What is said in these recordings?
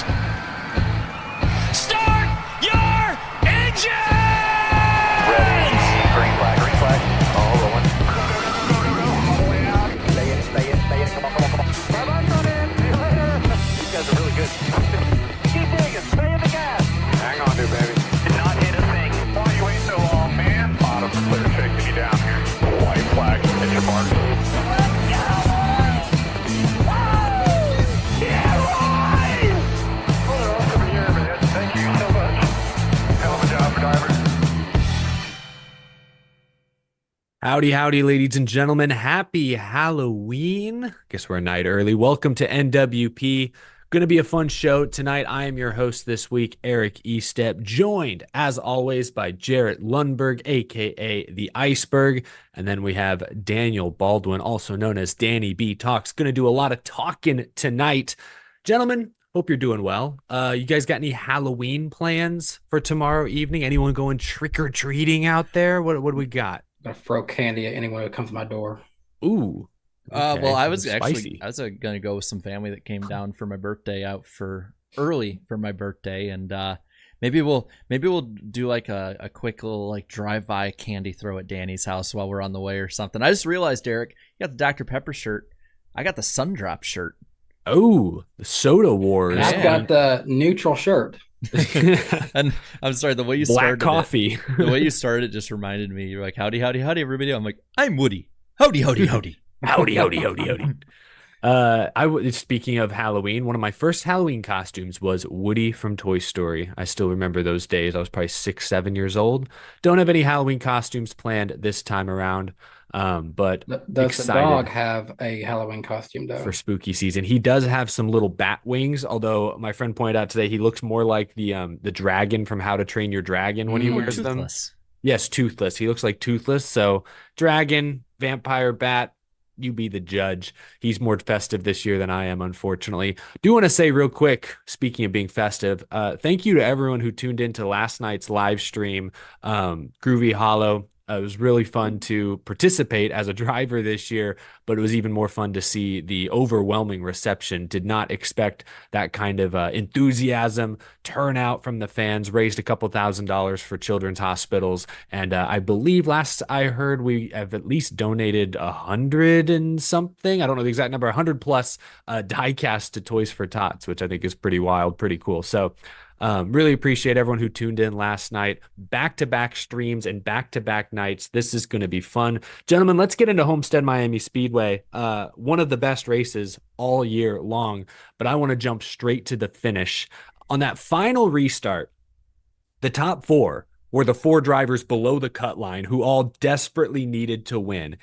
drivers. Start your engines! Ready. Green flag. All rolling. All the way out. Stay in. Come on. Bye-bye, front end. See you later. These guys are really good. Keep digging. Stay in the gas. Hang on, dude, baby. Did not hit a thing. Why you wait so long, man? Bottom clear, shaking you down here. White flag. Hit your mark. Howdy, ladies and gentlemen. Happy Halloween. Guess we're a night early. Welcome to NWP. Going to be a fun show tonight. I am your host this week, Eric Estep, joined, as always, by Jarrett Lundberg, a.k.a. The Iceberg. And then we have Daniel Baldwin, also known as Danny B. Talks. Going to do a lot of talking tonight. Gentlemen, hope you're doing well. You guys got any Halloween plans for tomorrow evening? Anyone going trick-or-treating out there? What do we got? Gonna throw candy at anyone who comes to my door. Ooh. Okay. Well, I was spicy. gonna go with some family that came down for my birthday early for my birthday, and maybe we'll do like a quick little like drive-by candy throw at Danny's house while we're on the way or something. I just realized, Derek, you got the Dr. Pepper shirt. I got the Sundrop shirt. Oh, the Soda Wars. And I've got the neutral shirt. And I'm sorry, the way you Black started coffee. The way you started just reminded me. You're like, howdy, everybody. I'm like, I'm Woody. Howdy. Howdy. Speaking of Halloween, one of my first Halloween costumes was Woody from Toy Story. I still remember those days. I was probably 6-7 years old. Don't have any Halloween costumes planned this time around. But does the dog have a Halloween costume though? For spooky season? He does have some little bat wings, although my friend pointed out today he looks more like the dragon from How to Train Your Dragon when he wears Toothless. them. Yes, Toothless. He looks like Toothless. So dragon, vampire, bat, you be the judge. He's more festive this year than I am, unfortunately. Do want to say real quick, speaking of being festive, thank you to everyone who tuned into last night's live stream, Groovy Hollow. It was really fun to participate as a driver this year, but it was even more fun to see the overwhelming reception. Did not expect that kind of enthusiasm, turnout from the fans. Raised a couple $1,000s for children's hospitals, and I believe last I heard we have at least donated 100 and something. I don't know the exact number, 100 plus diecast to Toys for Tots, which I think is pretty wild, pretty cool. So. Really appreciate everyone who tuned in last night. Back-to-back streams and back-to-back nights. This is going to be fun. Gentlemen, let's get into Homestead Miami Speedway. One of the best races all year long, but I want to jump straight to the finish. On that final restart, the top four were the four drivers below the cut line who all desperately needed to win.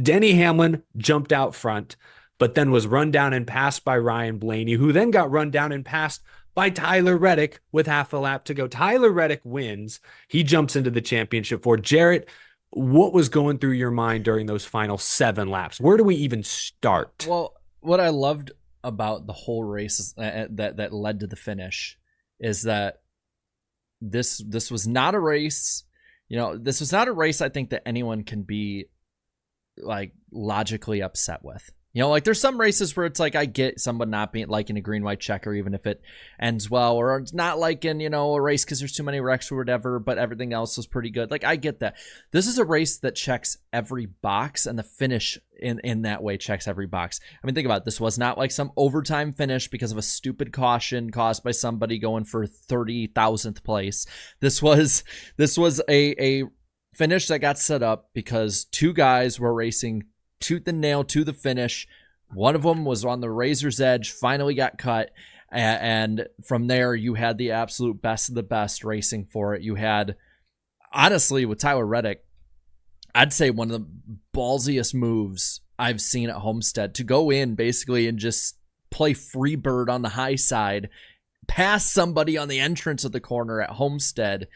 Denny Hamlin jumped out front, but then was run down and passed by Ryan Blaney, who then got run down and passed by Tyler Reddick with half a lap to go. Tyler Reddick wins. He jumps into the championship for Jarrett. What was going through your mind during those final 7 laps? Where do we even start? Well, what I loved about the whole race that led to the finish is that this was not a race. This was not a race I think that anyone can be like logically upset with. Like there's some races where it's like I get someone not being liking a green, white checker, even if it ends well, or it's not liking, a race because there's too many wrecks or whatever, but everything else is pretty good. Like I get that. This is a race that checks every box, and the finish in that way checks every box. I mean, think about it. This was not like some overtime finish because of a stupid caution caused by somebody going for 30,000th place. This was a finish that got set up because two guys were racing tooth and nail to the finish. One of them was on the razor's edge, finally got cut, and from there you had the absolute best of the best racing for it. You had, honestly, with Tyler Reddick, I'd say one of the ballsiest moves I've seen at Homestead, to go in basically and just play free bird on the high side, pass somebody on the entrance of the corner at Homestead.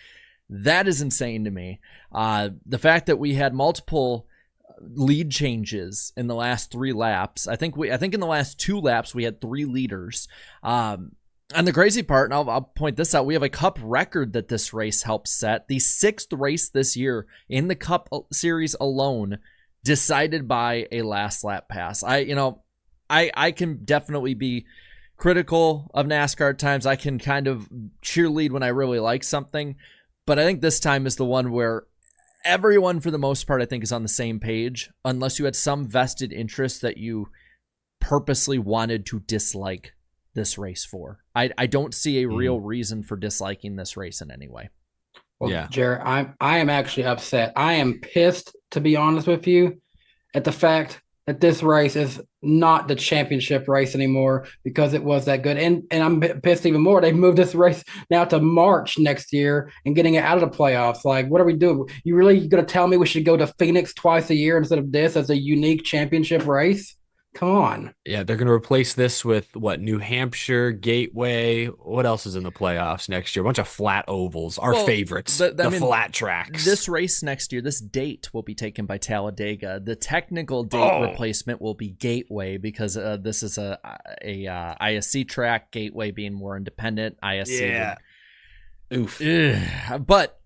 That is insane to me. The fact that we had multiple lead changes in the last 3 laps. I think in the last 2 laps we had 3 leaders. And the crazy part, and I'll point this out, we have a Cup record that this race helped set. The 6th race this year in the Cup Series alone, decided by a last lap pass. I can definitely be critical of NASCAR at times. I can kind of cheerlead when I really like something, but I think this time is the one where everyone, for the most part, I think is on the same page, unless you had some vested interest that you purposely wanted to dislike this race for. I don't see a real reason for disliking this race in any way. Well, Yeah. Jared, I am actually upset. I am pissed, to be honest with you, at the fact that this race is not the championship race anymore because it was that good. And I'm pissed even more. They've moved this race now to March next year and getting it out of the playoffs. Like, what are we doing? You really going to tell me we should go to Phoenix twice a year instead of this as a unique championship race? Come on. Yeah, they're going to replace this with what? New Hampshire, Gateway. What else is in the playoffs next year? A bunch of flat ovals, our favorites, the flat tracks. This race next year, this date will be taken by Talladega. The technical date replacement will be Gateway because this is a ISC track. Gateway being more independent. ISC. Yeah. Oof. But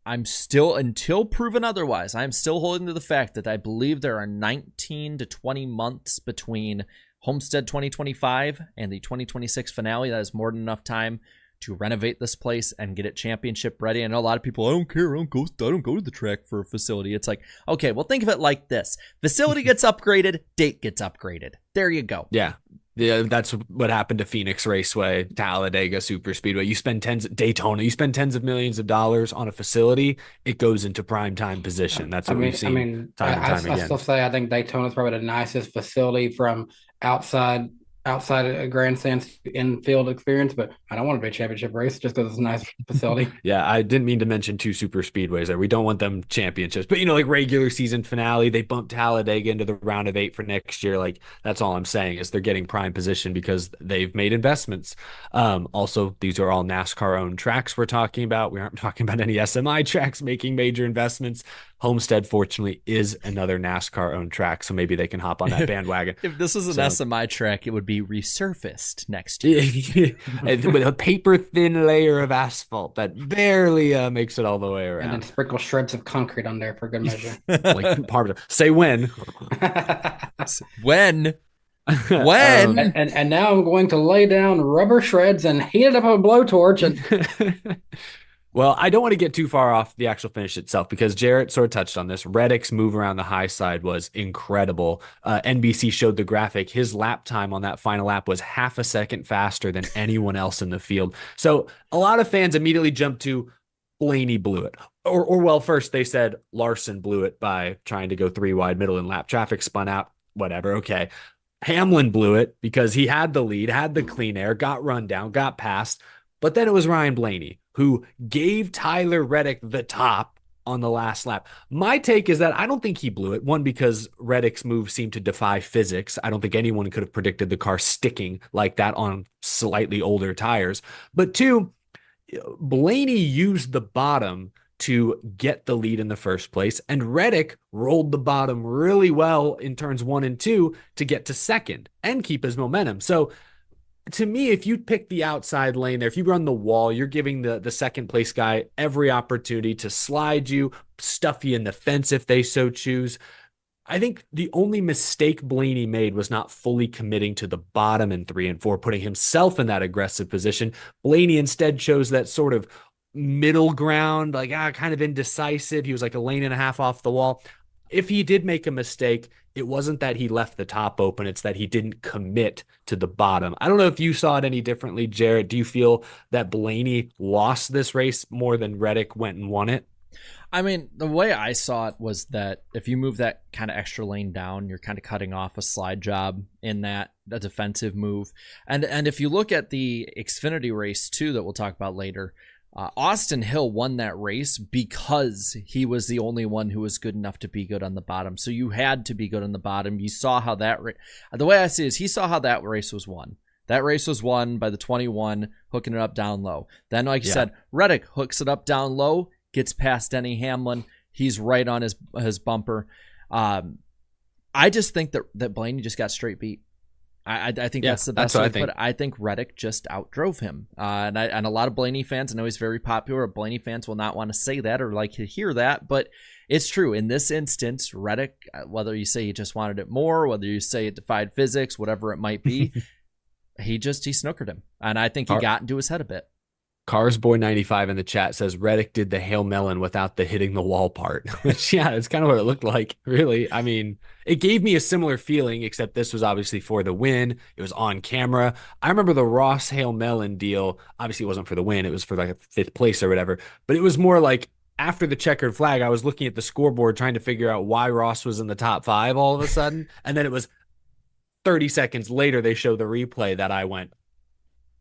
I'm still, until proven otherwise, I'm still holding to the fact that I believe there are 19 to 20 months between Homestead 2025 and the 2026 finale. That is more than enough time to renovate this place and get it championship ready. I know a lot of people, I don't care, I don't go to the track for a facility. It's like, okay, well, think of it like this. Facility gets upgraded, date gets upgraded. There you go. Yeah. Yeah, that's what happened to Phoenix Raceway, Talladega Super Speedway. You spend Daytona, you spend tens of millions of dollars on a facility, it goes into prime time position. That's what we've seen time and time again. I still say I think Daytona is probably the nicest facility from outside a grandstand in-field experience, but I don't want to be a championship race just because it's a nice facility. Yeah, I didn't mean to mention two super speedways there. We don't want them championships, but like regular season finale, they bumped Talladega into the round of 8 for next year. Like, that's all I'm saying is they're getting prime position because they've made investments. Also, these are all NASCAR owned tracks we're talking about. We aren't talking about any SMI tracks making major investments. Homestead, fortunately, is another NASCAR-owned track, so maybe they can hop on that bandwagon. If this was an SMI track, it would be resurfaced next year. With a paper-thin layer of asphalt that barely makes it all the way around. And then sprinkle shreds of concrete on there for good measure. Like part of it. Say when. When? And now I'm going to lay down rubber shreds and heat it up with a blowtorch. And Well, I don't want to get too far off the actual finish itself because Jarrett sort of touched on this. Reddick's move around the high side was incredible. NBC showed the graphic. His lap time on that final lap was half a second faster than anyone else in the field. So a lot of fans immediately jumped to Blaney blew it. Or well, first they said Larson blew it by trying to go 3 wide middle and lap. Traffic spun out. Whatever. Okay. Hamlin blew it because he had the lead, had the clean air, got run down, got past. But then it was Ryan Blaney who gave Tyler Reddick the top on the last lap. My take is that I don't think he blew it. One, because Reddick's move seemed to defy physics. I don't think anyone could have predicted the car sticking like that on slightly older tires. But two, Blaney used the bottom to get the lead in the first place, and Reddick rolled the bottom really well in turns 1 and 2 to get to second and keep his momentum. So to me, if you pick the outside lane there, if you run the wall, you're giving the second place guy every opportunity to slide you, stuff you in the fence if they so choose. I think the only mistake Blaney made was not fully committing to the bottom in 3 and 4, putting himself in that aggressive position. Blaney instead chose that sort of middle ground, like kind of indecisive. He was like a lane and a half off the wall. If he did make a mistake, it wasn't that he left the top open. It's that he didn't commit to the bottom. I don't know if you saw it any differently, Jared. Do you feel that Blaney lost this race more than Reddick went and won it? I mean, the way I saw it was that if you move that kind of extra lane down, you're kind of cutting off a slide job in that, a defensive move. And if you look at the Xfinity race too, that we'll talk about later, Austin Hill won that race because he was the only one who was good enough to be good on the bottom. So you had to be good on the bottom. You saw how that the way I see it is he saw how that race was won. That race was won by the 21 hooking it up down low. Then, like you said, Reddick hooks it up down low, gets past Denny Hamlin. He's right on his bumper. I just think that Blaney just got straight beat. I think that's the best way to put it. I think Reddick just outdrove him. And a lot of Blaney fans, I know he's very popular. Blaney fans will not want to say that or like to hear that, but it's true. In this instance, Reddick, whether you say he just wanted it more, whether you say it defied physics, whatever it might be, he snookered him, and I think he got into his head a bit. Cars Boy 95 in the chat says Reddick did the Hail Melon without the hitting the wall part, which, yeah, it's kind of what it looked like, really. I mean, it gave me a similar feeling, except this was obviously for the win. It was on camera. I remember the Ross Hail Melon deal. Obviously, it wasn't for the win. It was for like a 5th place or whatever. But it was more like after the checkered flag, I was looking at the scoreboard trying to figure out why Ross was in the top 5 all of a sudden. And then it was 30 seconds later, they show the replay that I went.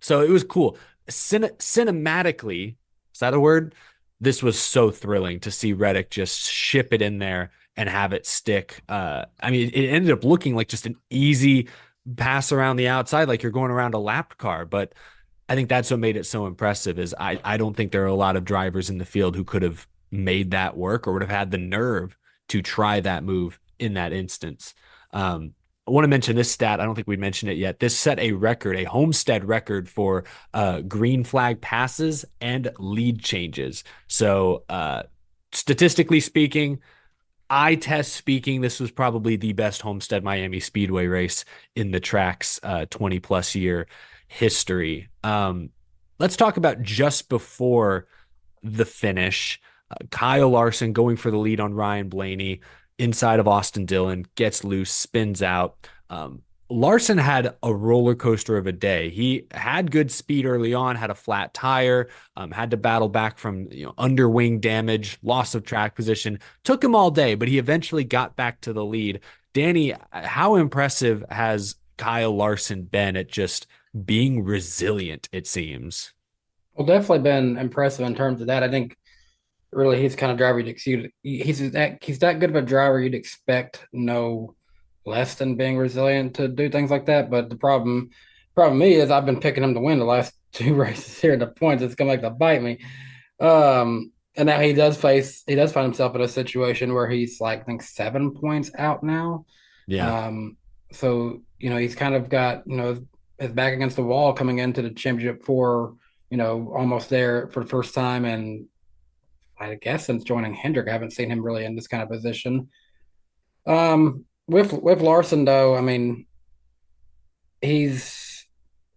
So it was cool. Cinematically, is that a word? This was so thrilling to see Reddick just ship it in there and have it stick. I mean, it ended up looking like just an easy pass around the outside, like you're going around a lap car. But I think that's what made it so impressive is I don't think there are a lot of drivers in the field who could have made that work or would have had the nerve to try that move in that instance. I want to mention this stat. I don't think we mentioned it yet. This set a record, a Homestead record for green flag passes and lead changes. So statistically speaking, eye test speaking, this was probably the best Homestead Miami Speedway race in the track's 20 plus year history. Let's talk about just before the finish. Kyle Larson going for the lead on Ryan Blaney inside of Austin Dillon, gets loose, spins out. Larson had a roller coaster of a day. He had good speed early on, had a flat tire, had to battle back from underwing damage, loss of track position. Took him all day, but he eventually got back to the lead. Danny, how impressive has Kyle Larson been at just being resilient, it seems? Well, definitely been impressive in terms of that. I think really he's the kind of driver he's that good of a driver you'd expect no less than being resilient to do things like that. But the problem me is I've been picking him to win the last 2 races here at the points. It's gonna like to bite me. And now he does find himself in a situation where he's like I think 7 points out now. Yeah. So he's kind of got his back against the wall coming into the championship for almost there for the first time, and I guess since joining Hendrick, I haven't seen him really in this kind of position. With Larson though, I mean, he's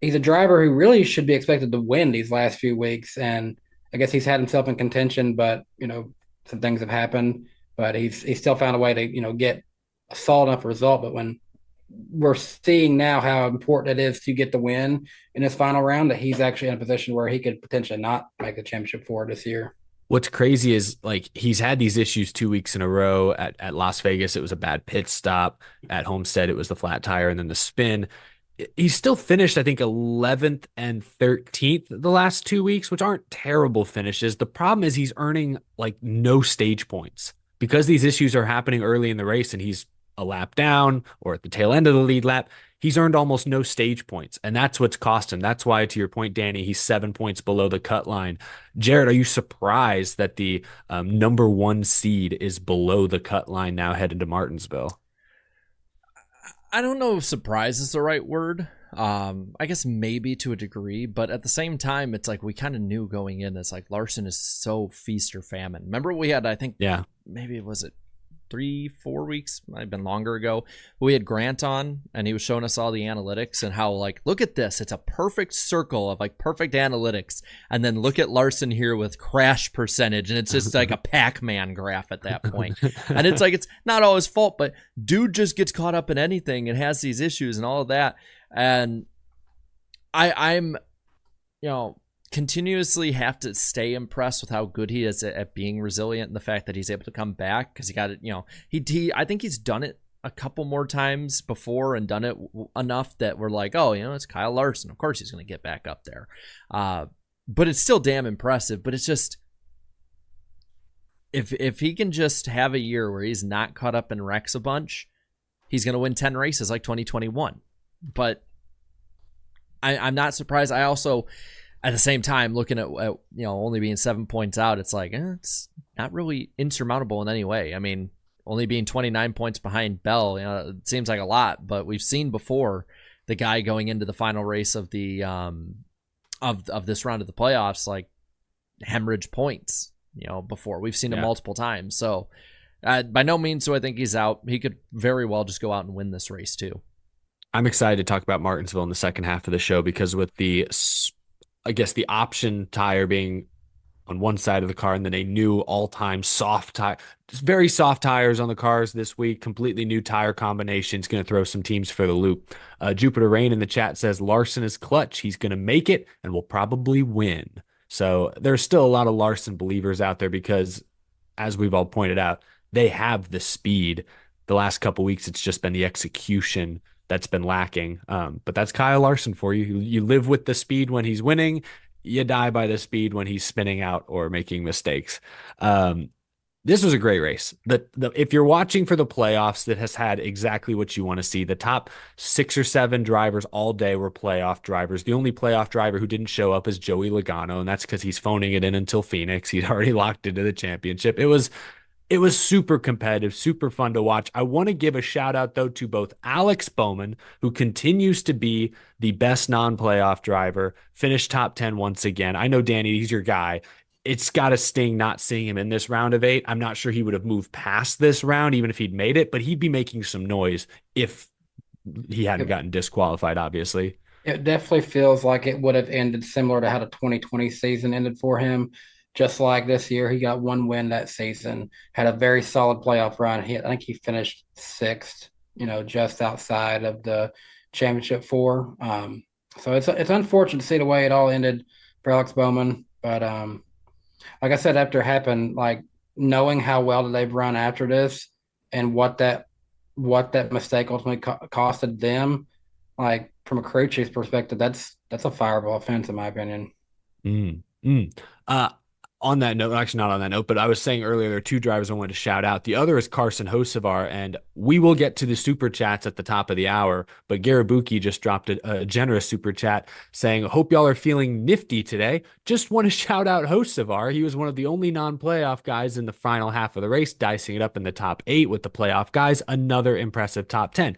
a driver who really should be expected to win these last few weeks, and I guess he's had himself in contention, but some things have happened, but he's still found a way to get a solid enough result. But when we're seeing now how important it is to get the win in this final round, that he's actually in a position where he could potentially not make the championship for this year. What's crazy is like he's had these issues 2 weeks in a row at Las Vegas. It was a bad pit stop. At Homestead, it was the flat tire and then the spin. He's still finished, I think, 11th and 13th the last 2 weeks, which aren't terrible finishes. The problem is he's earning like no stage points because these issues are happening early in the race and he's a lap down or at the tail end of the lead lap. He's earned almost no stage points, and that's what's cost him. That's why, to your point, Danny, he's 7 points below the cut line. Jared, are you surprised that the number 1 seed is below the cut line now headed to Martinsville? I don't know if surprise is the right word. I guess maybe to a degree, but at the same time, it's like we kind of knew going in. It's like Larson is so feast or famine. Remember we had, I think, maybe was it 3-4 weeks, might have been longer ago, we had Grant on and he was showing us all the analytics and how like, look at this, it's a perfect circle of like perfect analytics, and then look at Larson here with crash percentage and it's just like a Pac-Man graph at that point. And it's like, it's not all his fault, but dude just gets caught up in anything and has these issues and all of that. And I'm continuously have to stay impressed with how good he is at being resilient, and the fact that he's able to come back because he got it. I think he's done it a couple more times before and done it enough that we're like, oh, it's Kyle Larson. Of course he's going to get back up there. But it's still damn impressive. But it's just if he can just have a year where he's not caught up in wrecks a bunch, he's going to win 10 races like 2021. But I'm not surprised. I also, at the same time, looking at only being 7 points out, it's like it's not really insurmountable in any way. I mean, only being 29 points behind Bell, it seems like a lot, but we've seen before the guy going into the final race of the of this round of the playoffs like hemorrhage points. Before we've seen it multiple times. So by no means do I think he's out. He could very well just go out and win this race too. I'm excited to talk about Martinsville in the second half of the show because with I guess the option tire being on one side of the car and then a new all-time soft tire, just very soft tires on the cars this week, completely new tire combinations, going to throw some teams for the loop. Jupiter Rain in the chat says Larson is clutch. He's going to make it and will probably win. So there's still a lot of Larson believers out there because, as we've all pointed out, they have the speed. The last couple weeks, it's just been the execution that's been lacking. But that's Kyle Larson for you. You live with the speed when he's winning. You die by the speed when he's spinning out or making mistakes. This was a great race. If you're watching for the playoffs, that has had exactly what you want to see. The top 6 or 7 drivers all day were playoff drivers. The only playoff driver who didn't show up is Joey Logano, and that's because he's phoning it in until Phoenix. He'd already locked into the championship. It was super competitive, super fun to watch. I want to give a shout out, though, to both Alex Bowman, who continues to be the best non-playoff driver, finished top 10 once again. I know, Danny, he's your guy. It's got to sting not seeing him in this round of 8. I'm not sure he would have moved past this round, even if he'd made it, but he'd be making some noise if he hadn't gotten disqualified, obviously. It definitely feels like it would have ended similar to how the 2020 season ended for him. Just like this year, he got one win that season, had a very solid playoff run. I think he finished 6th, just outside of the championship 4. So it's unfortunate to see the way it all ended for Alex Bowman. But like I said, after it happened, like knowing how well they've run after this and what that mistake ultimately costed them, like from a crew chief's perspective, that's a fireable offense in my opinion. Mm, mm. On that note, actually not on that note, but I was saying earlier there are 2 drivers I wanted to shout out. The other is Carson Hocevar, and we will get to the super chats at the top of the hour, but Garabuki just dropped a generous super chat saying, hope y'all are feeling nifty today. Just want to shout out Hocevar. He was one of the only non-playoff guys in the final half of the race, dicing it up in the top 8 with the playoff guys. Another impressive top 10.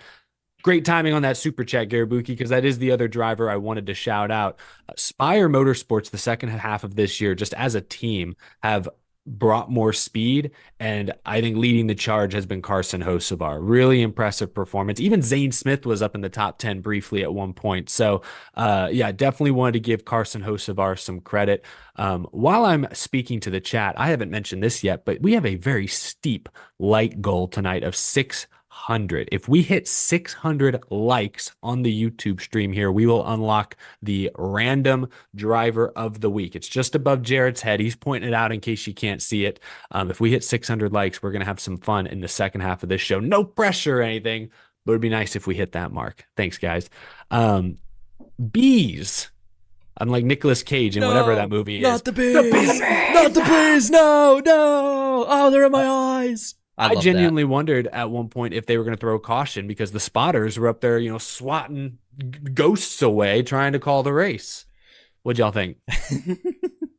Great timing on that super chat, Garabuki, because that is the other driver I wanted to shout out. Spire Motorsports, the second half of this year, just as a team, have brought more speed, and I think leading the charge has been Carson Hocevar. Really impressive performance. Even Zane Smith was up in the top 10 briefly at one point. So, yeah, definitely wanted to give Carson Hocevar some credit. While I'm speaking to the chat, I haven't mentioned this yet, but we have a very steep like goal tonight of 600. If we hit 600 likes on the YouTube stream here, we will unlock the random driver of the week. It's just above Jared's head. He's pointing it out in case you can't see it. If we hit 600 likes, we're going to have some fun in the second half of this show. No pressure or anything, but it'd be nice if we hit that mark. Thanks, guys. Bees. Unlike Nicolas Cage in whatever that movie not is. The bees. Not the bees. No. Oh, they're in my eyes. I genuinely wondered at one point if they were going to throw a caution because the spotters were up there, swatting ghosts away, trying to call the race. What'd y'all think?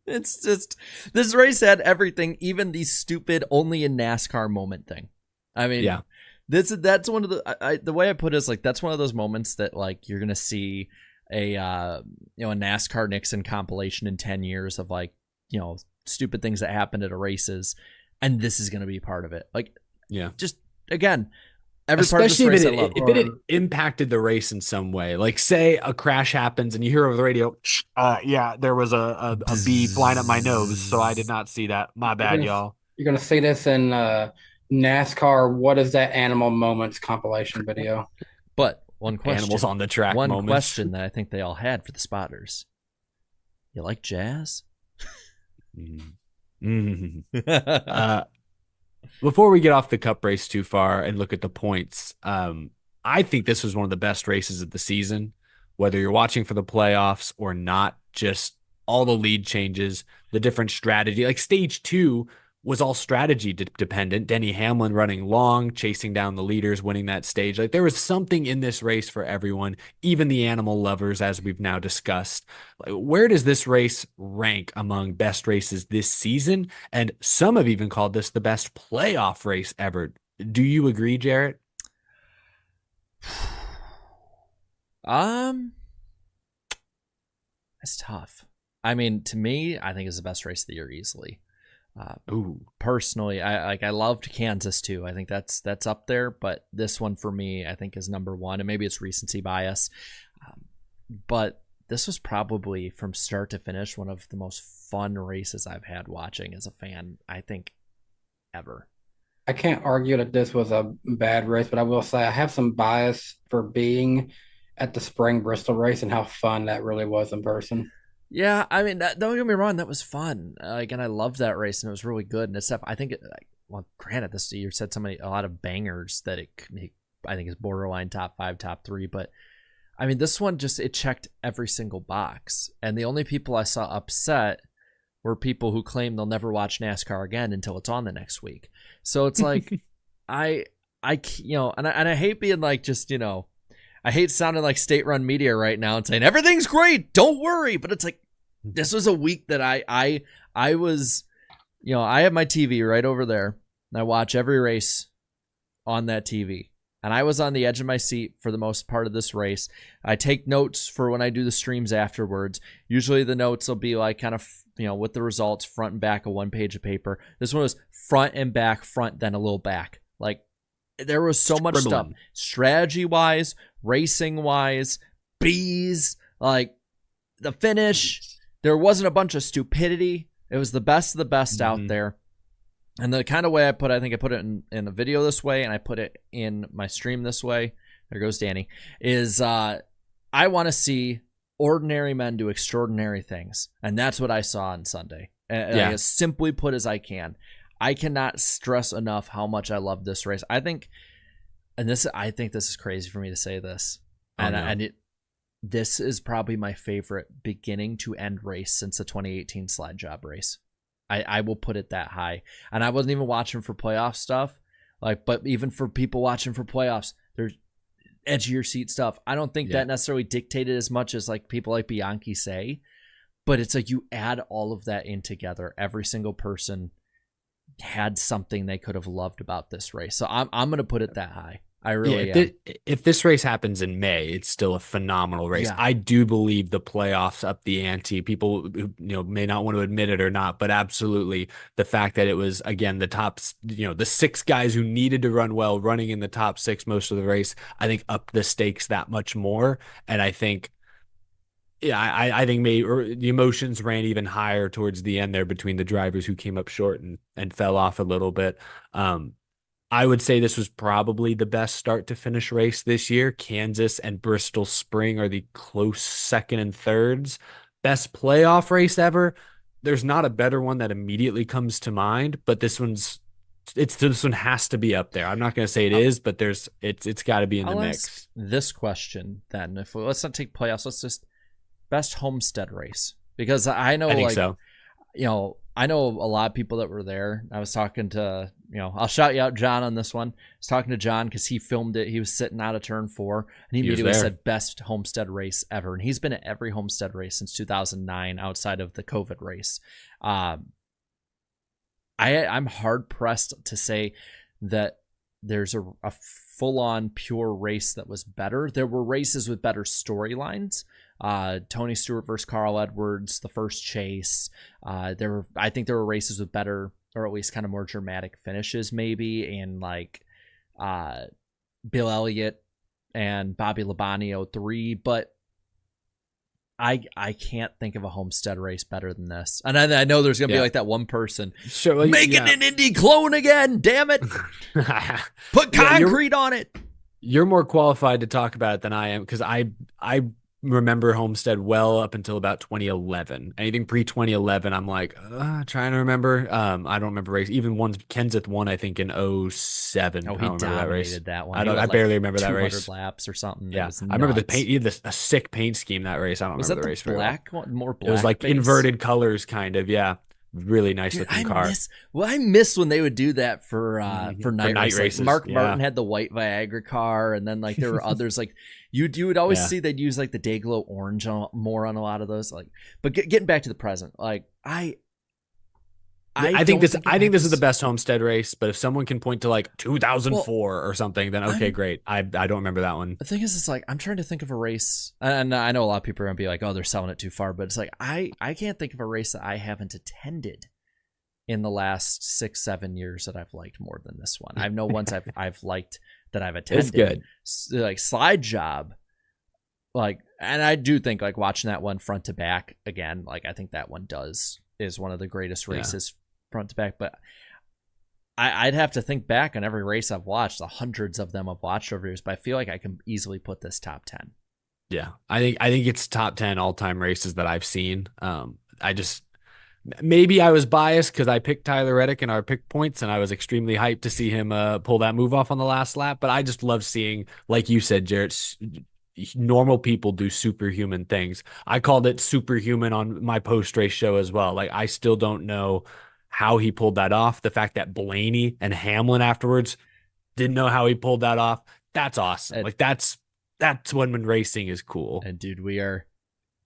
It's just, this race had everything, even the stupid only in NASCAR moment thing. I mean, yeah, that's one of the way I put it is like, that's one of those moments that like you're going to see a NASCAR Nixon compilation in 10 years of like, stupid things that happened at races. And this is going to be part of it. Like, yeah, just again, every part of this race if it had impacted the race in some way, like say a crash happens and you hear over the radio, yeah, there was a bee flying up my nose, so I did not see that. My bad, y'all. You're going to see this in NASCAR. What is that animal moments compilation video? But one question, animals on the track. One moments. Question that I think they all had for the spotters: you like jazz? Before we get off the cup race too far and look at the points, I think this was one of the best races of the season, whether you're watching for the playoffs or not. Just all the lead changes, the different strategy. Like stage 2 was all strategy dependent. Denny Hamlin running long, chasing down the leaders, winning that stage. Like there was something in this race for everyone, even the animal lovers, as we've now discussed. Like, where does this race rank among best races this season? And some have even called this the best playoff race ever. Do you agree, Jarrett? It's tough. I mean, to me, I think it's the best race of the year easily. Ooh. Personally, I loved Kansas too. I think that's up there, but this one for me, I think is number one, and maybe it's recency bias. But this was probably from start to finish one of the most fun races I've had watching as a fan, I think, ever. I can't argue that this was a bad race, but I will say I have some bias for being at the spring Bristol race and how fun that really was in person. Yeah, I mean, don't get me wrong, that was fun. And I loved that race, and it was really good. And it's stuff. I think, well, granted, this year said a lot of bangers that I think is borderline top 5, top 3. But I mean, this one it checked every single box. And the only people I saw upset were people who claim they'll never watch NASCAR again until it's on the next week. So it's like, and I hate being like, just, I hate sounding like state-run media right now and saying everything's great, don't worry. But it's like, this was a week that I was, I have my TV right over there, and I watch every race on that TV. And I was on the edge of my seat for the most part of this race. I take notes for when I do the streams afterwards. Usually the notes will be like kind of, with the results, front and back of one page of paper. This one was front and back, front, then a little back. Like, there was so much stuff, strategy-wise, racing-wise, bees, like the finish. There wasn't a bunch of stupidity. It was the best of the best out there. And the kind of way I put it in a video this way, and I put it in my stream this way. There goes Danny. Is I want to see ordinary men do extraordinary things, and that's what I saw on Sunday. And as simply put as I can. I cannot stress enough how much I love this race. I think this is crazy for me to say this, this is probably my favorite beginning to end race since the 2018 sled job race. I will put it that high. And I wasn't even watching for playoff stuff. But even for people watching for playoffs, there's edge of your seat stuff. I don't think that necessarily dictated as much as like people like Bianchi say. But it's like you add all of that in together. Every single person had something they could have loved about this race. So I'm going to put it that high. I really am. If this race happens in May, it's still a phenomenal race. Yeah. I do believe the playoffs up the ante. People may not want to admit it or not, but absolutely the fact that it was, again, the top, the 6 guys who needed to run well, running in the top 6 most of the race, I think upped the stakes that much more. And I think, I think the emotions ran even higher towards the end there between the drivers who came up short and fell off a little bit. I would say this was probably the best start to finish race this year. Kansas and Bristol Spring are the close second and thirds. Best playoff race ever. There's not a better one that immediately comes to mind, but this one has to be up there. I'm not going to say it is, but it's got to be in the mix. This question then, let's not take playoffs. Let's just best Homestead race, because I know I know a lot of people that were there. I was talking to, I'll shout you out, John, on this one. I was talking to John because he filmed it. He was sitting out of turn 4, and he immediately said best Homestead race ever. And he's been at every Homestead race since 2009 outside of the COVID race. I'm hard pressed to say that there's a full-on pure race that was better. There were races with better storylines. Tony Stewart versus Carl Edwards, the first chase. I think there were races with better, or at least kind of more dramatic finishes, maybe, and like Bill Elliott and Bobby Labonte 03, but I can't think of a Homestead race better than this. And I know there's gonna be like that one person making an Indy clone again. Damn it! Put concrete on it. You're more qualified to talk about it than I am, because I remember Homestead well up until about 2011. Anything pre-2011, I'm like trying to remember. I don't remember race. Even one Kenseth won, I think, in 07. Oh, he dominated that one. I barely remember that race. 200 laps or something. Yeah, I remember the paint. He had a sick paint scheme that race. I don't remember the race. Black one, more black. It was like inverted colors, kind of. Yeah, really nice looking car. I miss when they would do that for night races. Like Mark Martin had the white Viagra car, and then like there were others like. You would always see they'd use like the Dayglow orange more on a lot of those. Like, but getting back to the present, like I think this is the best Homestead race. But if someone can point to like 2004 or something, then okay, great. I don't remember that one. The thing is, it's like I'm trying to think of a race, and I know a lot of people are gonna be like, oh, they're selling it too far. But it's like I can't think of a race that I haven't attended in the last 6-7 years that I've liked more than this one. I know ones I've liked that I've attended. It's good. Like Slide Job, like, and I do think like watching that one front to back again, like I think that one is one of the greatest races front to back. But I'd have to think back on every race I've watched, the hundreds of them I've watched over years, but I feel like I can easily put this top 10. Yeah, I think it's top 10 all-time races that I've seen. Maybe I was biased because I picked Tyler Reddick in our pick points, and I was extremely hyped to see him pull that move off on the last lap. But I just love seeing, like you said, Jarrett, normal people do superhuman things. I called it superhuman on my post-race show as well. Like, I still don't know how he pulled that off. The fact that Blaney and Hamlin afterwards didn't know how he pulled that off. That's awesome. Like, that's when racing is cool. And dude, we are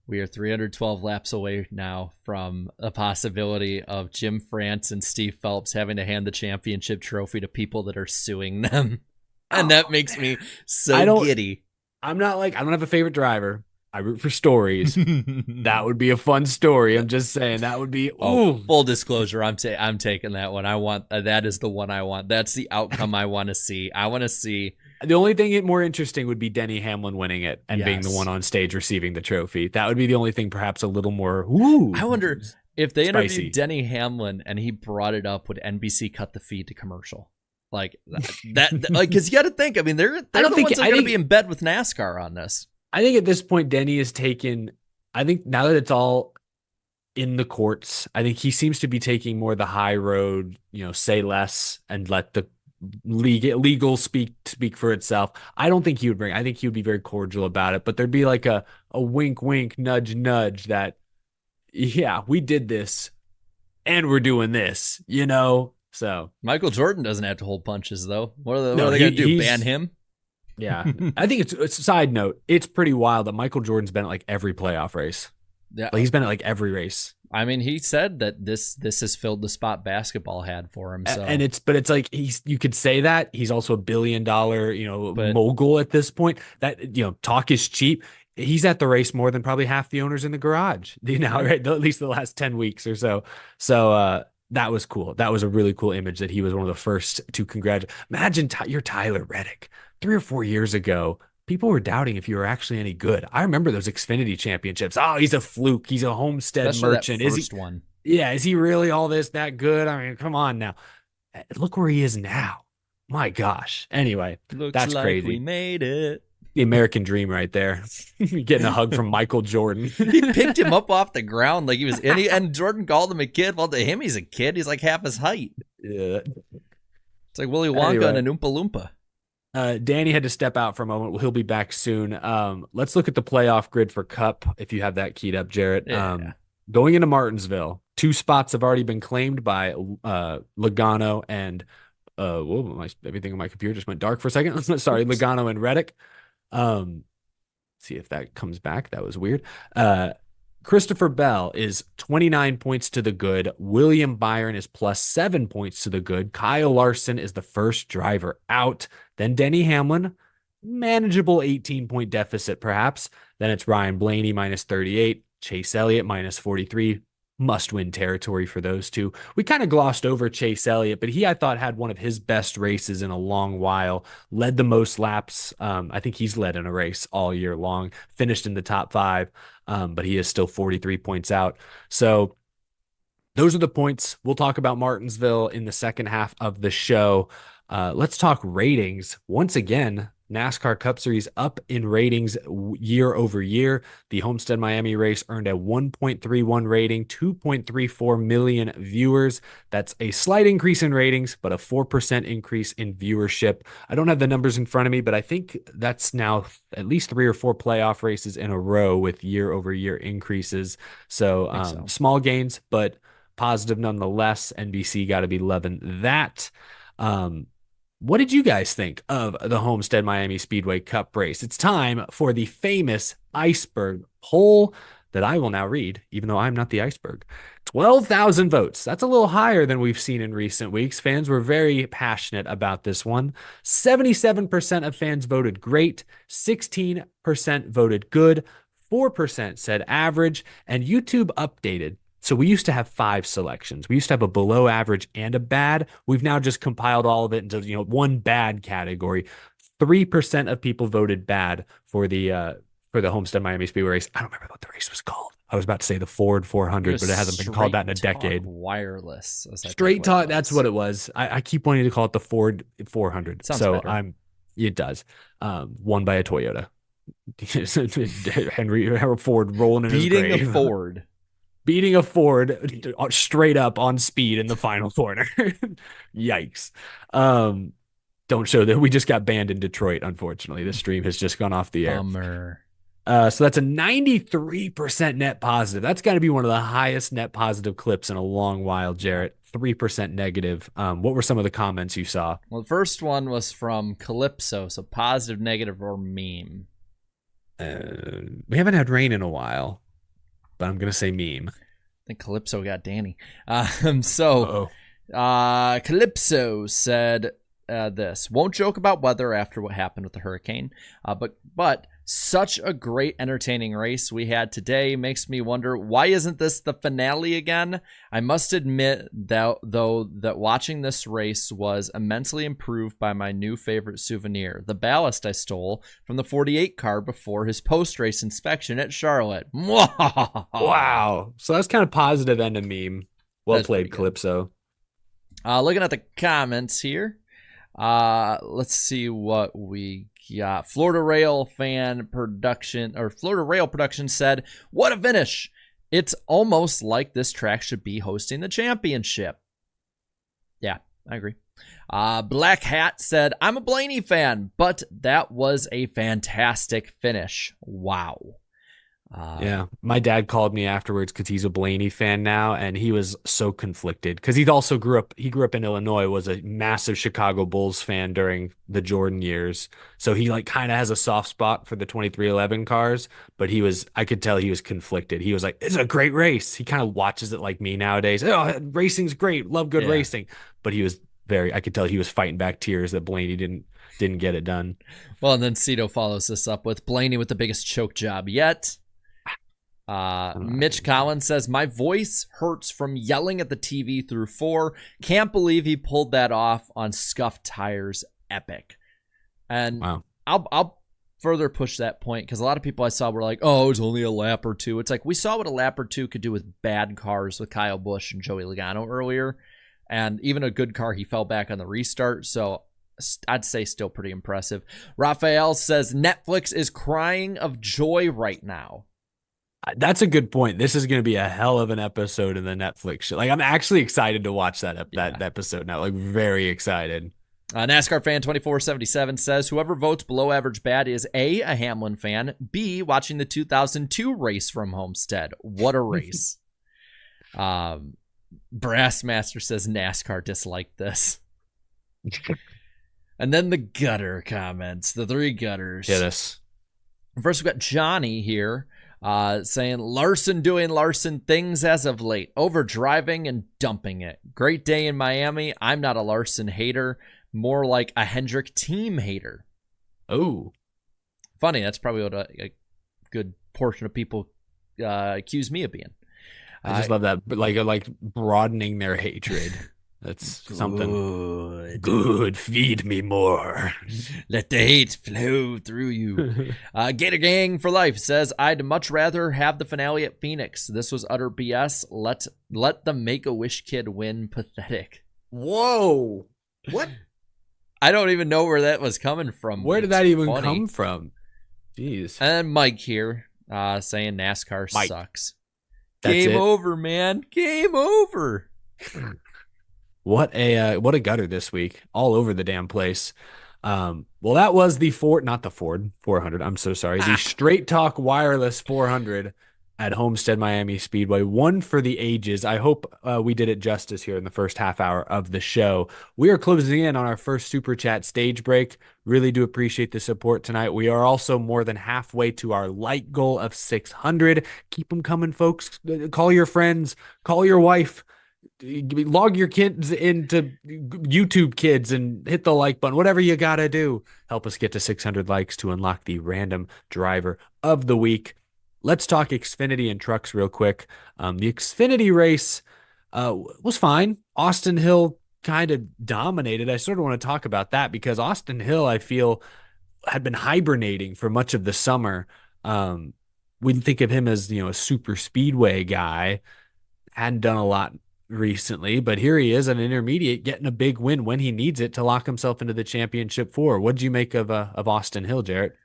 312 laps away now from a possibility of Jim France and Steve Phelps having to hand the championship trophy to people that are suing them. And that makes me so giddy. I don't have a favorite driver. I root for stories. That would be a fun story. I'm just saying that would be. Full disclosure, I'm taking that one. I want that is the one I want. That's the outcome I want to see. I want to see. The only thing more interesting would be Denny Hamlin winning it and being the one on stage receiving the trophy. That would be the only thing, perhaps a little more. I wonder if they spicy. interviewed Denny Hamlin and he brought it up, would NBC cut the feed to commercial? Like that, like, because you got to think. I mean, they're the ones that are going to be in bed with NASCAR on this. I think at this point, Denny has taken. I think now that it's all in the courts, I think he seems to be taking more the high road. Say less and let the legal speak for itself. I don't think he would bring. I think he would be very cordial about it, but there'd be like a wink, wink, nudge, nudge that, yeah, we did this, and we're doing this. So Michael Jordan doesn't have to hold punches though. What are they going to do? Ban him? Yeah, I think it's a side note. It's pretty wild that Michael Jordan's been at like every playoff race. Yeah, like he's been at like every race. I mean, he said that this has filled the spot basketball had for him. So, and it's like you could say that he's also $1 billion, mogul at this point. That talk is cheap. He's at the race more than probably half the owners in the garage. Right? At least the last 10 weeks or so. So that was cool. That was a really cool image that he was one of the first to congratulate. Imagine you're Tyler Reddick. 3 or 4 years ago, people were doubting if you were actually any good. I remember those Xfinity championships. Oh, he's a fluke. He's a Homestead especially merchant. That first one. Yeah, is he really all that good? I mean, come on now. Look where he is now. My gosh. Anyway, that's like crazy. We made it. The American dream right there. Getting a hug from Michael Jordan. He picked him up off the ground like he was, and Jordan called him a kid. Well, to him, he's a kid. He's like half his height. Yeah. It's like Willy Wonka and an Oompa Loompa. Danny had to step out for a moment. He'll be back soon. Let's look at the playoff grid for Cup, if you have that keyed up, Jarrett. Yeah. Going into Martinsville, 2 spots have already been claimed by Logano and everything on my computer just went dark for a second. Sorry, Logano and Reddick. See if that comes back. That was weird. Christopher Bell is 29 points to the good. William Byron is plus 7 points to the good. Kyle Larson is the first driver out. Then Denny Hamlin, manageable 18-point deficit perhaps. Then it's Ryan Blaney minus 38. Chase Elliott minus 43. Must-win territory for those two. We kind of glossed over Chase Elliott, but I thought, had one of his best races in a long while. Led the most laps. I think he's led in a race all year long. Finished in the top 5, but he is still 43 points out. So those are the points. We'll talk about Martinsville in the second half of the show. Let's talk ratings. Once again, NASCAR Cup Series up in ratings year over year. The Homestead Miami race earned a 1.31 rating, 2.34 million viewers. That's a slight increase in ratings, but a 4% increase in viewership. I don't have the numbers in front of me, but I think that's now at least 3 or 4 playoff races in a row with year over year increases. So, small gains, but positive nonetheless. NBC got to be loving that. What did you guys think of the Homestead Miami Speedway Cup race? It's time for the famous iceberg poll that I will now read, even though I'm not the iceberg. 12,000 votes. That's a little higher than we've seen in recent weeks. Fans were very passionate about this one. 77% of fans voted great. 16% voted good. 4% said average. And YouTube updated So we used to have 5 selections. We used to have a below average and a bad. We've now just compiled all of it into, one bad category. 3% of people voted bad for the Homestead Miami Speedway race. I don't remember what the race was called. I was about to say the Ford 400, but it hasn't been called that in a decade. Wireless. Straight talk. That's what it was. I keep wanting to call it the Ford 400. Sounds so better. It does. Won by a Toyota. Henry Ford rolling in Beating his grave. a Ford. Beating a Ford straight up on speed in the final corner. Yikes. Don't show that. We just got banned in Detroit, unfortunately. The stream has just gone off the air. Bummer. So that's a 93% net positive. That's got to be one of the highest net positive clips in a long while, Jarrett. 3% negative. What were some of the comments you saw? Well, the first one was from Calypso, so positive, negative, or meme. We haven't had rain in a while, but I'm going to say meme. I think Calypso got Danny. Uh-oh. Calypso said this. Won't joke about weather after what happened with the hurricane, but such a great, entertaining race we had today makes me wonder, why isn't this the finale again? I must admit that watching this race was immensely improved by my new favorite souvenir, the ballast I stole from the 48 car before his post-race inspection at Charlotte. Wow. So that's kind of positive and a meme. Well That's played, pretty good. Calypso. Looking at the comments here. Let's see what we got. Florida Rail Production said, "What a finish! It's almost like this track should be hosting the championship." Yeah, I agree. Black Hat said, "I'm a Blaney fan, but that was a fantastic finish. Wow." Yeah, my dad called me afterwards because he's a Blaney fan now, and he was so conflicted because he also grew up in Illinois, was a massive Chicago Bulls fan during the Jordan years. So he kind of has a soft spot for the 2311 cars, but I could tell he was conflicted. He was like, "It's a great race." He kind of watches it like me nowadays. "Oh, racing's great. Love good racing." But I could tell he was fighting back tears that Blaney didn't get it done. Well, and then Cito follows this up with Blaney with the biggest choke job yet. Mitch Collins says, "My voice hurts from yelling at the TV through 4. Can't believe he pulled that off on scuffed tires. Epic." And wow. I'll further push that point because a lot of people I saw were like, "Oh, it was only a lap or 2." It's like we saw what a lap or 2 could do with bad cars with Kyle Busch and Joey Logano earlier. And even a good car, he fell back on the restart. So I'd say still pretty impressive. Raphael says, "Netflix is crying of joy right now." That's a good point. This is going to be a hell of an episode in the Netflix show. I'm actually excited to watch that episode now. Very excited. NASCAR fan 2477 says, "Whoever votes below average bad is A, a Hamlin fan, B, watching the 2002 race from Homestead. What a race." Brassmaster says NASCAR disliked this. And then the gutter comments, the 3 gutters. Hit us. First, we've got Johnny here. Saying Larson doing Larson things as of late, over driving and dumping it. Great day in Miami. I'm not a Larson hater, more like a Hendrick team hater. Oh, funny. That's probably what a good portion of people accuse me of being. I just love that, like broadening their hatred. That's something good. Feed me more. Let the hate flow through you. Gator Gang for Life says, "I'd much rather have the finale at Phoenix. This was utter BS. Let the Make-A-Wish kid win. Pathetic." Whoa. What? I don't even know where that was coming from. Where did that even come from? Jeez. And Mike here saying NASCAR sucks. That's Game it? over, man. Game over. What a gutter this week, all over the damn place. Well, that was the not the Ford 400. I'm so sorry. The Straight Talk Wireless 400 at Homestead Miami Speedway. One for the ages. I hope we did it justice here in the first half hour of the show. We are closing in on our first Super Chat stage break. Really do appreciate the support tonight. We are also more than halfway to our light goal of 600. Keep them coming, folks. Call your friends. Call your wife. Log your kids into YouTube Kids and hit the like button. Whatever you got to do. Help us get to 600 likes to unlock the random driver of the week. let's talk Xfinity and trucks real quick. The Xfinity race was fine. Austin Hill kind of dominated. I sort of want to talk about that because Austin Hill, I feel, had been hibernating for much of the summer. We think of him as, a super speedway guy. Hadn't done a lot recently, but here he is at an intermediate getting a big win when he needs it to lock himself into the championship four. What did you make of Austin Hill, Jarrett?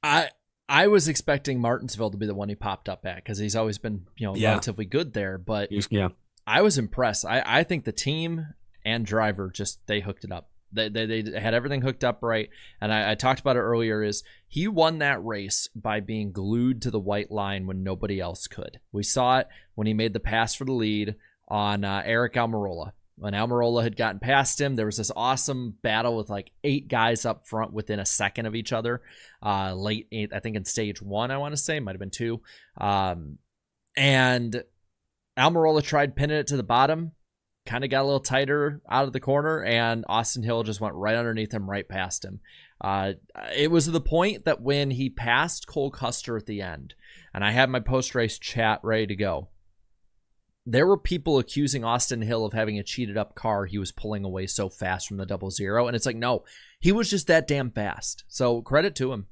I was expecting Martinsville to be the one he popped up at because he's always been, relatively good there. But Yeah. I was impressed. I think the team and driver they hooked it up. They had everything hooked up right. And I talked about it earlier is he won that race by being glued to the white line when nobody else could. We saw it when he made the pass for the lead on Eric Almirola. When Almirola had gotten past him, there was this awesome battle with like 8 guys up front within a second of each other. Late 8th, I think in stage 1, I want to say, might have been 2. And Almirola tried pinning it to the bottom, kind of got a little tighter out of the corner, and Austin Hill just went right underneath him, right past him. It was to the point that when he passed Cole Custer at the end, and I had my post-race chat ready to go, there were people accusing Austin Hill of having a cheated up car. He was pulling away so fast from the 00. And it's like, no, he was just that damn fast. So credit to him.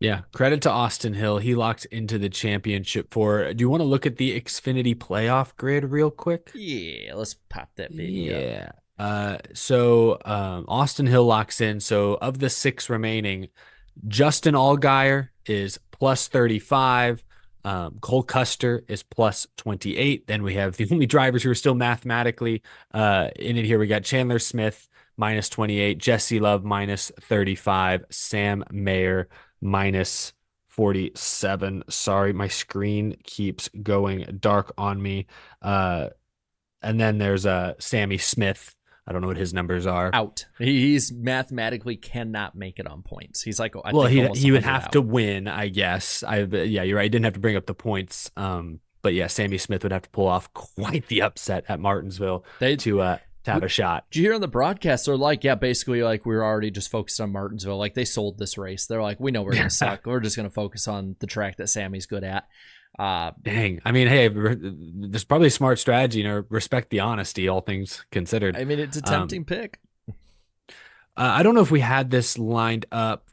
Yeah, credit to Austin Hill. He locked into the championship four. Do you want to look at the Xfinity playoff grid real quick? Yeah, let's pop that baby up. So Austin Hill locks in. So of the 6 remaining, Justin Allgaier is plus 35. Cole Custer is plus 28. Then we have the only drivers who are still mathematically in it here. We got Chandler Smith minus 28, Jesse Love minus 35, Sam Mayer minus 47. Sorry, my screen keeps going dark on me. And then there's Sammy Smith. I don't know what his numbers are. Out. He's mathematically cannot make it on points. He's like, he would have to win, I guess. Yeah, you're right. I didn't have to bring up the points. But yeah, Sammy Smith would have to pull off quite the upset at Martinsville to have a shot. Did you hear on the broadcast? They're like, yeah, basically like we were already just focused on Martinsville. Like they sold this race. They're like, we know we're gonna suck. We're just gonna focus on the track that Sammy's good at. Dang. I mean, hey, there's probably a smart strategy, respect the honesty, all things considered. I mean, it's a tempting pick. I don't know if we had this lined up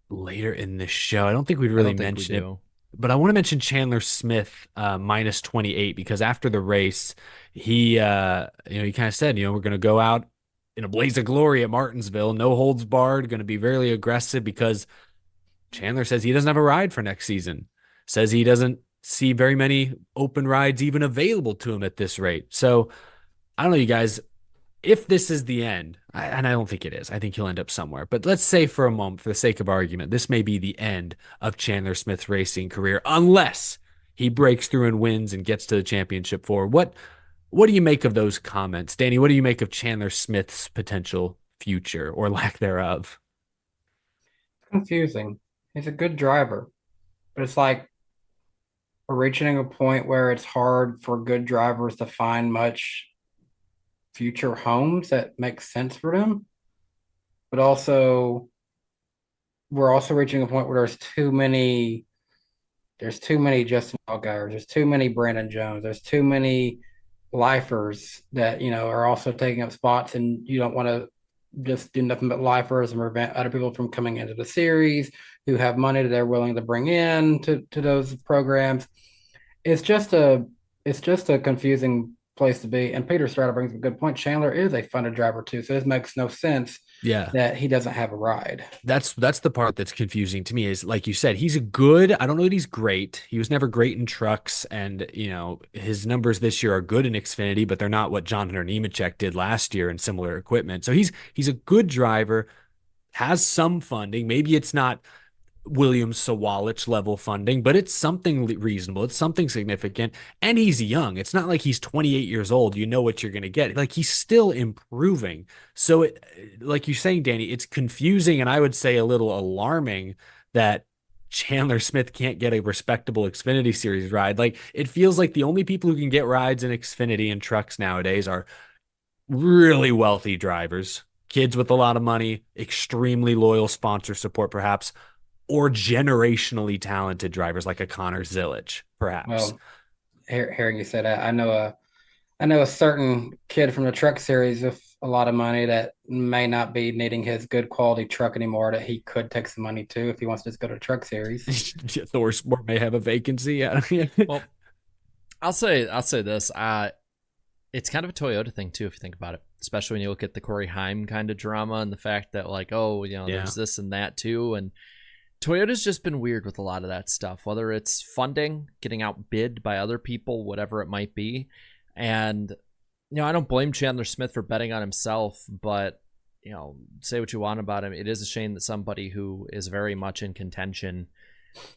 later in the show. I don't think we'd really mention it, but I want to mention Chandler Smith minus 28 because after the race, he kind of said, we're going to go out in a blaze of glory at Martinsville, no holds barred, going to be very aggressive because Chandler says he doesn't have a ride for next season, says he doesn't see very many open rides even available to him at this rate. So I don't know, you guys, if this is the end, and I don't think it is, I think he'll end up somewhere, but let's say for a moment, for the sake of argument, this may be the end of Chandler Smith's racing career, unless he breaks through and wins and gets to the championship four. What do you make of those comments? Danny, what do you make of Chandler Smith's potential future or lack thereof? Confusing. He's a good driver, but it's like we're reaching a point where it's hard for good drivers to find much future homes that make sense for them. But also, we're also reaching a point where there's too many Justin Allgaiers, there's too many Brandon Jones, there's too many lifers that are also taking up spots, and you don't want to just do nothing but lifers and prevent other people from coming into the series who have money that they're willing to bring in to those programs. It's just a confusing place to be. And Peter Strada brings a good point. Chandler is a funded driver too, so it makes no sense that he doesn't have a ride. That's the part that's confusing to me is, like you said, he's good. I don't know that he's great. He was never great in trucks, and his numbers this year are good in Xfinity, but they're not what John Hunter Nemechek did last year in similar equipment. So he's a good driver, has some funding. Maybe it's not Williams Sawalich level funding, but it's something reasonable. It's something significant, and he's young. It's not like he's 28 years old. You know what you're going to get. Like, he's still improving. So like you're saying, Danny, it's confusing, and I would say a little alarming that Chandler Smith can't get a respectable Xfinity Series ride. Like, it feels like the only people who can get rides in Xfinity and trucks nowadays are really wealthy drivers, kids with a lot of money, extremely loyal sponsor support perhaps, or generationally talented drivers like a Connor Zilic, perhaps. Well, hearing you say that, I know a certain kid from the truck series with a lot of money that may not be needing his good quality truck anymore that he could take some money to if he wants to just go to the truck series. Thor Sport may have a vacancy. Yeah. Well, I'll say this. It's kind of a Toyota thing too, if you think about it. Especially when you look at the Corey Haim kind of drama and the fact that like, oh, there's this and that too. And Toyota's just been weird with a lot of that stuff, whether it's funding, getting outbid by other people, whatever it might be. And, I don't blame Chandler Smith for betting on himself, but, say what you want about him. It is a shame that somebody who is very much in contention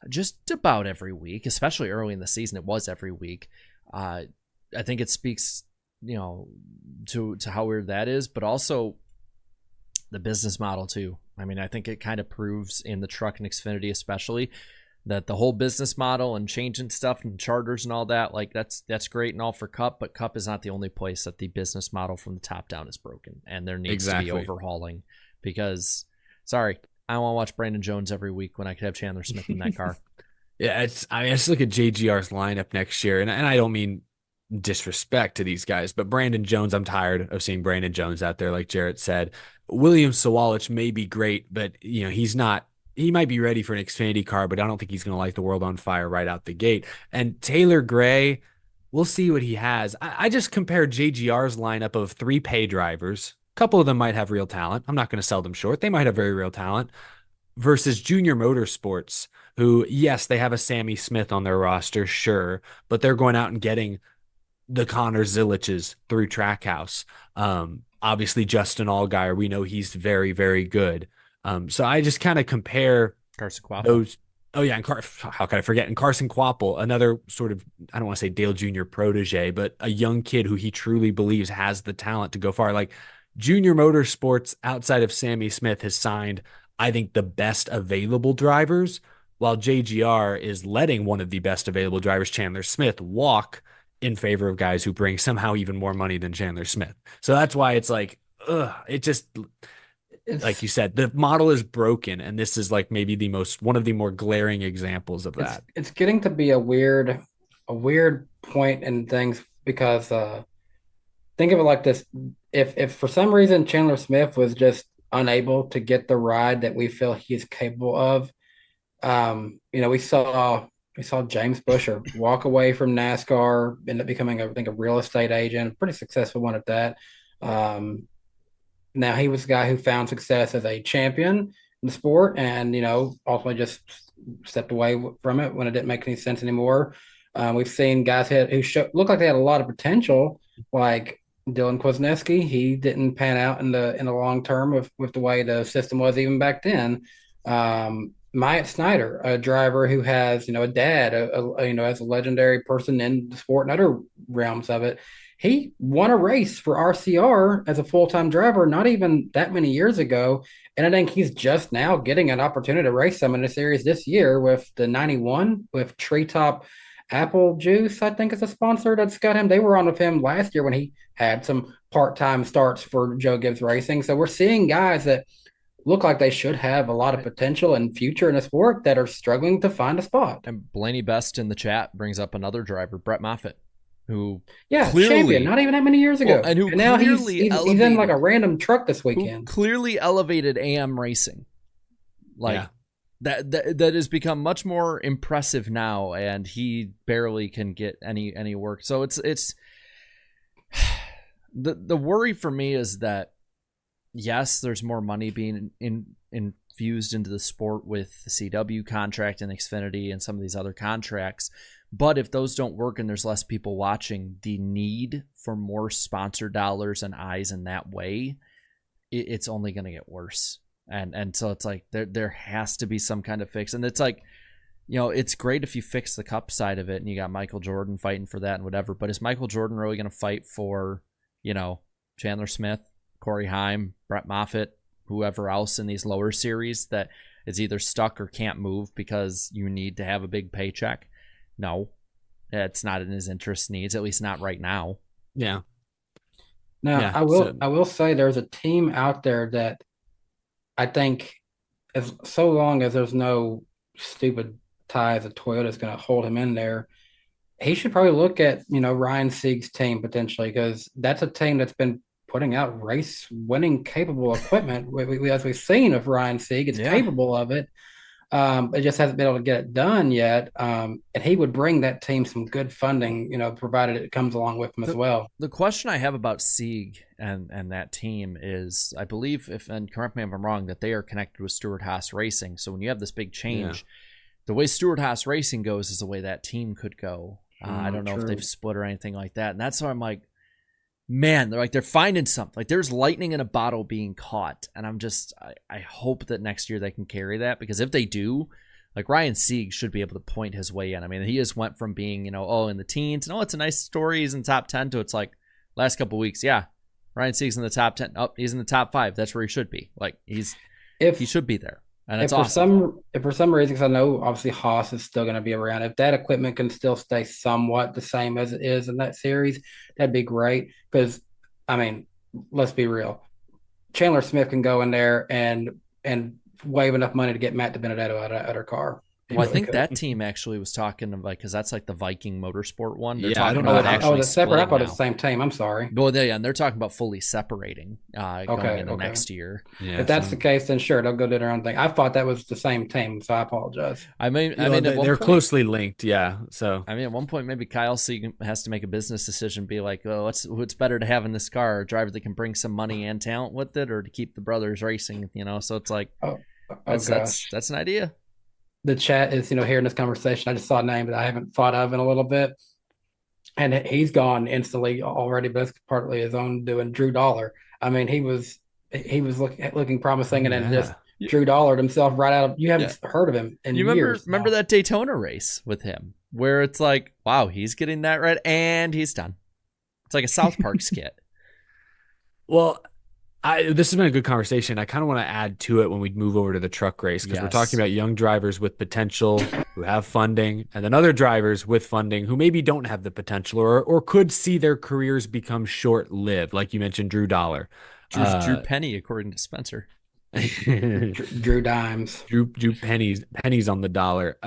just about every week, especially early in the season, it was every week. I think it speaks, to how weird that is, but also the business model too. I mean, I think it kind of proves in the truck and Xfinity especially that the whole business model and changing stuff and charters and all that, like that's great and all for Cup, but Cup is not the only place that the business model from the top down is broken, and there needs to be overhauling because, sorry, I don't want to watch Brandon Jones every week when I could have Chandler Smith in that car. Yeah, I just look at JGR's lineup next year, and I don't mean disrespect to these guys, but Brandon Jones, I'm tired of seeing Brandon Jones out there, like Jarrett said. William Sawalich may be great, but he's not. He might be ready for an Xfinity car, but I don't think he's going to light the world on fire right out the gate. And Taylor Gray, we'll see what he has. I just compared JGR's lineup of 3 pay drivers. A couple of them might have real talent. I'm not going to sell them short. They might have very real talent. Versus Junior Motorsports, who, yes, they have a Sammy Smith on their roster, sure, but they're going out and getting the Connor Ziliches through Trackhouse. Obviously, Justin Allgaier, we know he's very, very good. So I just kind of compare Carson Quapple. Those. Oh, yeah. And how could I forget? And Carson Quapple, another sort of, I don't want to say Dale Jr. protege, but a young kid who he truly believes has the talent to go far. Like Junior Motorsports outside of Sammy Smith has signed, I think, the best available drivers, while JGR is letting one of the best available drivers, Chandler Smith, walk in favor of guys who bring somehow even more money than Chandler Smith. So that's why it's like, like you said, the model is broken, and this is like maybe one of the more glaring examples of that. It's getting to be a weird point in things because think of it like this: if for some reason Chandler Smith was just unable to get the ride that we feel he's capable of, we saw James Busher walk away from NASCAR, end up becoming a real estate agent, pretty successful one at that. Now he was the guy who found success as a champion in the sport, and ultimately just stepped away from it when it didn't make any sense anymore. We've seen guys who looked like they had a lot of potential, like Dylan Kwasniewski. He didn't pan out in the long term with the way the system was even back then. Myatt Snyder, a driver who has a dad, as a legendary person in the sport and other realms of it. He won a race for RCR as a full-time driver not even that many years ago, and I think he's just now getting an opportunity to race some in the series this year with the 91 with Treetop Apple Juice, I think is a sponsor that's got him. They were on with him last year when he had some part-time starts for Joe Gibbs Racing. So we're seeing guys that look like they should have a lot of potential and future in the sport that are struggling to find a spot. And Blaney Best in the chat brings up another driver, Brett Moffitt, who clearly, champion, not even that many years ago, and now he's in like a random truck this weekend. Clearly elevated AM racing, that has become much more impressive now, and he barely can get any work. So it's the worry for me is that yes, there's more money being infused into the sport with the CW contract and Xfinity and some of these other contracts. But if those don't work and there's less people watching, the need for more sponsor dollars and eyes in that way, it's only going to get worse. And so it's like there has to be some kind of fix. And it's like, it's great if you fix the Cup side of it and you got Michael Jordan fighting for that and whatever. But is Michael Jordan really going to fight for, Chandler Smith, Corey Haim, Brett Moffitt, whoever else in these lower series that is either stuck or can't move because you need to have a big paycheck? No, it's not in his interest needs, at least not right now. Yeah. Now, I will say there's a team out there that I think as so long as there's no stupid ties that Toyota's going to hold him in there, he should probably look at Ryan Sieg's team potentially, because that's a team that's been putting out race winning capable equipment. As we've seen of Ryan Sieg, it's capable of it. It just hasn't been able to get it done yet. And he would bring that team some good funding, provided it comes along with him as well. The question I have about Sieg and that team is, I believe, and correct me if I'm wrong, that they are connected with Stewart-Haas Racing. So when you have this big change, the way Stewart-Haas Racing goes is the way that team could go. I don't know if they've split or anything like that. And that's why I'm like, man, they're finding something. Like, there's lightning in a bottle being caught. And I hope that next year they can carry that, because if they do, like, Ryan Sieg should be able to point his way in. I mean, he just went from being, in the teens, and it's a nice story, he's in the top 10, to it's like last couple of weeks, Ryan Sieg's in the top 10. Oh, he's in the top 5. That's where he should be. Like, he should be there. And it's awesome. If for some reason, because I know obviously Haas is still going to be around, if that equipment can still stay somewhat the same as it is in that series, that'd be great. Because, I mean, let's be real, Chandler Smith can go in there and wave enough money to get Matt DiBenedetto out of her car. Well, I think that team actually was talking about, because that's like the Viking Motorsport one. They're I don't know. The separate. I thought it was the same team. I'm sorry. Well, and they're talking about fully separating going into next year. Yeah, if that's the case, then sure, they'll go do their own thing. I thought that was the same team, so I apologize. I mean, they're closely linked. Yeah. So I mean, at one point, maybe Kyle Sieg has to make a business decision, be like, oh, what's better to have in this car? A driver that can bring some money and talent with it, or to keep the brothers racing? So it's like, that's an idea. The chat is, hearing this conversation. I just saw a name that I haven't thought of in a little bit, and he's gone instantly already. But that's partly his own doing. Drew Dollar. I mean, he was looking promising, and then just Drew Dollared himself right out of. You haven't heard of him in years. Remember that Daytona race with him, where it's like, wow, he's getting that right, and he's done. It's like a South Park skit. Well, this has been a good conversation. I kind of want to add to it when we move over to the truck race, because we're talking about young drivers with potential who have funding, and then other drivers with funding who maybe don't have the potential or could see their careers become short-lived. Like you mentioned, Drew Dollar. Drew Penny, according to Spencer. Drew Dimes. Drew pennies on the dollar.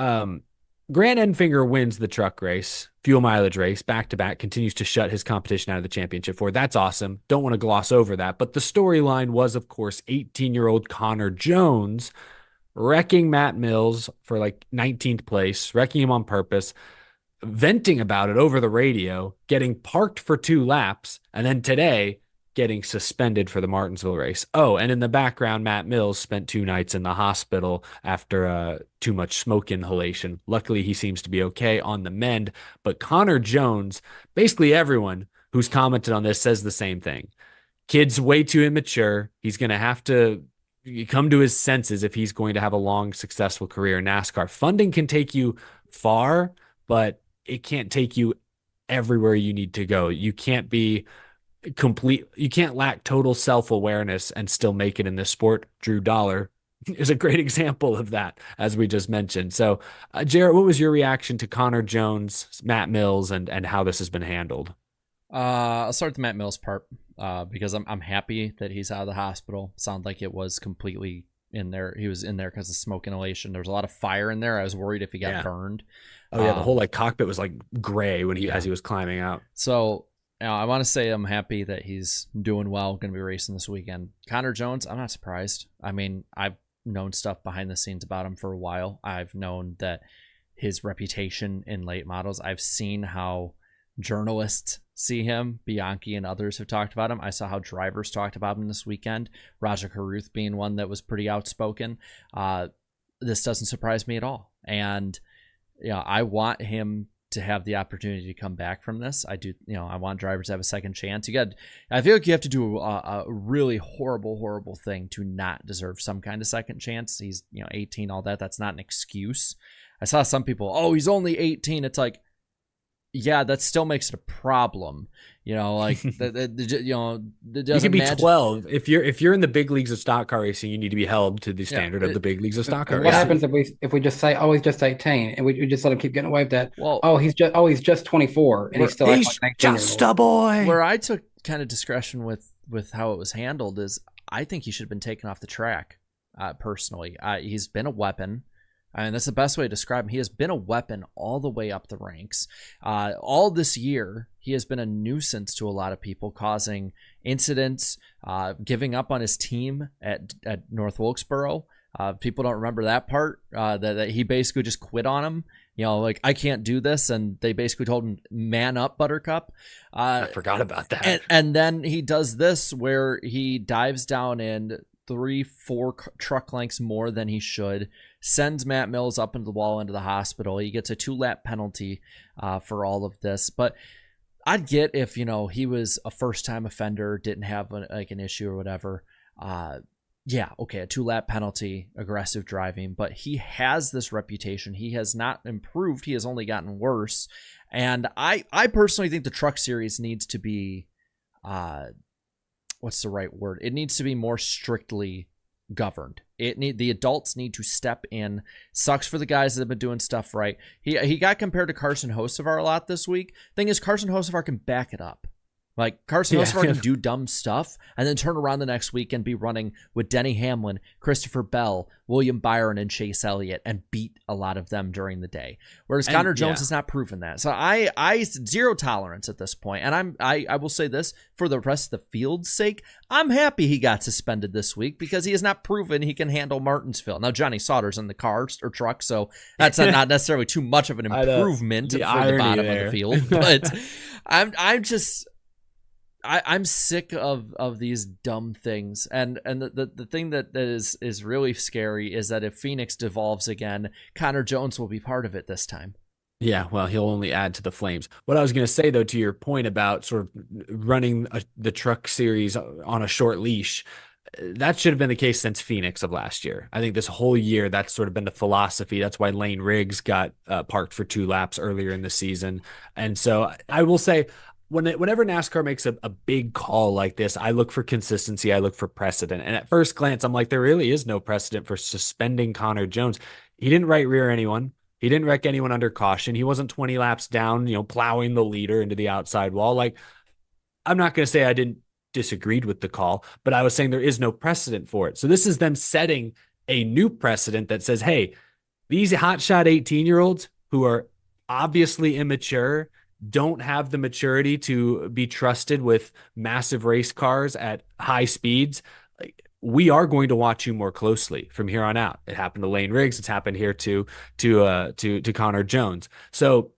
Grant Enfinger wins the truck race, fuel mileage race, back-to-back, continues to shut his competition out of the championship for. That's awesome. Don't want to gloss over that. But the storyline was, of course, 18-year-old Connor Jones wrecking Matt Mills for like 19th place, wrecking him on purpose, venting about it over the radio, getting parked for 2 laps, and then today getting suspended for the Martinsville race. Oh, and in the background, Matt Mills spent 2 nights in the hospital after too much smoke inhalation. Luckily, he seems to be okay, on the mend. But Connor Jones, basically everyone who's commented on this says the same thing. Kid's way too immature. He's going to have to come to his senses if he's going to have a long, successful career in NASCAR. Funding can take you far, but it can't take you everywhere you need to go. You can't be you can't lack total self-awareness and still make it in this sport. Drew Dollar is a great example of that, as we just mentioned. So, Jarrett, what was your reaction to Connor Jones, Matt Mills, and how this has been handled? I'll start with the Matt Mills part, because I'm happy that he's out of the hospital. Sounds like it was completely in there. He was in there because of smoke inhalation. There was a lot of fire in there. I was worried if he got burned. Oh yeah, the whole cockpit was gray when as he was climbing out. So I want to say I'm happy that he's doing well, going to be racing this weekend. Connor Jones, I'm not surprised. I mean, I've known stuff behind the scenes about him for a while. I've known that his reputation in late models. I've seen how journalists see him. Bianchi and others have talked about him. I saw how drivers talked about him this weekend. Raja Caruth being one that was pretty outspoken. This doesn't surprise me at all. And I want him to have the opportunity to come back from this. I do, I want drivers to have a second chance. I feel like you have to do a really horrible thing to not deserve some kind of second chance. He's, 18, all that. That's not an excuse. I saw some people, oh, he's only 18. It's like, yeah, that still makes it a problem. It doesn't you can be 12 if you're in the big leagues of stock car racing. You need to be held to the standard of the big leagues of stock car racing. What happens if we just say, oh, he's just 18, and we just let him keep getting away with that? Well, he's just 24, and he's still just a boy. Where I took kind of discretion with how it was handled is, I think he should have been taken off the track. personally. He's been a weapon. And that's the best way to describe him. He has been a weapon all the way up the ranks. All this year, he has been a nuisance to a lot of people, causing incidents, giving up on his team at North Wilkesboro. People don't remember that part, that he basically just quit on him. You know, like, I can't do this. And they basically told him, man up, Buttercup. I forgot about that. And then he does this where he dives down in 3-4 truck lengths more than he should, sends Matt Mills up into the wall into the hospital. He gets a 2-lap penalty for all of this. But I'd get if, you know, he was a first-time offender, didn't have an issue or whatever. Yeah, okay, a 2-lap penalty, aggressive driving. But he has this reputation. He has not improved. He has only gotten worse. And I personally think the Truck Series needs to be... what's the right word? It needs to be more strictly governed. The adults need to step in. Sucks for the guys that have been doing stuff right. He got compared to Carson Hocevar a lot this week. Thing is, Carson Hocevar can back it up. Like, Carson Hocevar can do dumb stuff and then turn around the next week and be running with Denny Hamlin, Christopher Bell, William Byron, and Chase Elliott and beat a lot of them during the day. Whereas Connor Jones has not proven that. So I zero tolerance at this point. And I will say this, for the rest of the field's sake, I'm happy he got suspended this week because he has not proven he can handle Martinsville. Now, Johnny Sauter's in the car or truck, so that's not necessarily too much of an improvement for the bottom of the field. But I'm sick of these dumb things, and the thing that is really scary is that if Phoenix devolves again, Connor Jones will be part of it this time. Yeah, well, he'll only add to the flames. What I was going to say, though, to your point about sort of running the Truck Series on a short leash, that should have been the case since Phoenix of last year. I think this whole year, that's sort of been the philosophy. That's why Lane Riggs got parked for 2 laps earlier in the season. And so I will say, whenever NASCAR makes a big call like this, I look for consistency. I look for precedent. And at first glance, I'm like, there really is no precedent for suspending Connor Jones. He didn't right rear anyone. He didn't wreck anyone under caution. He wasn't 20 laps down, plowing the leader into the outside wall. Like, I'm not going to say I didn't disagreed with the call, but I was saying there is no precedent for it. So this is them setting a new precedent that says, hey, these hotshot 18-year-olds who are obviously immature, don't have the maturity to be trusted with massive race cars at high speeds. Like, we are going to watch you more closely from here on out. It happened to Lane Riggs. It's happened here to Connor Jones. So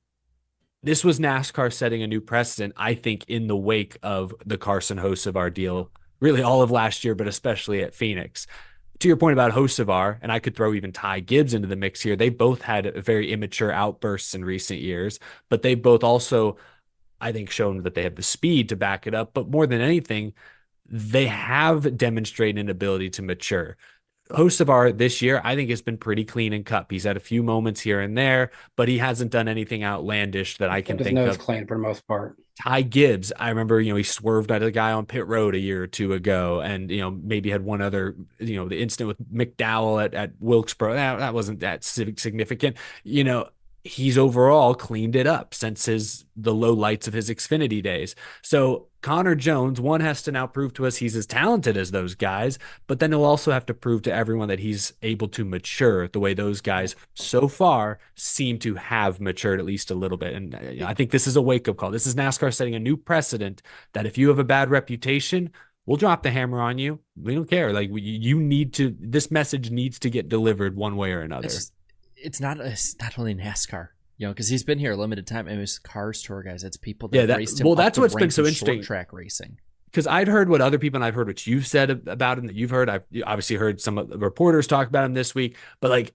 this was NASCAR setting a new precedent, I think, in the wake of the Carson Hocevar deal, really all of last year, but especially at Phoenix. To your point about Hocevar, and I could throw even Ty Gibbs into the mix here, they both had very immature outbursts in recent years, but they both also, I think, shown that they have the speed to back it up. But more than anything, they have demonstrated an ability to mature. Hocevar this year, I think, has been pretty clean and cut. He's had a few moments here and there, but he hasn't done anything outlandish that I can think of. Clean for the most part. Ty Gibbs, I remember, he swerved at a guy on pit road a year or two ago, and maybe had one other, the incident with McDowell at Wilkesboro. That wasn't that significant. He's overall cleaned it up since the low lights of his Xfinity days. So Connor Jones, one, has to now prove to us he's as talented as those guys, but then he'll also have to prove to everyone that he's able to mature the way those guys so far seem to have matured at least a little bit. And I think this is a wake-up call. This is NASCAR setting a new precedent that if you have a bad reputation, we'll drop the hammer on you. We don't care. Like, this message needs to get delivered one way or another. It's not only NASCAR, because he's been here a limited time. It was Cars Tour guys. It's people that raced him. Well, that's what's been so interesting. Track racing. Because I'd heard what other people, and I've heard what you've said about him that you've heard. I've obviously heard some of the reporters talk about him this week, but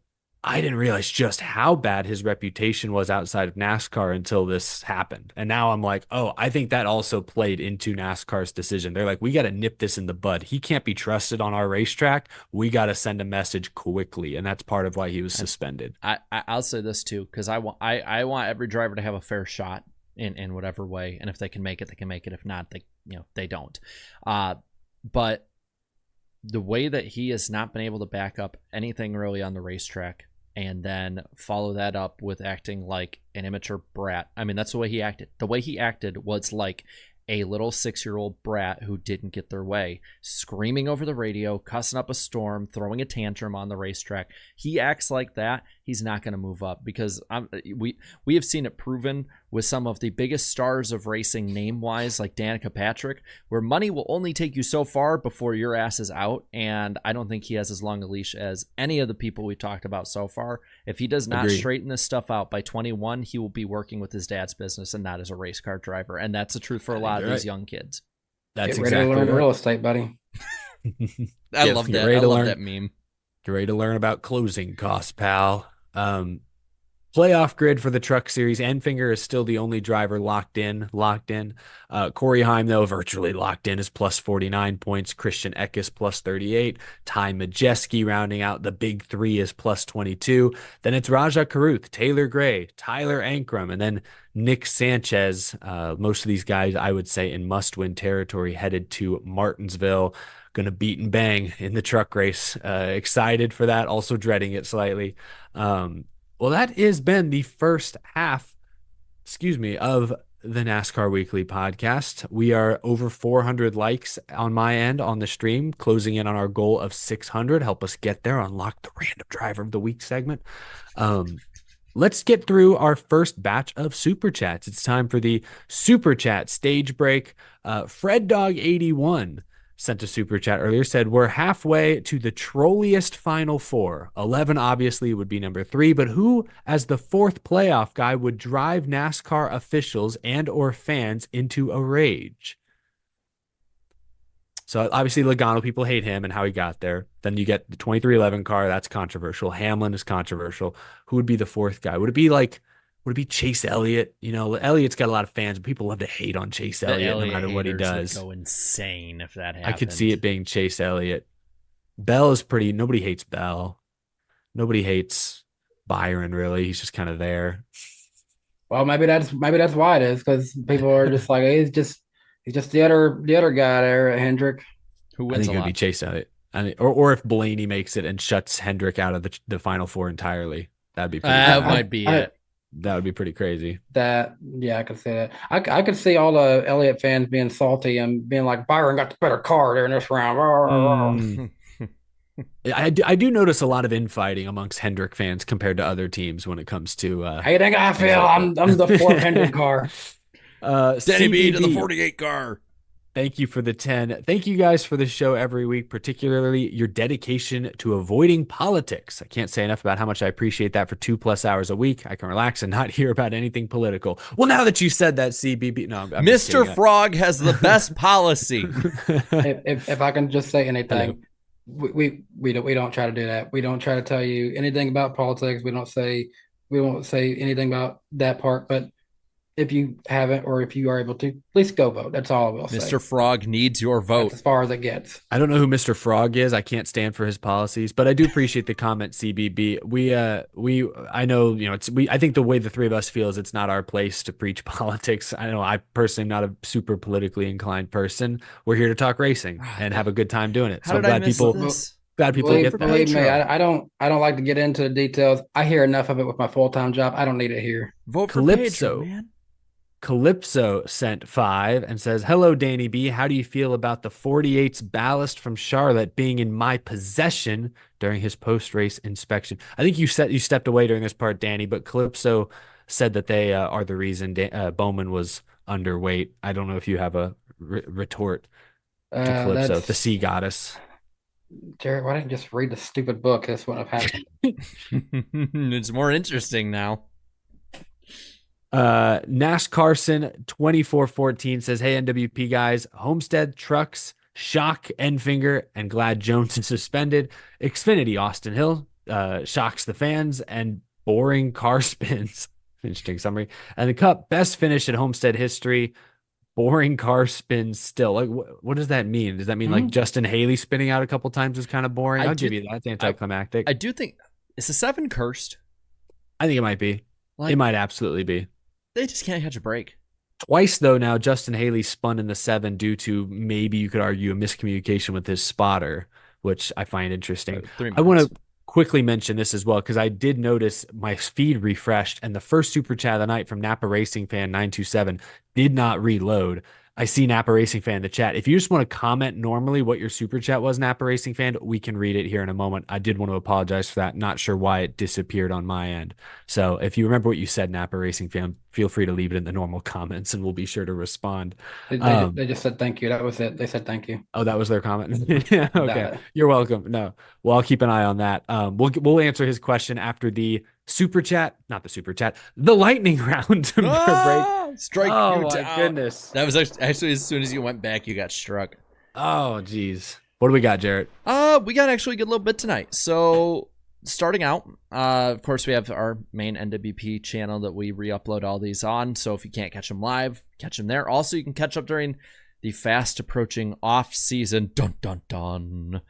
I didn't realize just how bad his reputation was outside of NASCAR until this happened. And now I'm like, oh, I think that also played into NASCAR's decision. They're like, we got to nip this in the bud. He can't be trusted on our racetrack. We got to send a message quickly. And that's part of why he was suspended. I'll say this too, because I want every driver to have a fair shot in whatever way. And if they can make it, they can make it. If not, they don't. But the way that he has not been able to back up anything really on the racetrack, and then follow that up with acting like an immature brat. I mean, that's the way he acted. The way he acted was like a little 6-year-old brat who didn't get their way, screaming over the radio, cussing up a storm, throwing a tantrum on the racetrack. He acts like that, he's not going to move up, because we have seen it proven with some of the biggest stars of racing name-wise, like Danica Patrick, where money will only take you so far before your ass is out, and I don't think he has as long a leash as any of the people we've talked about so far. If he does not straighten this stuff out by 21, he will be working with his dad's business and not as a race car driver, and that's the truth for a lot of these young kids. That's Get ready to learn real estate, buddy. I love that. I love that meme. Get ready to learn about closing costs, pal. Playoff grid for the Truck Series. Enfinger is still the only driver locked in. Corey Heim, though, virtually locked in, is plus 49 points. Christian Eckes plus 38. Ty Majeski rounding out the big three is plus 22. Then it's Raja Karuth, Taylor Gray, Tyler Ankrum, and then Nick Sanchez. Most of these guys, I would say, in must-win territory, headed to Martinsville. Going to beat and bang in the truck race. Excited for that, also dreading it slightly. Well, that has been the first half, of the NASCAR Weekly podcast. We are over 400 likes on my end on the stream, closing in on our goal of 600. Help us get there, unlock the Random Driver of the Week segment. Let's get through our first batch of Super Chats. It's time for the Super Chat stage break. Fred Dog 81 sent a Super Chat earlier, said, we're halfway to the trolliest Final Four. 11 obviously would be number 3, but who, as the 4th playoff guy, would drive NASCAR officials and or fans into a rage? So obviously Logano, people hate him and how he got there. Then you get the 2311 car, that's controversial. Hamlin is controversial. Who would be the 4th guy? Would it be Chase Elliott? You know, Elliott's got a lot of fans, but people love to hate on Chase Elliott no matter what he does. Would go insane if that happened. I could see it being Chase Elliott. Bell is pretty. Nobody hates Bell. Nobody hates Byron, really. He's just kind of there. Well, maybe that's why it is, because people are just like, he's just the other guy there at Hendrick. Who I wins think it would be Chase Elliott. Or if Blaney makes it and shuts Hendrick out of the Final Four entirely, that'd be pretty that might be it. That would be pretty crazy. I could see that. I could see all the Elliott fans being salty and being like, Byron got the better car there in this round. I do notice a lot of infighting amongst Hendrick fans compared to other teams when it comes to. How you think I feel? I'm the 4th Hendrick car. Danny B to the 48 car. Thank you for the 10. Thank you guys for the show every week, particularly your dedication to avoiding politics. I can't say enough about how much I appreciate that. For 2+ hours a week, I can relax and not hear about anything political. Well, now that you said that, CBB, no, I'm Mr. Frog has the best policy. if I can just say anything, we don't try to do that. We don't try to tell you anything about politics. We won't say anything about that part, but if you haven't, or if you are able to, at least go vote. That's all I will say. Mr. Frog needs your vote. That's as far as it gets. I don't know who Mr. Frog is. I can't stand for his policies, but I do appreciate the comment, CBB. I know, I think the way the three of us feel is it's not our place to preach politics. I know I personally am not a super politically inclined person. We're here to talk racing and have a good time doing it. So I'm glad people get that. Believe me, I don't like to get into the details. I hear enough of it with my full-time job. I don't need it here. Vote for Pedro, man. Calypso sent 5 and says, hello, Danny B. How do you feel about the 48's ballast from Charlotte being in my possession during his post-race inspection? I think you stepped away during this part, Danny, but Calypso said that they are the reason Bowman was underweight. I don't know if you have a retort to Calypso, the sea goddess. Jared, why didn't you just read the stupid book? This wouldn't have happened. It's more interesting now. NASCarson 2414 says, hey, NWP guys, Homestead Trucks, shock Enfinger, and glad Jones is suspended. Xfinity Austin Hill shocks the fans, and boring car spins. Interesting summary. And the Cup, best finish in Homestead history. Boring car spins still. Like, what does that mean? Does that mean like Justin Haley spinning out a couple times is kind of boring? I'll give you that. That's anticlimactic. I do think, is the 7 cursed? I think it might be. It might absolutely be. They just can't catch a break. Twice, though, now Justin Haley spun in the 7 due to, maybe you could argue, a miscommunication with his spotter, which I find interesting. I want to quickly mention this as well, because I did notice my feed refreshed, and the first super chat of the night from Napa Racing Fan 927 did not reload. I see Napa Racing Fan in the chat. If you just want to comment normally what your super chat was, Napa Racing Fan, we can read it here in a moment. I did want to apologize for that. Not sure why it disappeared on my end. So if you remember what you said, Napa Racing Fan, feel free to leave it in the normal comments and we'll be sure to respond. They just said thank you. That was it. They said thank you. Oh, that was their comment. Okay, you're welcome. No, well, I'll keep an eye on that. We'll answer his question after the super chat, not the super chat, the lightning round. Strike Oh you my down. goodness. That was actually as soon as you went back, you got struck. Oh geez, what do we got, Jarrett? We got actually a good little bit tonight. So starting out, of course, we have our main NWP channel that we re-upload all these on. So if you can't catch them live, catch them there. Also, you can catch up during the fast approaching off season. Dun dun dun.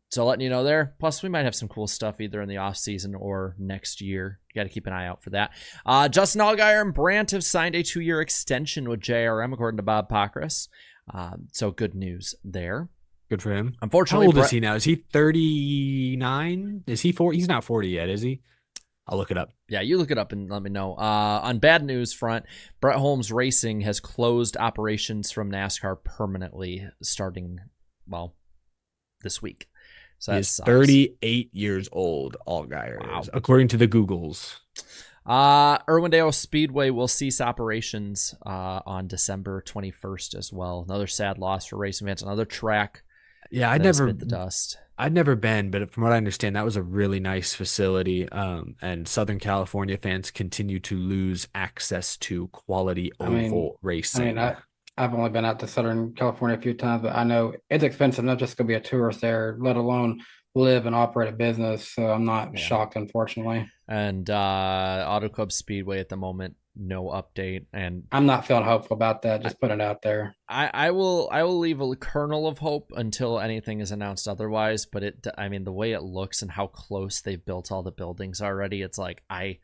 So letting you know there. Plus, we might have some cool stuff either in the off season or next year. You got to keep an eye out for that. Justin Allgaier and Brandt have signed a 2-year extension with JRM, according to Bob Pockrass. So good news there. Good for him. Unfortunately, how old is he now? Is he 39? Is he 40? He's not 40 yet, is he? I'll look it up. Yeah, you look it up and let me know. On bad news front, Brett Holmes Racing has closed operations from NASCAR permanently starting, well, this week. So he's 38 years old, Allgaier is, according to the Googles. Irwindale Speedway will cease operations on December 21st as well. Another sad loss for racing fans. Another track. Yeah, I'd never bit the dust. I'd never been, but from what I understand, that was a really nice facility. And Southern California fans continue to lose access to quality oval racing. I've only been out to Southern California a few times, but I know it's expensive not just to be a tourist there, let alone live and operate a business. So I'm not shocked, unfortunately. And Auto Club Speedway at the moment, no update. And I'm not feeling hopeful about that. Just put it out there. I will leave a kernel of hope until anything is announced otherwise. But the way it looks and how close they've built all the buildings already, it's like I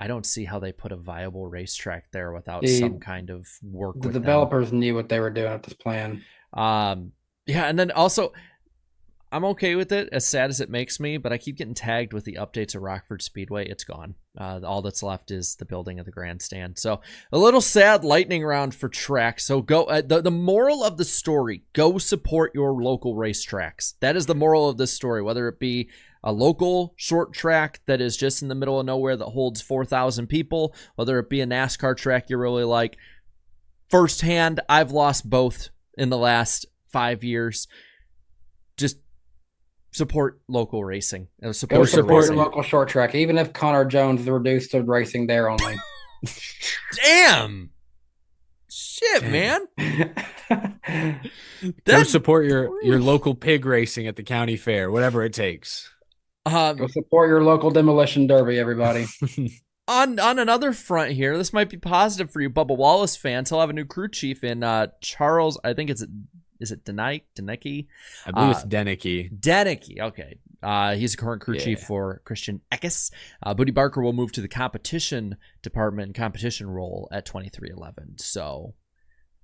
don't see how they put a viable racetrack there without some kind of work. The developers knew what they were doing with this plan. Yeah, and then also, I'm okay with it, as sad as it makes me, but I keep getting tagged with the updates of Rockford Speedway. It's gone. All that's left is the building of the grandstand. So a little sad lightning round for track. So go. The moral of the story: go support your local racetracks. That is the moral of this story. Whether it be a local short track that is just in the middle of nowhere that holds 4,000 people, whether it be a NASCAR track you really like. Firsthand, I've lost both in the last 5 years. Just support local racing. Support your local short track, even if Connor Jones is reduced to racing there only. Damn. Shit, man. Go support your local pig racing at the county fair, whatever it takes. Go support your local demolition derby, everybody. On another front here, this might be positive for you Bubba Wallace fans. He'll have a new crew chief in Charles, I think is it Denecke? I believe it's Denecke. Denecke, okay. He's a current crew chief for Christian Eckes. Booty Barker will move to the competition department and competition role at 2311. So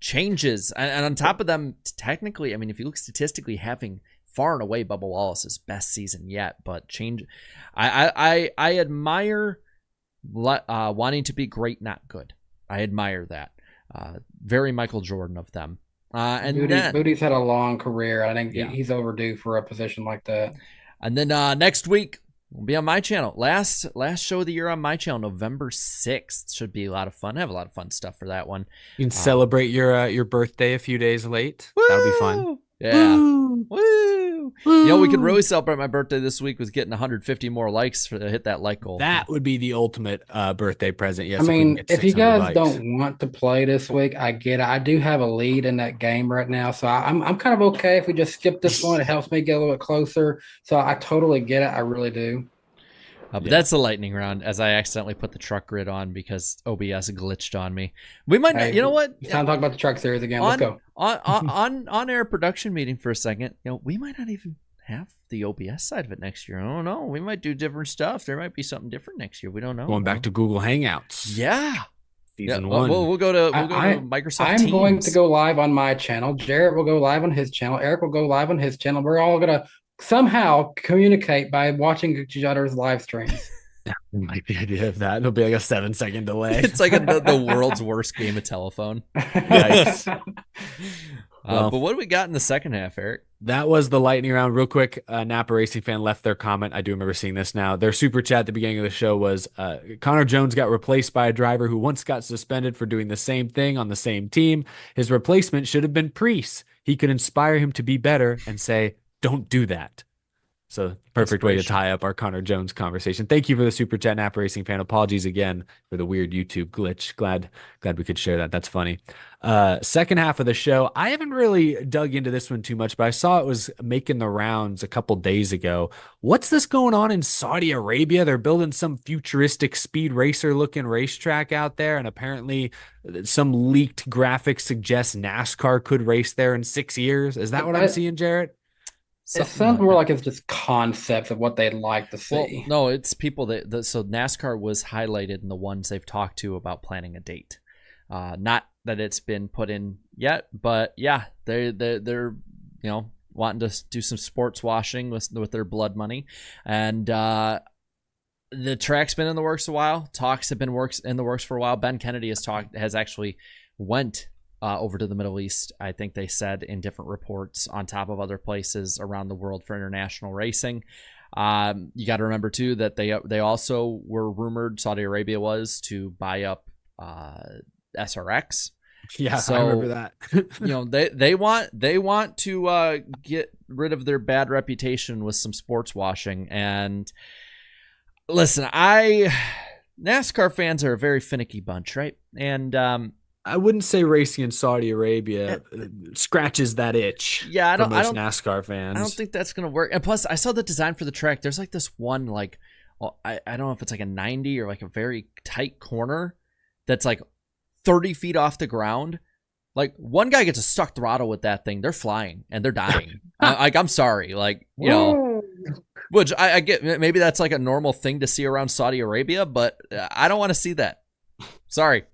changes. And on top of them, technically, if you look statistically, having far and away Bubba Wallace's best season yet, but change. I admire wanting to be great, not good. I admire that. Very Michael Jordan of them. Booty's had a long career. I think he's overdue for a position like that. And then next week will be on my channel. Last show of the year on my channel, November 6th. Should be a lot of fun. I have a lot of fun stuff for that one. You can celebrate your birthday a few days late. Woo! That'll be fun. Yeah. Woo! Woo! We could really celebrate my birthday this week with getting 150 more likes to hit that like goal. That would be the ultimate birthday present. Yes. If you guys don't want to play this week, I get it. I do have a lead in that game right now, so I'm kind of okay if we just skip this one. It helps me get a little bit closer. So I totally get it. I really do. But that's a lightning round, as I accidentally put the truck grid on because OBS glitched on me. We might not, you know what? It's time to talk about the truck series again. Let's go. On air production meeting for a second. We might not even have the OBS side of it next year. I don't know. We might do different stuff. There might be something different next year. We don't know. Going back to Google Hangouts. Yeah. Season 1. We'll go to Microsoft Teams. I'm going to go live on my channel. Jarrett will go live on his channel. Eric will go live on his channel. We're all going to somehow communicate by watching each other's live streams. Like the idea of that. It'll be like a 7-second delay. It's like the world's worst game of telephone. Yikes. Well, But what do we got in the second half, Eric? that was the lightning round. Real quick, Napa Racing fan left their comment. I do remember seeing this now. Their super chat at the beginning of the show was Connor Jones got replaced by a driver who once got suspended for doing the same thing on the same team. His replacement should have been Preece. He could inspire him to be better and say, don't do that. So perfect way to tie up our Connor Jones conversation. Thank you for the super chat, Napa Racing fan. Apologies again for the weird YouTube glitch. Glad we could share that. That's funny. Second half of the show, I haven't really dug into this one too much, but I saw it was making the rounds a couple days ago. What's this going on in Saudi Arabia? They're building some futuristic speed racer looking racetrack out there, and apparently some leaked graphics suggest NASCAR could race there in 6 years. Is that what I'm seeing, Jarrett? It sounds more like it's just concepts of what they'd like to see. Well, no, it's people so NASCAR was highlighted in the ones they've talked to about planning a date. Not that it's been put in yet, but yeah, they're wanting to do some sports washing with their blood money, and the track's been in the works a while. Talks have been in the works for a while. Ben Kennedy has actually went over to the Middle East, I think they said in different reports, on top of other places around the world for international racing. You got to remember too that they also were rumored, Saudi Arabia was, to buy up SRX. Yeah, so, I remember that. they want to get rid of their bad reputation with some sports washing. And listen, NASCAR fans are a very finicky bunch, right? And I wouldn't say racing in Saudi Arabia scratches that itch. Yeah, I don't. NASCAR fans. I don't think that's gonna work. And plus, I saw the design for the track. There's like this one, like, I don't know if it's like a 90 or like a very tight corner that's like 30 feet off the ground. Like one guy gets a stuck throttle with that thing, they're flying and they're dying. I'm sorry, like which I get. Maybe that's like a normal thing to see around Saudi Arabia, but I don't want to see that. Sorry.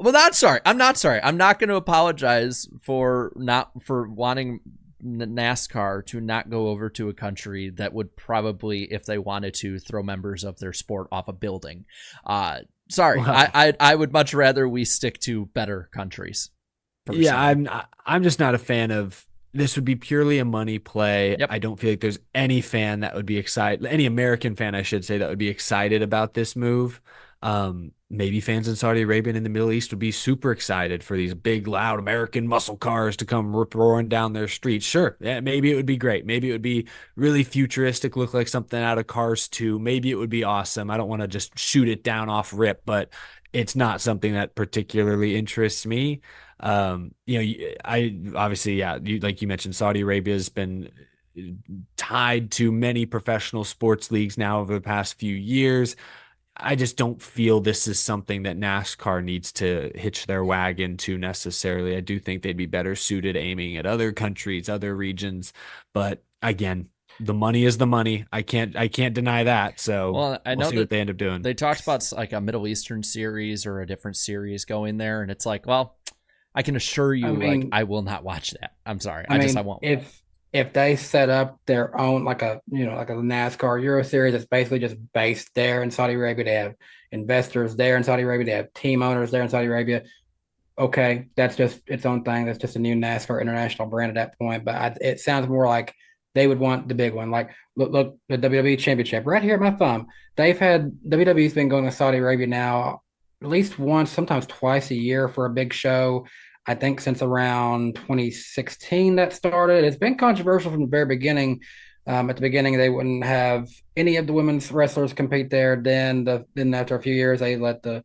Well, not sorry. I'm not sorry. I'm not going to apologize for wanting NASCAR to not go over to a country that would probably, if they wanted to, throw members of their sport off a building. Sorry. Wow. I would much rather we stick to better countries. Personally. Yeah, I'm just not a fan of. This would be purely a money play. Yep. I don't feel like there's any fan that would be excited. Any American fan, I should say, that would be excited about this move. Maybe fans in Saudi Arabia and in the Middle East would be super excited for these big, loud American muscle cars to come roaring down their streets. Sure. Yeah, maybe it would be great. Maybe it would be really futuristic, look like something out of Cars 2. Maybe it would be awesome. I don't want to just shoot it down off rip, but it's not something that particularly interests me. I obviously, like you mentioned, Saudi Arabia has been tied to many professional sports leagues now over the past few years. I just don't feel this is something that NASCAR needs to hitch their wagon to necessarily. I do think they'd be better suited aiming at other countries, other regions. But again, the money is the money. I can't deny that. So we'll see what they end up doing. They talked about like a Middle Eastern series or a different series going there. And it's like, well, I can assure you, I will not watch that. I'm sorry. I won't. If they set up their own, like a NASCAR Euro Series that's basically just based there in Saudi Arabia, they have investors there in Saudi Arabia, they have team owners there in Saudi Arabia. Okay, that's just its own thing. That's just a new NASCAR international brand at that point. But it sounds more like they would want the big one. Like, look, the WWE Championship right here at my thumb. WWE's been going to Saudi Arabia now at least once, sometimes twice a year for a big show. I think since around 2016 that started. It's been controversial from the very beginning. At the beginning, they wouldn't have any of the women's wrestlers compete there. Then after a few years, they let some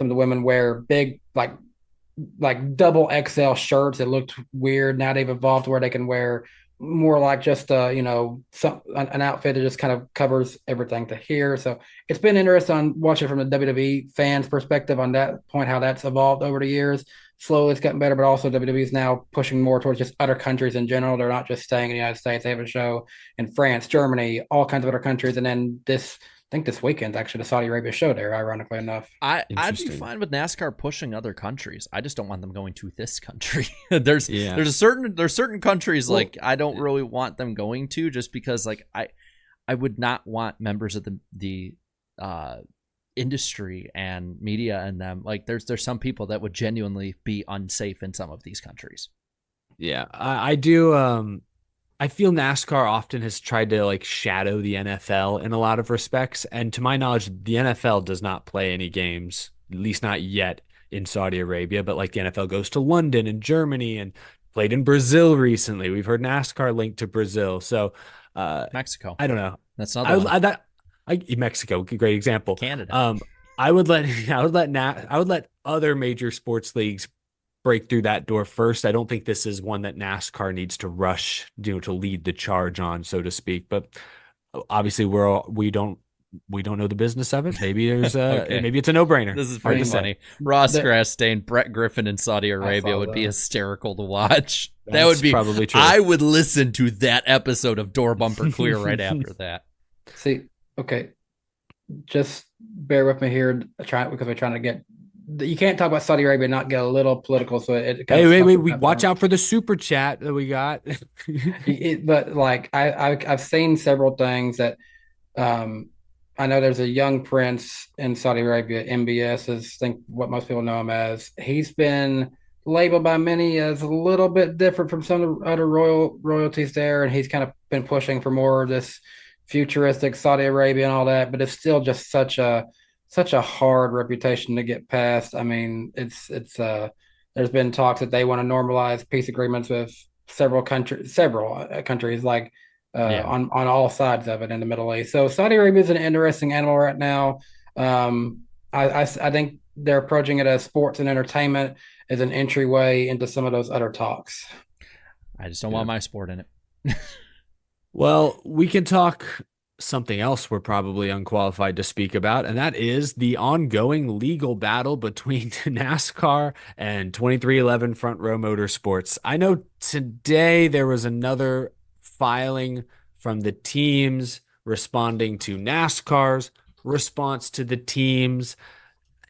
of the women wear big, like double XL shirts. It looked weird. Now they've evolved to where they can wear more like just an outfit that just kind of covers everything to here. So it's been interesting watching from the WWE fans' perspective on that point, how that's evolved over the years. Slowly it's gotten better, but also WWE is now pushing more towards just other countries in general. They're not just staying in the United States. They have a show in France, Germany, all kinds of other countries. And then I think this weekend's actually the Saudi Arabia show there, ironically enough. I'd be fine with NASCAR pushing other countries. I just don't want them going to this country. There's certain countries like I don't really want them going to, just because like I would not want members of the industry and media and them. Like there's some people that would genuinely be unsafe in some of these countries. Yeah, I do. I feel NASCAR often has tried to like shadow the NFL in a lot of respects. And to my knowledge, the NFL does not play any games, at least not yet in Saudi Arabia. But like the NFL goes to London and Germany and played in Brazil recently. We've heard NASCAR linked to Brazil. So Mexico. I don't know. That's another one. Mexico, great example. Canada. I would let I would let other major sports leagues break through that door first. I don't think this is one that NASCAR needs to rush, to lead the charge on, so to speak. But obviously, we don't know the business of it. Maybe there's Okay. maybe it's a no-brainer. This is Hard pretty to say. funny. Ross Grastain, Brett Griffin in Saudi Arabia would be that. hysterical to watch. That That's would be probably true. I would listen to that episode of Door Bumper Clear right after that. See, okay, just bear with me here, because we're trying to get. You can't talk about Saudi Arabia and not get a little political. So it kind Hey, of wait, we watch out for the super chat that we got. But like I've seen several things that I know there's a young prince in Saudi Arabia. MBS is, I think, what most people know him as. He's been labeled by many as a little bit different from some of the other royalties there, and he's kind of been pushing for more of this futuristic Saudi Arabia and all that. But it's still just such a hard reputation to get past. I mean, it's there's been talks that they want to normalize peace agreements with several countries like on all sides of it in the Middle East. So Saudi Arabia is an interesting animal right now. I think they're approaching it as sports and entertainment as an entryway into some of those other talks. I just don't want my sport in it. Well, we can talk something else we're probably unqualified to speak about, and that is the ongoing legal battle between NASCAR and 2311 Front Row Motorsports. I know today there was another filing from the teams responding to NASCAR's response to the teams.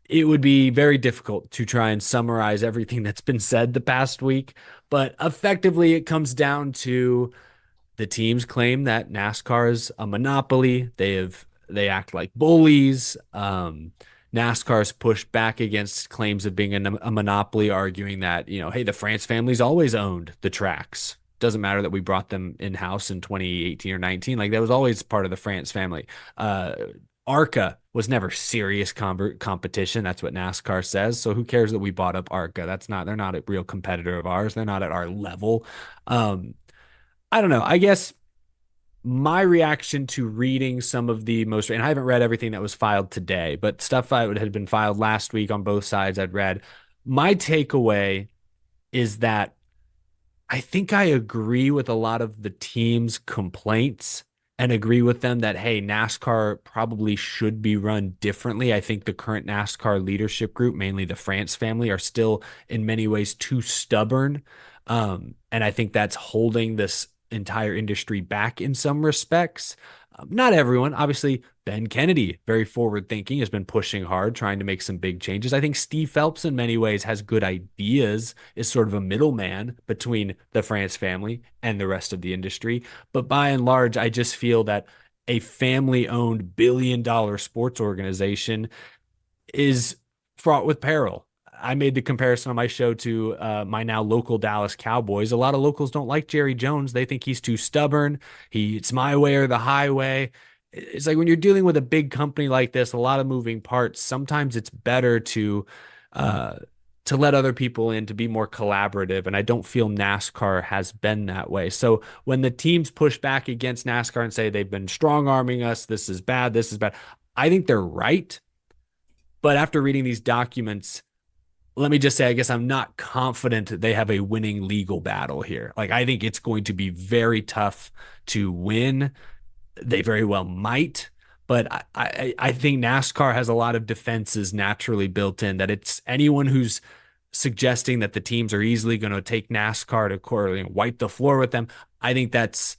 It would be very difficult to try and summarize everything that's been said the past week, but effectively it comes down to the teams claim that NASCAR is a monopoly. They act like bullies. NASCAR's pushed back against claims of being a monopoly, arguing that, hey, the France family's always owned the tracks. Doesn't matter that we brought them in-house in 2018 or 19. Like, that was always part of the France family. ARCA was never serious competition. That's what NASCAR says. So who cares that we bought up ARCA? They're not a real competitor of ours. They're not at our level. I don't know. I guess my reaction to reading some of the most, and I haven't read everything that was filed today, but stuff that had been filed last week on both sides I'd read. My takeaway is that I think I agree with a lot of the team's complaints and agree with them that, hey, NASCAR probably should be run differently. I think the current NASCAR leadership group, mainly the France family, are still in many ways too stubborn. And I think that's holding this entire industry back in some respects. Not everyone. Obviously, Ben Kennedy, very forward thinking, has been pushing hard, trying to make some big changes. I think Steve Phelps, in many ways, has good ideas, is sort of a middleman between the France family and the rest of the industry. But by and large, I just feel that a family-owned billion-dollar sports organization is fraught with peril. I made the comparison on my show to my now local Dallas Cowboys. A lot of locals don't like Jerry Jones. They think he's too stubborn. It's my way or the highway. It's like when you're dealing with a big company like this, a lot of moving parts, sometimes it's better to let other people in, to be more collaborative. And I don't feel NASCAR has been that way. So when the teams push back against NASCAR and say they've been strong-arming us, this is bad, I think they're right. But after reading these documents, let me just say, I guess I'm not confident they have a winning legal battle here. Like, I think it's going to be very tough to win. They very well might, but I think NASCAR has a lot of defenses naturally built in, that it's anyone who's suggesting that the teams are easily going to take NASCAR to court and wipe the floor with them. I think that's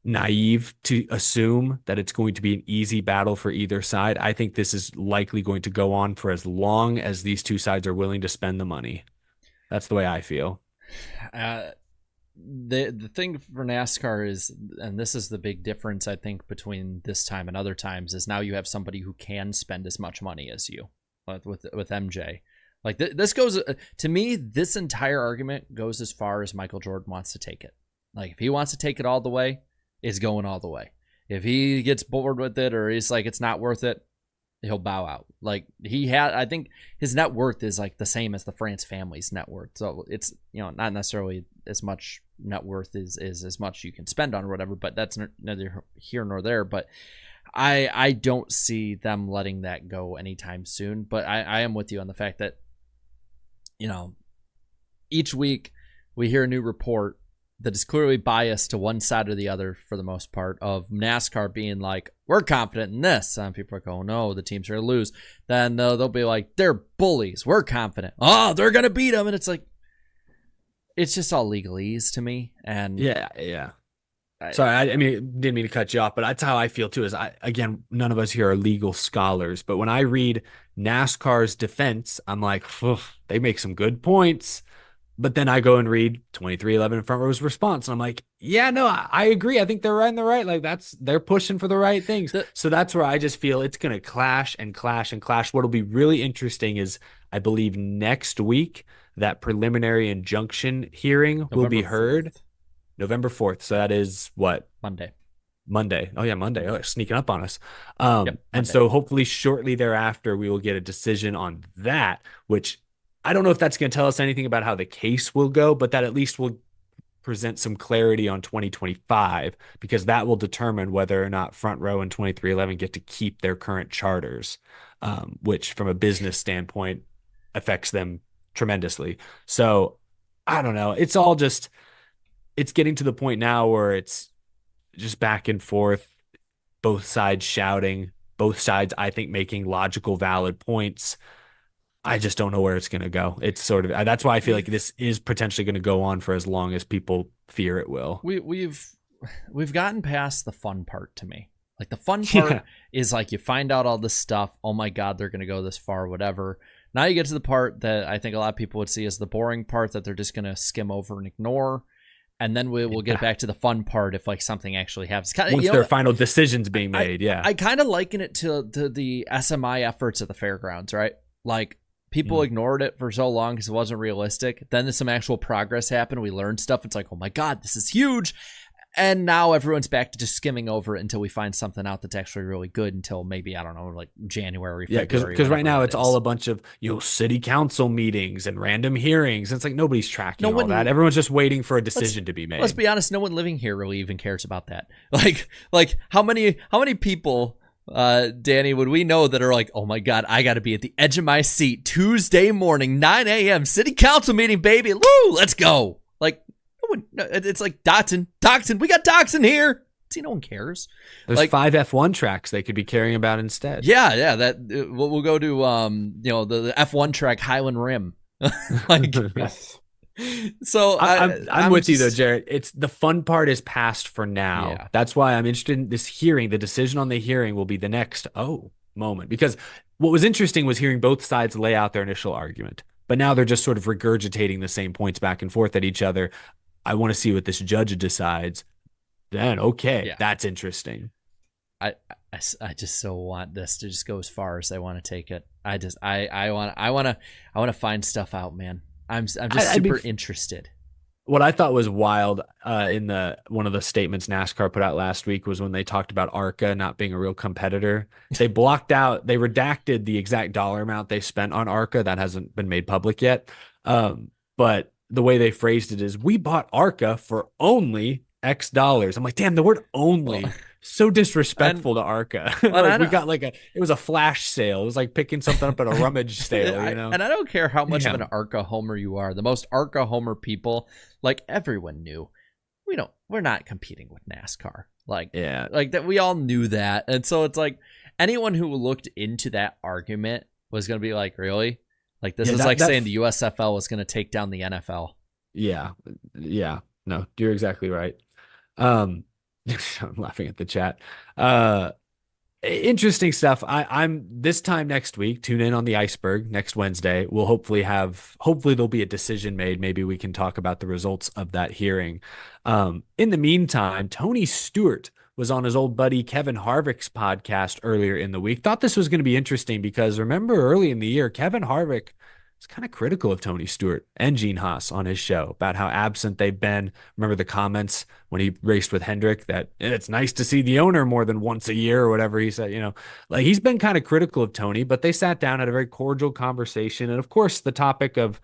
naive to assume that it's going to be an easy battle for either side. I think this is likely going to go on for as long as these two sides are willing to spend the money. That's the way I feel. the thing for NASCAR is, and this is the big difference I think between this time and other times, is now you have somebody who can spend as much money as you with MJ. Like this goes to me, this entire argument goes as far as Michael Jordan wants to take it. Like if he wants to take it all the way, it's going all the way. If he gets bored with it or he's like it's not worth it, he'll bow out. Like I think his net worth is like the same as the France family's net worth. So it's, you know, not necessarily as much net worth is as much you can spend on or whatever, but that's neither here nor there. But I don't see them letting that go anytime soon. But I am with you on the fact that, you know, each week we hear a new report that is clearly biased to one side or the other for the most part, of NASCAR being like, we're confident in this. Some people are going, no, the teams are going to lose. Then they'll be like, they're bullies. We're confident. Oh, they're going to beat them. And it's like, it's just all legalese to me. And yeah. Sorry, I mean, didn't mean to cut you off, but that's how I feel too. Again, none of us here are legal scholars, but when I read NASCAR's defense, I'm like, they make some good points. But then I go and read 2311 Front Row's response, and I'm like, yeah, no, I agree. I think they're right in the right. Like they're pushing for the right things. So that's where I just feel it's going to clash and clash and clash. What'll be really interesting is, I believe next week that preliminary injunction hearing will be heard. 4th. November 4th. So that is what? Monday. Oh yeah, Monday. Oh, sneaking up on us. And so hopefully shortly thereafter we will get a decision on that, which I don't know if that's going to tell us anything about how the case will go, but that at least will present some clarity on 2025, because that will determine whether or not Front Row and 2311 get to keep their current charters, which from a business standpoint affects them tremendously. So I don't know. It's all just, it's getting to the point now where it's just back and forth, both sides shouting, both sides, I think, making logical, valid points. I just don't know where it's going to go. It's sort of, that's why I feel like this is potentially going to go on for as long as people fear it will. We've gotten past the fun part to me. Like the fun part is like you find out all this stuff. Oh my God, they're going to go this far, whatever. Now you get to the part that I think a lot of people would see as the boring part that they're just going to skim over and ignore. And then we'll get back to the fun part if like something actually happens. Once there are final decisions being made, I kind of liken it to the SMI efforts at the fairgrounds, right? Like people ignored it for so long because it wasn't realistic. Then some actual progress happened. We learned stuff. It's like, oh my God, this is huge. And now everyone's back to just skimming over it until we find something out that's actually really good until maybe, I don't know, like January, February. Because right now it's all a bunch of, city council meetings and random hearings. It's like nobody's tracking all that. Everyone's just waiting for a decision to be made. Let's be honest. No one living here really even cares about that. Like how many people, Danny, would we know that are like, oh my God, I got to be at the edge of my seat Tuesday morning, 9 a.m. city council meeting, baby. Woo, let's go. Like, no, it's like Dotson. We got Dotson here. See, no one cares. There's like 5 F1 tracks they could be caring about instead. Yeah. That we'll go to the F1 track Highland Rim. Yes. So I'm with you though, Jared. It's the fun part is past for now. Yeah. That's why I'm interested in this hearing. The decision on the hearing will be the next moment, because what was interesting was hearing both sides lay out their initial argument, but now they're just sort of regurgitating the same points back and forth at each other. I want to see what this judge decides. Then that's interesting. I just so want this to just go as far as they want to take it. I want to find stuff out, man. I'm just super interested. What I thought was wild in one of the statements NASCAR put out last week was when they talked about ARCA not being a real competitor. They redacted the exact dollar amount they spent on ARCA. That hasn't been made public yet. But the way they phrased it is, we bought ARCA for only X dollars. I'm like, damn, the word only. So disrespectful to ARCA. We got it was a flash sale. It was like picking something up at a rummage sale, And I don't care how much of an ARCA homer you are. The most ARCA homer people, like everyone knew, we're not competing with NASCAR. Like that, we all knew that. And so it's like anyone who looked into that argument was going to be like, really? Like this is saying the USFL was going to take down the NFL. Yeah. No, you're exactly right. I'm laughing at the chat. Interesting stuff. I'm this time next week. Tune in on the Iceberg next Wednesday. We'll hopefully there'll be a decision made. Maybe we can talk about the results of that hearing. In the meantime, Tony Stewart was on his old buddy Kevin Harvick's podcast earlier in the week. Thought this was going to be interesting because remember early in the year, Kevin Harvick was kind of critical of Tony Stewart and Gene Haas on his show about how absent they've been. Remember the comments when he raced with Hendrick that it's nice to see the owner more than once a year or whatever he said, like he's been kind of critical of Tony, but they sat down, had a very cordial conversation. And of course, the topic of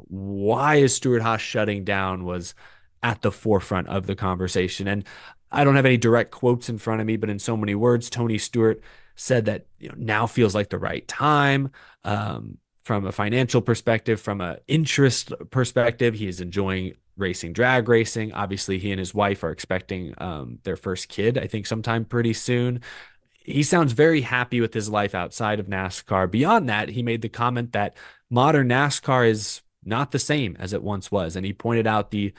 why is Stewart Haas shutting down was at the forefront of the conversation. And I don't have any direct quotes in front of me, but in so many words, Tony Stewart said that now feels like the right time. From a financial perspective, from an interest perspective, he is enjoying racing, drag racing. Obviously, he and his wife are expecting their first kid, I think, sometime pretty soon. He sounds very happy with his life outside of NASCAR. Beyond that, he made the comment that modern NASCAR is not the same as it once was. And he pointed out the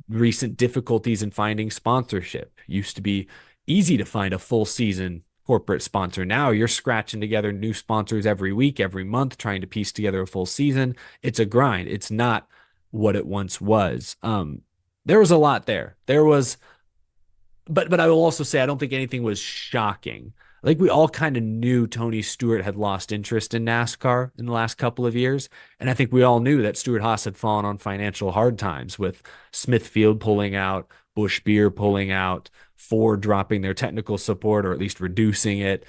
recent difficulties in finding sponsorship. Used to be easy to find a full season corporate sponsor. Now you're scratching together new sponsors every week, every month, trying to piece together a full season. It's a grind. It's not what it once was. There was a lot there. But I will also say I don't think anything was shocking. I think we all kind of knew Tony Stewart had lost interest in NASCAR in the last couple of years. And I think we all knew that Stewart Haas had fallen on financial hard times with Smithfield pulling out, Busch Beer pulling out, Ford dropping their technical support or at least reducing it.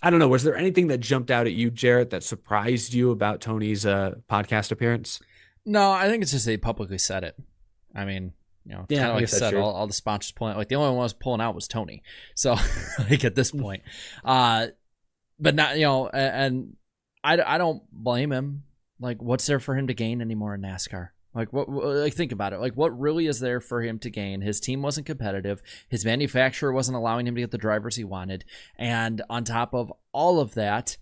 I don't know. Was there anything that jumped out at you, Jarrett, that surprised you about Tony's podcast appearance? No, I think it's just they publicly said it. I mean, kind of like I said, all the sponsors pulling out. Like the only one was pulling out was Tony. So like at this point, but not, and I don't blame him. Like what's there for him to gain anymore in NASCAR? Like what? Like think about it. Like what really is there for him to gain? His team wasn't competitive. His manufacturer wasn't allowing him to get the drivers he wanted. And on top of all of that,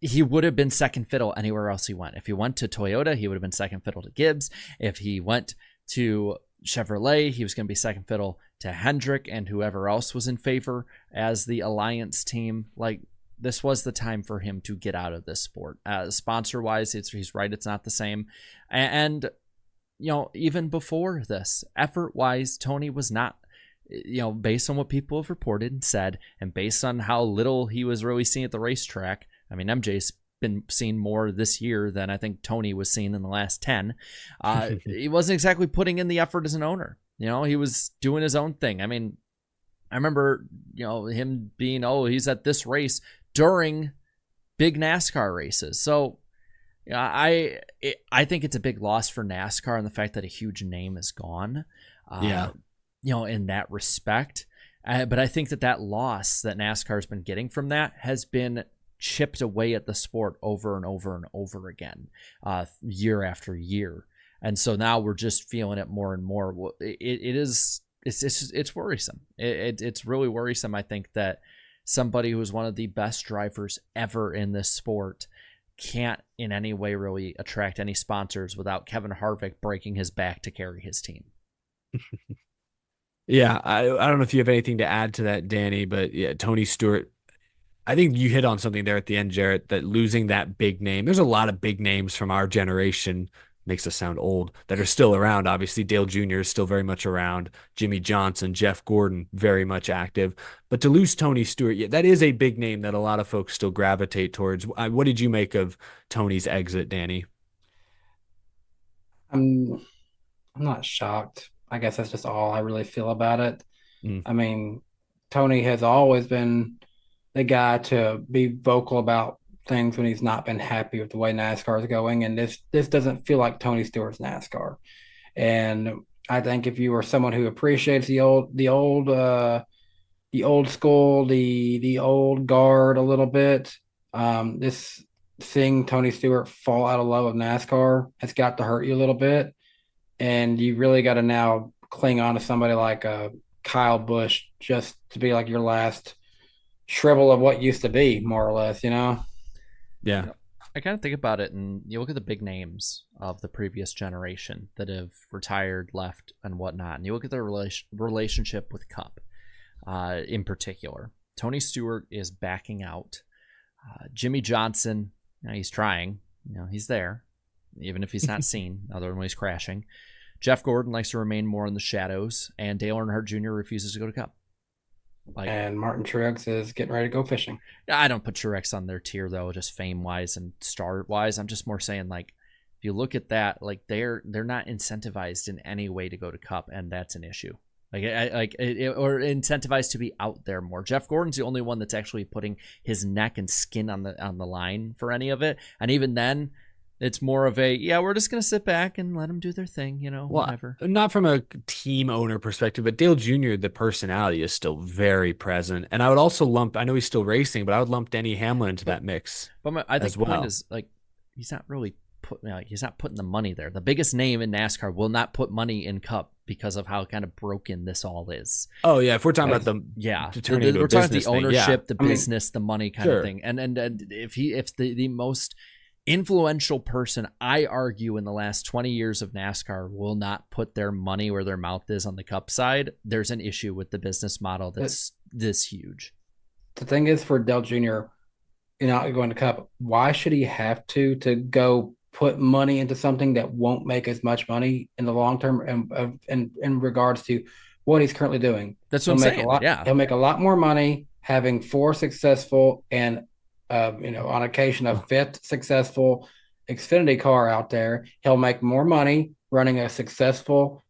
he would have been second fiddle anywhere else he went. If he went to Toyota, he would have been second fiddle to Gibbs. If he went to Chevrolet, he was going to be second fiddle to Hendrick and whoever else was in favor as the alliance team. Like this was the time for him to get out of this sport. Sponsor wise, he's right. It's not the same. And even before this, effort wise, Tony was not, based on what people have reported and said, and based on how little he was really seen at the racetrack. I mean, MJ's been seen more this year than I think Tony was seen in the last 10. He wasn't exactly putting in the effort as an owner. He was doing his own thing. I mean, I remember, him being, he's at this race during big NASCAR races. So I think it's a big loss for NASCAR and the fact that a huge name is gone. In that respect. But I think that loss that NASCAR has been getting from that has been chipped away at the sport over and over and over again, year after year. And so now we're just feeling it more and more. It's worrisome. It's really worrisome. I think that somebody who's one of the best drivers ever in this sport can't in any way really attract any sponsors without Kevin Harvick breaking his back to carry his team. Yeah, I don't know if you have anything to add to that, Danny, but yeah, Tony Stewart, I think you hit on something there at the end, Jarrett, that losing that big name. There's a lot of big names from our generation, makes us sound old, that are still around. Obviously, Dale Jr. is still very much around. Jimmy Johnson, Jeff Gordon, very much active. But to lose Tony Stewart, yeah, that is a big name that a lot of folks still gravitate towards. What did you make of Tony's exit, Danny? I'm not shocked. I guess that's just all I really feel about it. I mean, Tony has always been the guy to be vocal about things when he's not been happy with the way NASCAR is going, and this doesn't feel like Tony Stewart's NASCAR. And I think if you are someone who appreciates the old school, the old guard a little bit, this seeing Tony Stewart fall out of love of NASCAR has got to hurt you a little bit, and you really got to now cling on to somebody like Kyle Busch just to be like your last shrivel of what used to be, more or less, Yeah. I kind of think about it, and you look at the big names of the previous generation that have retired, left, and whatnot, and you look at their relationship with Cup in particular. Tony Stewart is backing out. Jimmy Johnson, he's trying. He's there, even if he's not seen, other than when he's crashing. Jeff Gordon likes to remain more in the shadows, and Dale Earnhardt Jr. refuses to go to Cup. And Martin Truex is getting ready to go fishing. I don't put Truex on their tier though, just fame wise and star wise. I'm just more saying if you look at that, they're not incentivized in any way to go to Cup, and that's an issue. Or incentivized to be out there more. Jeff Gordon's the only one that's actually putting his neck and skin on the line for any of it, and even then, it's more of we're just going to sit back and let them do their thing, whatever. Not from a team owner perspective, but Dale Jr., the personality is still very present. And I would also I know he's still racing, but I would lump Denny Hamlin into that mix. But I think the point is, he's not really he's not putting the money there. The biggest name in NASCAR will not put money in Cup because of how kind of broken this all is. Oh yeah, if we're talking about we're talking about the ownership, the business, the money kind of thing. And if the most influential person, I argue, in the last 20 years of NASCAR will not put their money where their mouth is on the Cup side, there's an issue with the business model that's this huge. The thing is, for Dale Jr., going to Cup, why should he have to go put money into something that won't make as much money in the long term in regards to what he's currently doing? That's what I'm saying. He'll make a lot more money having 4 successful and on occasion a 5th successful Xfinity car out there. He'll make more money running a successful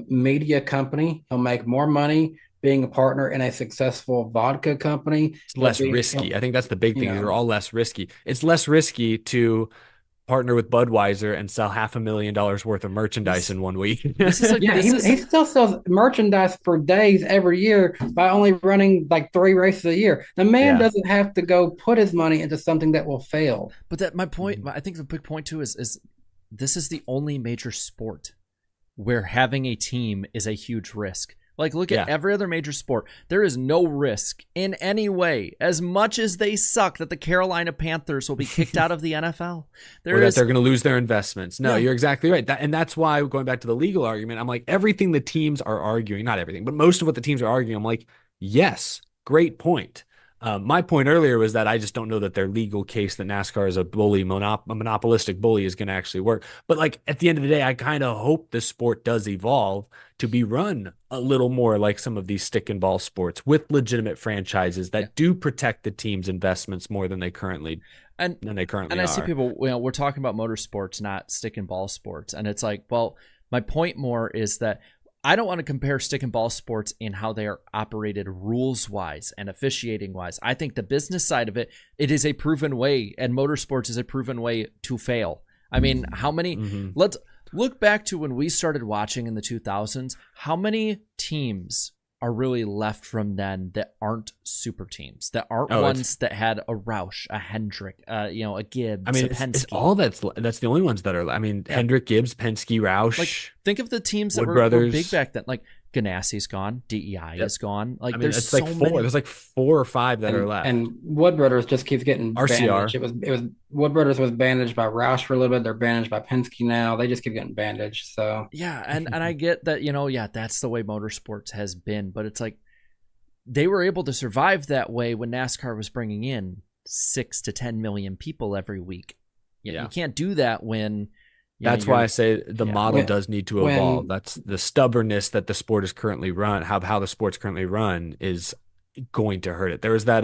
media company. He'll make more money being a partner in a successful vodka company. It's less risky. I think that's the big thing. They're all less risky. It's less risky to partner with Budweiser and sell $500,000 worth of merchandise in 1 week. He still sells merchandise for days every year by only running 3 races a year. The man doesn't have to go put his money into something that will fail. But my point, I think the big point too is this is the only major sport where having a team is a huge risk. Look at every other major sport. There is no risk in any way, as much as they suck, that the Carolina Panthers will be kicked out of the NFL. That they're going to lose their investments. No, you're exactly right. And that's why, going back to the legal argument, I'm like, everything the teams are arguing, not everything, but most of what the teams are arguing, I'm like, yes, great point. My point earlier was that I just don't know that their legal case that NASCAR is a bully, a monopolistic bully, is going to actually work. But at the end of the day, I kind of hope the sport does evolve to be run a little more like some of these stick and ball sports with legitimate franchises that do protect the team's investments more than they currently are. And I see people, we're talking about motorsports, not stick and ball sports. And it's my point more is that I don't want to compare stick and ball sports in how they are operated rules-wise and officiating-wise. I think the business side of it is a proven way, and motorsports is a proven way to fail. I mean, how many let's look back to when we started watching in the 2000s, how many teams are really left from then that aren't super teams, that aren't ones that had a Roush, a Hendrick, a Gibbs, a Penske. It's all that's the only ones that are. Hendrick, Gibbs, Penske, Roush. Think of the teams that were big back then. Ganassi's gone, DEI is gone. There's so many. There's 4 or 5 that are left. And Wood Brothers just keeps getting RCR. bandaged. It was Wood Brothers was bandaged by Roush for a little bit. They're bandaged by Penske now. They just keep getting bandaged. So and I get that, that's the way motorsports has been, but it's they were able to survive that way when NASCAR was bringing in 6 to 10 million people every week. You can't do that when. That's why I say the model does need to evolve. That's the stubbornness that the sport is currently run. How the sport's currently run is going to hurt it. There was that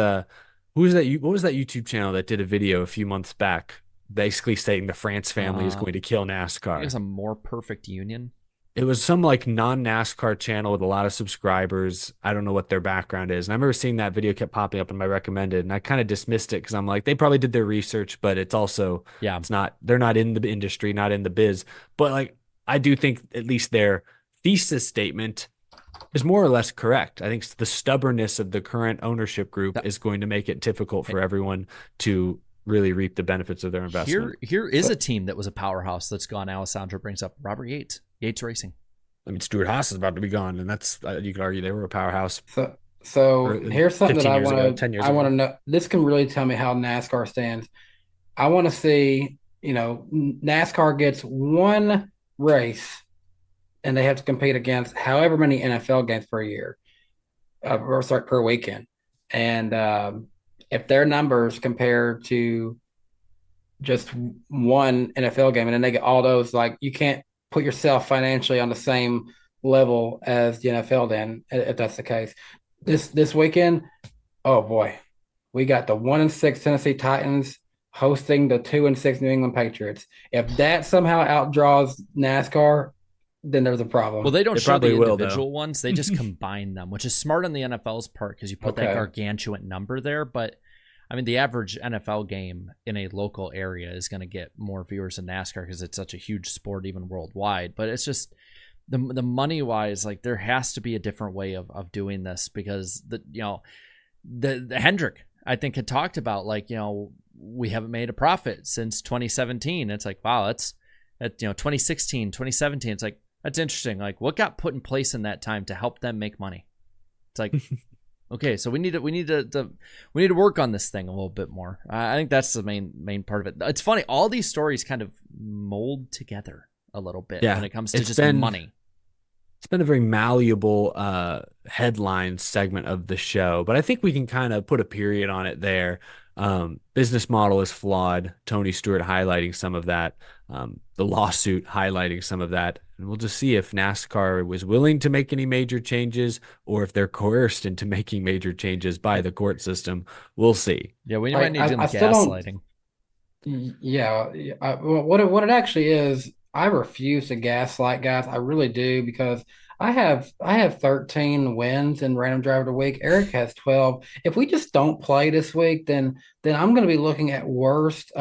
what was that YouTube channel that did a video a few months back, basically stating the France family is going to kill NASCAR. It's a more perfect union. It was some non-NASCAR channel with a lot of subscribers. I don't know what their background is. And I remember seeing that video kept popping up in my recommended, and I kind of dismissed it because I'm like, they probably did their research, but it's also, they're not in the industry, not in the biz. But I do think at least their thesis statement is more or less correct. I think the stubbornness of the current ownership group is going to make it difficult for everyone to really reap the benefits of their investment. Here is a team that was a powerhouse that's gone. Alessandro brings up Robert Yates. Yates Racing. Stuart Haas is about to be gone, and that's you could argue they were a powerhouse. So here's something that I want to know. This can really tell me how NASCAR stands. I want to see, NASCAR gets one race, and they have to compete against however many NFL games per year, per weekend. And if their numbers compare to just one NFL game, and then they get all those, like you can't put yourself financially on the same level as the NFL. Then, if that's the case, this weekend, oh boy, we got the 1-6 Tennessee Titans hosting the 2-6 New England Patriots. If that somehow outdraws NASCAR, then there's a problem. Well, they don't It show the probably will, individual ones. They just combine them, which is smart on the NFL's part because you put that Okay. gargantuan number there. But I mean, the average NFL game in a local area is going to get more viewers than NASCAR because it's such a huge sport, even worldwide. But it's just the money wise, like there has to be a different way of doing this because the Hendrick I think had talked about like we haven't made a profit since 2017. It's like wow, that's 2016, 2017. It's like that's interesting. Like what got put in place in that time to help them make money? It's like okay, so we need to work on this thing a little bit more. I think that's the main part of it. It's funny, all these stories kind of mold together a little bit when it comes to just money. It's been a very malleable headline segment of the show, but I think we can kind of put a period on it there. Business model is flawed. Tony Stewart highlighting some of that. The lawsuit highlighting some of that. And we'll just see if NASCAR was willing to make any major changes or if they're coerced into making major changes by the court system. We'll see. Yeah, we might need some I still don't- gaslighting. Yeah, what it actually is, I refuse to gaslight guys. I really do because I have 13 wins in Random Driver of the Week. Eric has 12. If we just don't play this week, then I'm going to be looking at worst,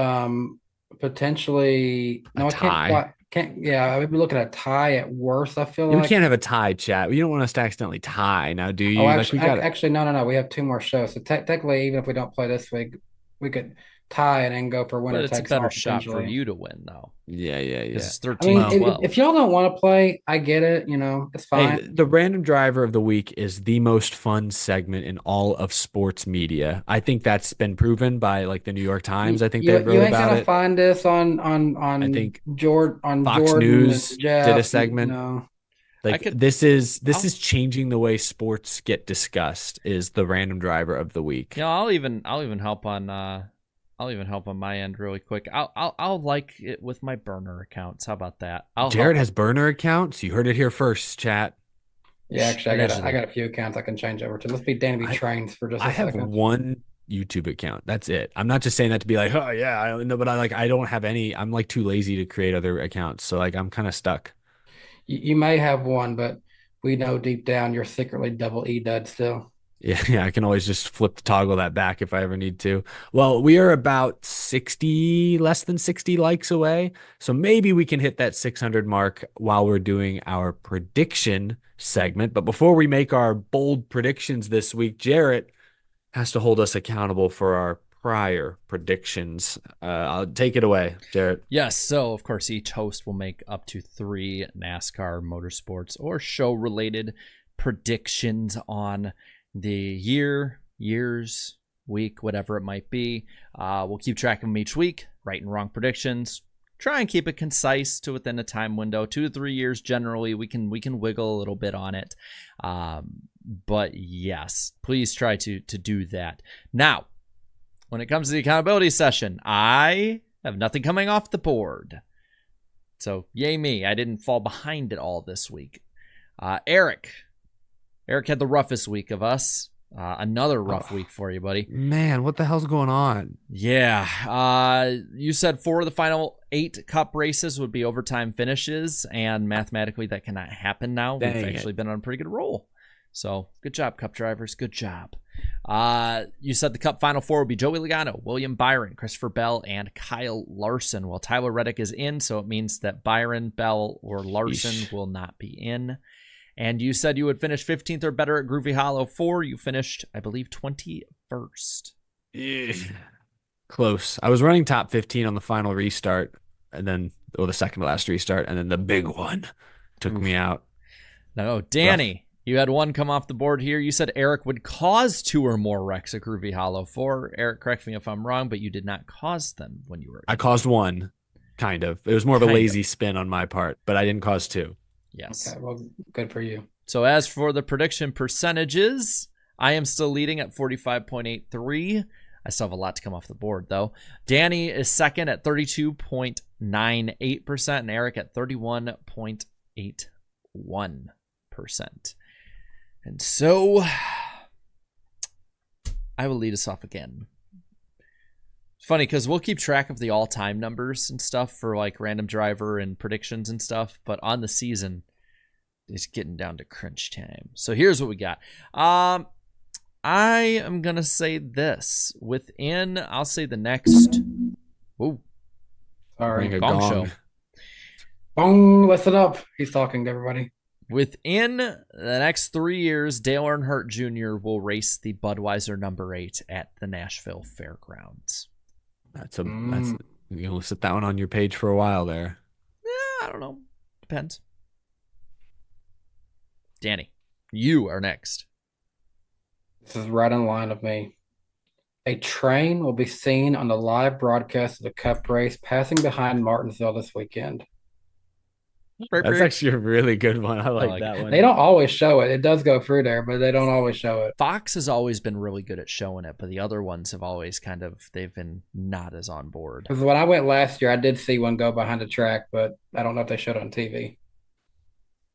potentially. No, I tie. I would be looking at a tie at worst. I feel We like. can't have a tie, chat. You don't want us to accidentally tie now, do you? Oh, Like, actually, we got actually, no. We have two more shows, so technically, even if we don't play this week, we could tie and then go for winner But it's a takes better all, shot for potentially. you to win, though. Yeah. This is I 13 mean, 12. if y'all don't want to play, I get it. It's fine. Hey, the random driver of the week is the most fun segment in all of sports media. I think that's been proven by like the New York Times. I think they You wrote ain't about gonna it. find this on I think Jordan News and Jeff, did a segment. No. Like could- this is I'll- changing the way sports get discussed. Is the random driver of the week? I'll even help on my end really quick. I'll like it with my burner accounts. How about that? Jared has burner accounts. You heard it here first, chat. Yeah, actually, I Allegedly. got a few accounts I can change over to. Let's be Danny B. Trains for just a I have second. one YouTube account. That's it. I'm not just saying that to be like, oh yeah, I know, but I don't have any. I'm like too lazy to create other accounts, so like I'm kind of stuck. You may have one, but we know deep down you're secretly double E dud still. Yeah, I can always just toggle that back if I ever need to. Well, we are about less than 60 likes away. So maybe we can hit that 600 mark while we're doing our prediction segment. But before we make our bold predictions this week, Jarrett has to hold us accountable for our prior predictions. I'll take it away, Jarrett. Yes, so of course each host will make up to 3 NASCAR, motorsports, or show-related predictions on the year, years, week, whatever it might be. We'll keep track of them each week, right and wrong predictions. Try and keep it concise to within a time window. 2 to 3 years generally. We can wiggle a little bit on it. But yes, please try to do that. Now, when it comes to the accountability session, I have nothing coming off the board. So yay me. I didn't fall behind at all this week. Eric had the roughest week of us. Another rough week for you, buddy. Man, what the hell's going on? Yeah. You said 4 of the final 8 cup races would be overtime finishes, and mathematically that cannot happen now. Dang We've it. actually been on a pretty good roll. So good job, cup drivers. Good job. You said the cup final 4 would be Joey Logano, William Byron, Christopher Bell, and Kyle Larson. Well, Tyler Reddick is in, so it means that Byron, Bell, or Larson Yeesh. will not be in. And you said you would finish 15th or better at Groovy Hollow 4. You finished, I believe, 21st. Close. I was running top 15 on the final restart, and then, the second to last restart, and then the big one took me out. No, Danny, you had 1 come off the board here. You said Eric would cause 2 or more wrecks at Groovy Hollow 4. Eric, correct me if I'm wrong, but you did not cause them when you were. I caused 1, kind of. It was more of a Kind lazy spin on my part, but I didn't cause 2. Yes. Okay, well, good for you. So as for the prediction percentages, I am still leading at 45.83. I still have a lot to come off the board, though. Danny is second at 32.98%, and Eric at 31.81%. And so I will lead us off again. It's funny because we'll keep track of the all-time numbers and stuff for like random driver and predictions and stuff, but on the season, it's getting down to crunch time. So here's what we got. I am going to say this. Within, I'll say the next... Ooh. Sorry. Bring a Gong gong. show. Bong, listen up. He's talking to everybody. Within the next 3 years, Dale Earnhardt Jr. will race the Budweiser number 8 at the Nashville Fairgrounds. That's you're gonna sit that one on your page for a while there. I don't know. Depends. Danny, you are next. This is right in line with me. A train will be seen on the live broadcast of the Cup race passing behind Martinsville this weekend. That's actually a really good one. I like like that it. one. They don't always show it. It does go through there, but they don't always show it. Fox has always been really good at showing it, but the other ones have always they've been not as on board. Because when I went last year, I did see one go behind the track, but I don't know if they showed it on TV.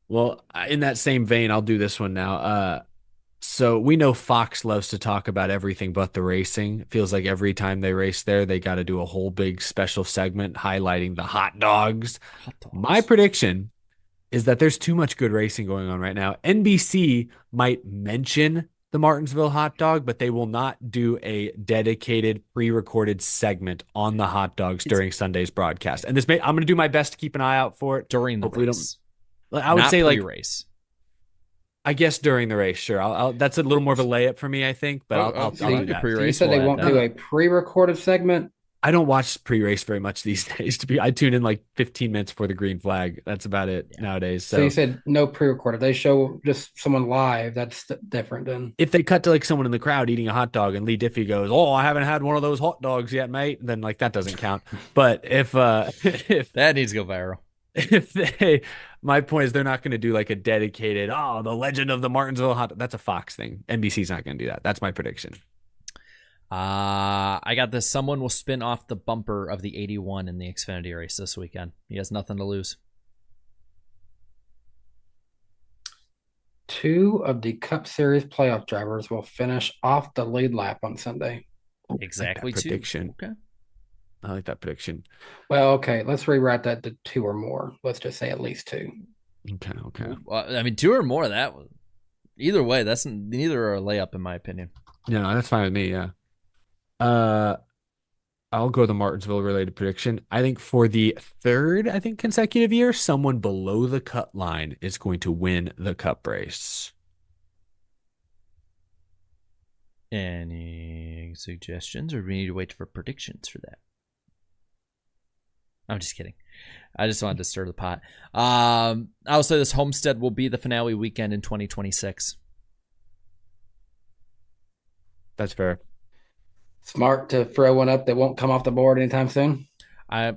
Well, in that same vein, I'll do this one now. So we know Fox loves to talk about everything but the racing. It feels like every time they race there, they got to do a whole big special segment highlighting the hot dogs. My prediction is that there's too much good racing going on right now. NBC might mention the Martinsville hot dog, but they will not do a dedicated pre-recorded segment on the hot dogs during Sunday's broadcast. And I'm going to do my best to keep an eye out for it During the Hopefully race. I would Not say like race. I guess during the race, sure. I'll that's a little more of a layup for me, I think, but I'll so do you that. So you Pre-race said they will won't add do that. a pre-recorded segment? I don't watch pre-race very much these days. I tune in like 15 minutes before the green flag. That's about it nowadays. So you said no pre-recorded. They show just someone live. That's different then. If they cut to like someone in the crowd eating a hot dog and Lee Diffie goes, "Oh, I haven't had one of those hot dogs yet, mate," then like that doesn't count. But if That needs to go viral. my point is they're not going to do like a dedicated, the legend of the Martinsville hot. That's a Fox thing. NBC's not going to do that. That's my prediction. I got this. Someone will spin off the bumper of the 81 in the Xfinity race this weekend. He has nothing to lose. 2 of the Cup Series playoff drivers will finish off the lead lap on Sunday. Exactly. Like that 2. prediction. Okay. I like that prediction. Well, okay. Let's rewrite that to 2 or more. Let's just say at least 2. Okay. Well, I mean, 2 or more. Either way, neither are a layup in my opinion. No, that's fine with me. Yeah. I'll go the Martinsville related prediction. I think for the third, consecutive year, someone below the cut line is going to win the Cup race. Any suggestions, or do we need to wait for predictions for that? I'm just kidding. I just wanted to stir the pot. I'll say this Homestead will be the finale weekend in 2026. That's fair. Smart to throw one up that won't come off the board anytime soon. I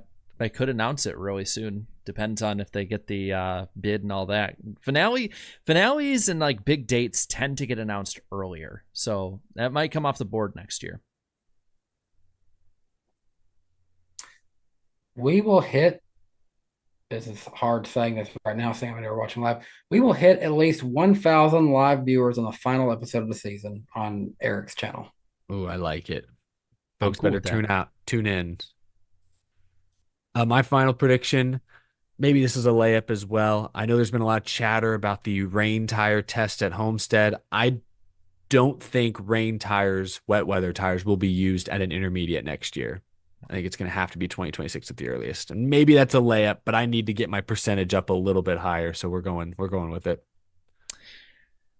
could announce it really soon. Depends on if they get the bid and all that. Finales and like big dates tend to get announced earlier, so that might come off the board next year. We will hit. This is hard saying this right now, saying when you're watching live. We will hit at least 1,000 live viewers on the final episode of the season on Eric's channel. Ooh, I like it. I'm Folks cool better with tune in. My final prediction, maybe this is a layup as well. I know there's been a lot of chatter about the rain tire test at Homestead. I don't think rain tires, wet weather tires, will be used at an intermediate next year. I think it's going to have to be 2026 at the earliest. And maybe that's a layup, but I need to get my percentage up a little bit higher, so we're going with it.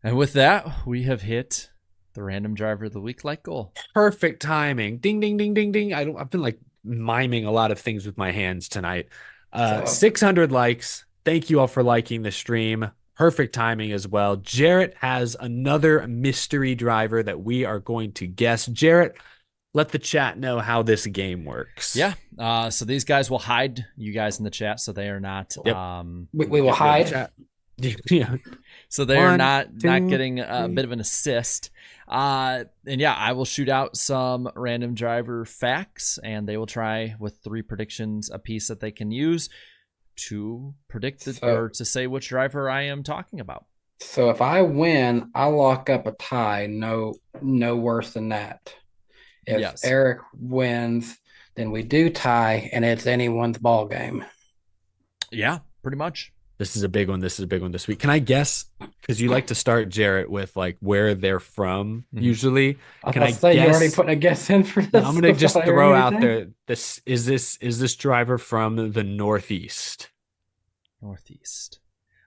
And with that, we have hit the random driver of the week like goal. Perfect timing. Ding, ding, ding, ding, ding. I've been like miming a lot of things with my hands tonight. 600 likes. Thank you all for liking the stream. Perfect timing as well. Jarrett has another mystery driver that we are going to guess. Jarrett, let the chat know how this game works. Yeah. So these guys will hide you guys in the chat, so they are not. Yep. We will hide. Yeah. So they're One, not two, getting a three. bit of an assist. And yeah, I will shoot out some random driver facts, and they will try with 3 predictions a piece that they can use to predict or to say which driver I am talking about. So if I win, I lock up a tie. No worse than that. If Yes. Eric wins, then we do tie, and it's anyone's ball game. Yeah, pretty much. This is a big one. This is a big one this week. Can I guess? Because you like to start, Jarrett, with like where they're from. Usually, Can I say guess? you already put a guess in for this? I'm gonna just without throw hearing out anything? there. Is this driver from the Northeast? Northeast.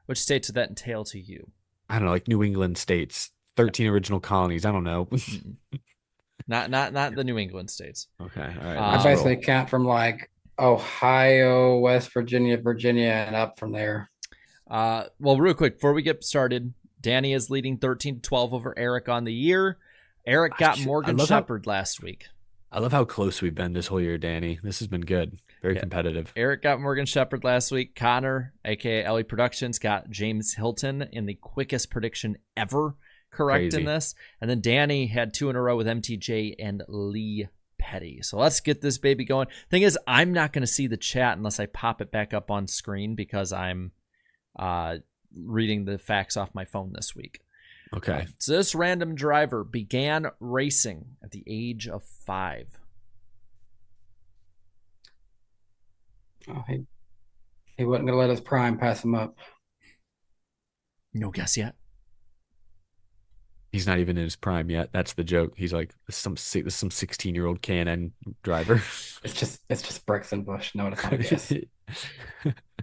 Which states would that entail to you? I don't know, like New England states, 13 original colonies. I don't know. Not the New England states. Okay, all right. I let's basically roll. count from like Ohio, West Virginia, and up from there. Well, real quick, before we get started, Danny is leading 13-12 over Eric on the year. Eric got Morgan Shepherd last week. I love how close we've been this whole year, Danny. This has been good. Very competitive. Eric got Morgan Shepherd last week. Connor, aka Ellie Productions, got James Hilton in the quickest prediction ever correct in this. And then Danny had 2 in a row with MTJ and Lee Petty. So let's get this baby going. Thing is, I'm not going to see the chat unless I pop it back up on screen because I'm reading the facts off my phone this week. Okay. So this random driver began racing at the age of 5. Oh, he wasn't going to let his prime pass him up. No guess yet. He's not even in his prime yet. That's the joke. He's like some 16-year-old K&N driver. It's just Bricks and Bush. No, it's not a guess.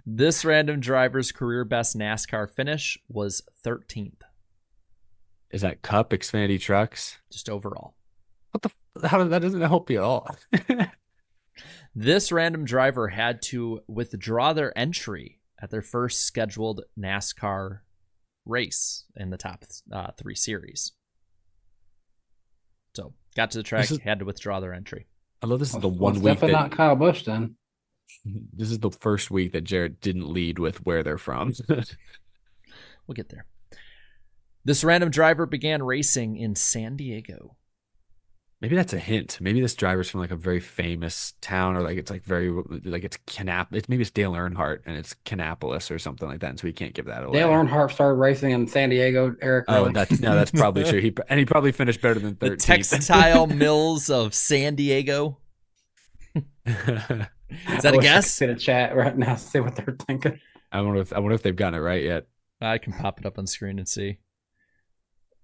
This random driver's career best NASCAR finish was 13th. Is that Cup, Xfinity Trucks? Just overall. What the? How that doesn't help you at all? This random driver had to withdraw their entry at their first scheduled NASCAR race in the top 3 series. So got to the track, had to withdraw their entry. I love this is the one week definitely not Kyle Busch then. This is the first week that Jarrett didn't lead with where they're from. We'll get there. This random driver began racing in San Diego. Maybe that's a hint. Maybe this driver's from like a very famous town, or like it's like very like it's maybe it's Dale Earnhardt and it's Kannapolis or something like that. And so we can't give that away. Dale Earnhardt started racing in San Diego. Eric. Oh, that's probably true. He probably finished better than 13th. The textile mills of San Diego. Is that a guess? In a chat right now, see what they're thinking. I wonder if they've gotten it right yet. I can pop it up on screen and see.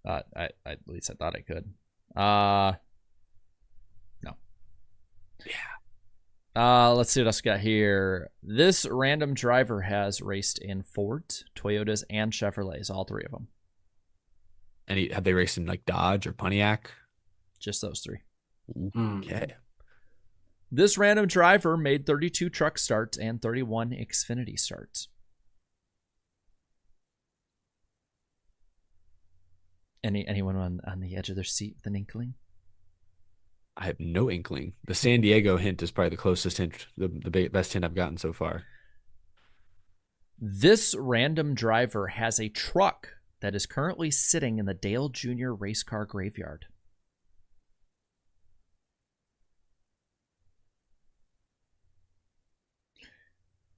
At least I thought I could. No. Yeah. Let's see what else we got here. This random driver has raced in Fords, Toyotas, and Chevrolets, all 3 of them. And have they raced in like Dodge or Pontiac? Just those 3. Okay. This random driver made 32 truck starts and 31 Xfinity starts. Anyone on the edge of their seat with an inkling? I have no inkling. The San Diego hint is probably the closest hint, the best hint I've gotten so far. This random driver has a truck that is currently sitting in the Dale Jr. race car graveyard.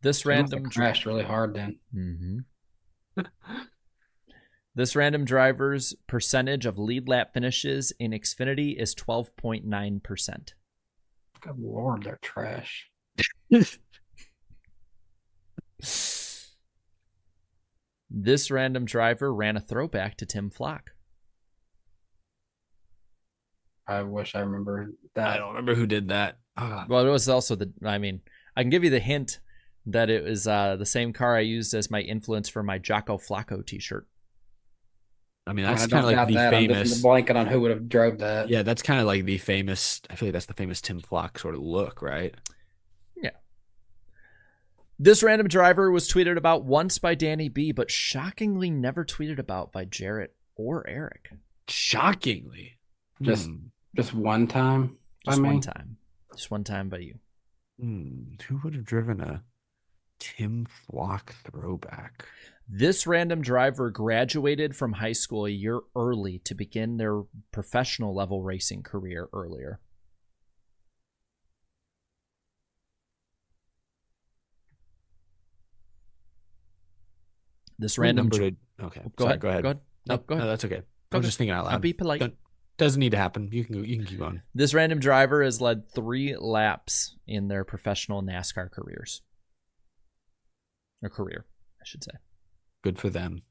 This random crashed really hard then. Mm-hmm. This random driver's percentage of lead lap finishes in Xfinity is 12.9%. Good Lord, they're trash. This random driver ran a throwback to Tim Flock. I wish I remember that. I don't remember who did that. Well, it was also I can give you the hint that it was the same car I used as my influence for my Jocko Flacco t-shirt. I mean, that's kind of like the famous. I'm just blanking on who would have drove that. Yeah, that's kind of like the famous. I feel like that's the famous Tim Flock sort of look, right? Yeah. This random driver was tweeted about once by Danny B, but shockingly never tweeted about by Jarrett or Eric. Shockingly, just one time. Just one time by you. Who would have driven a Tim Flock throwback? This random driver graduated from high school a year early to begin their professional level racing career earlier. This random Okay. Go Sorry, ahead. go ahead. Go ahead. No, go ahead. No, that's okay. I Go was just thinking out I'll loud. be polite. Doesn't need to happen. You can keep going. This random driver has led 3 laps in their professional NASCAR careers. Or career, I should say. Good for them.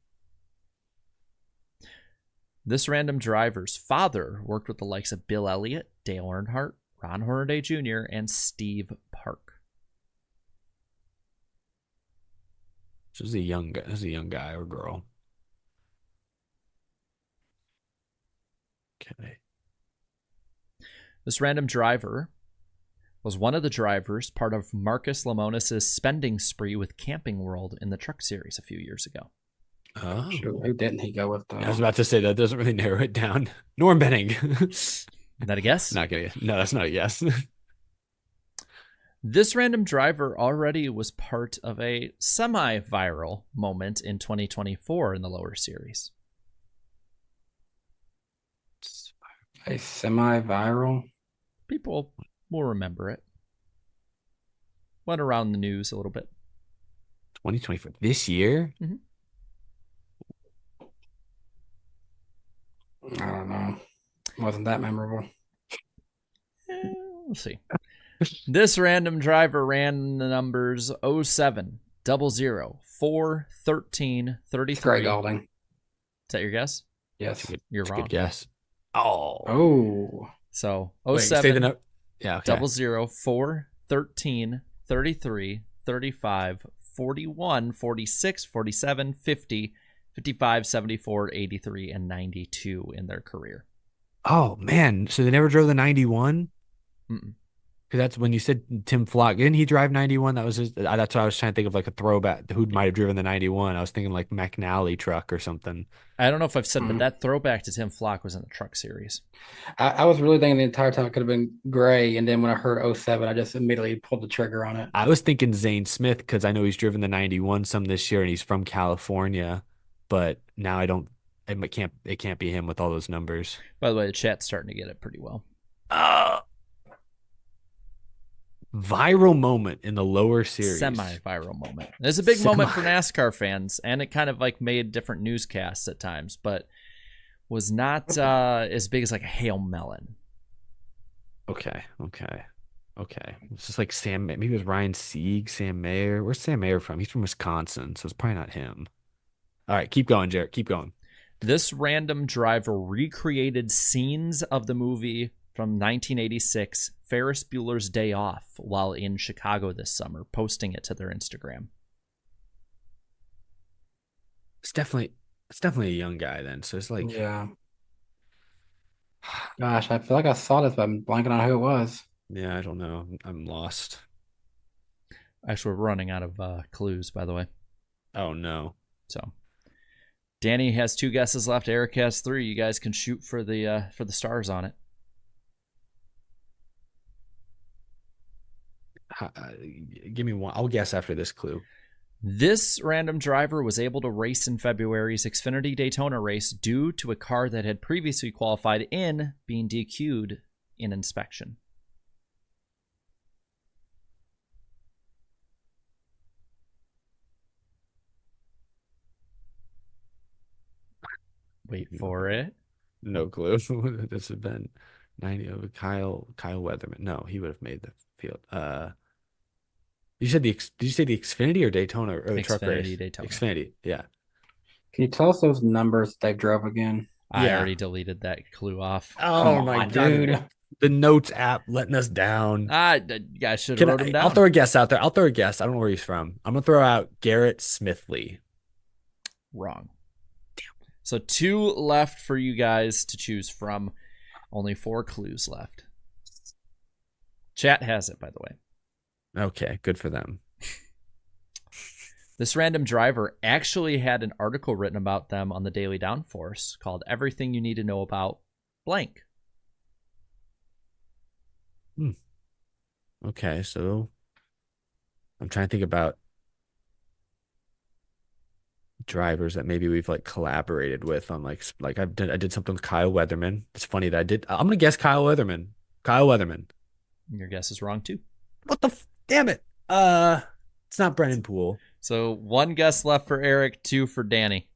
This random driver's father worked with the likes of Bill Elliott, Dale Earnhardt, Ron Hornaday Jr., and Steve Park. This is a young guy. This is a young guy or girl. Okay. This random driver was one of the drivers part of Marcus Lemonis' spending spree with Camping World in the Truck Series a few years ago. Oh. Shoot, who didn't he go with? I was about to say that doesn't really narrow it down. Norm Benning. Is that a guess? Not gonna. No, that's not a yes. This random driver already was part of a semi-viral moment in 2024 in the lower series. A semi-viral. People will remember it. Went around the news a little bit. 2024. This year? Mm-hmm. I don't know. Wasn't that memorable? We'll see. This random driver ran the numbers 07, 00, 4, 13, 33. Greg Golding. Is that your guess? Yes. You're That's a wrong. good guess. Oh. Oh. So Wait, say the 07, note. Yeah, okay. 00, 4, 13, 33, 35, 41, 46, 47, 50, 55, 74, 83, and 92 in their career. Oh, man. So they never drove the 91? Mm-mm. Because that's when you said Tim Flock. Didn't he drive 91? That was his. That's what I was trying to think of, like a throwback. Who might have driven the 91? I was thinking like McNally truck or something. I don't know if I've said, but that throwback to Tim Flock was in the Truck Series. I was really thinking the entire time it could have been Gray, and then when I heard 07, I just immediately pulled the trigger on it. I was thinking Zane Smith because I know he's driven the 91 some this year and he's from California, but now I don't. It can't be him with all those numbers. By the way, the chat's starting to get it pretty well. Viral moment in the lower series. Semi-viral moment. It's a big moment for NASCAR fans, and it kind of like made different newscasts at times, but was not as big as like a Hail Melon. Okay. It's just like Sam. Maybe it was Ryan Sieg, Sam Mayer. Where's Sam Mayer from? He's from Wisconsin, so it's probably not him. All right, keep going, Jarrett. Keep going. This random driver recreated scenes of the movie from 1986, Ferris Bueller's Day Off, while in Chicago this summer, posting it to their Instagram. It's definitely a young guy then. So it's like, Yeah. Gosh, I feel like I saw this, but I'm blanking on who it was. yeah, I don't know. I'm lost. Actually, we're running out of clues, by the way. Oh no. So, Danny has 2 guesses left. Eric has 3. You guys can shoot for the stars on it. Give me one. I'll guess after this clue. This random driver was able to race in February's Xfinity Daytona race due to a car that had previously qualified in being DQ'd in inspection. Wait for it. No clue. This has been 90 of Kyle Weatherman. No, he would have made the field. Did you say the Xfinity or Daytona or the truck race? Xfinity Daytona. Xfinity, yeah. Can you tell us those numbers they drove again? I Yeah. already deleted that clue off. Oh Come my on, god, dude. The notes app letting us down. I should have wrote him down. I'll throw a guess out there. I don't know where he's from. I'm gonna throw out Garrett Smithley. Wrong. Damn. So 2 left for you guys to choose from. Only 4 clues left. Chat has it, by the way. Okay, good for them. This random driver actually had an article written about them on the Daily Downforce called Everything You Need to Know About Blank. Okay, so I'm trying to think about drivers that maybe we've like collaborated with on I did something with Kyle Weatherman. It's funny that I'm gonna guess Kyle Weatherman. Kyle Weatherman. Your guess is wrong too. What the damn it? It's not Brennan Poole. So 1 guess left for Eric, 2 for Danny.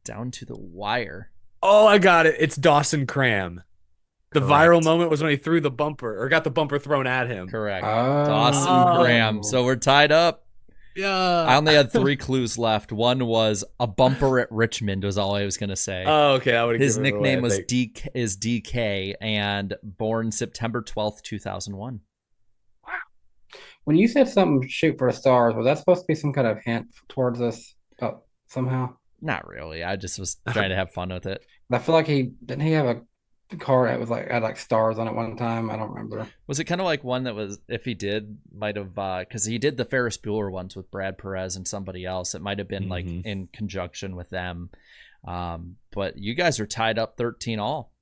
Down to the wire. Oh, I got it. It's Dawson Cram. The Correct. viral moment was when he threw the bumper or got the bumper thrown at him. Correct. Oh. Dawson Graham. So we're tied up. Yeah. I only had 3 clues left. One was a bumper at Richmond was all I was going to say. Oh, okay. I would His nickname was DK and born September 12th, 2001. When you said something shoot for the stars, was that supposed to be some kind of hint towards us somehow? Not really. I just was trying to have fun with it. I feel like he have a car that was had like stars on it one time. I don't remember. Was it kind of like one that was, if he did, might have, because he did the Ferris Bueller ones with Brad Perez and somebody else. It might have been like in conjunction with them. But you guys are tied up 13 all.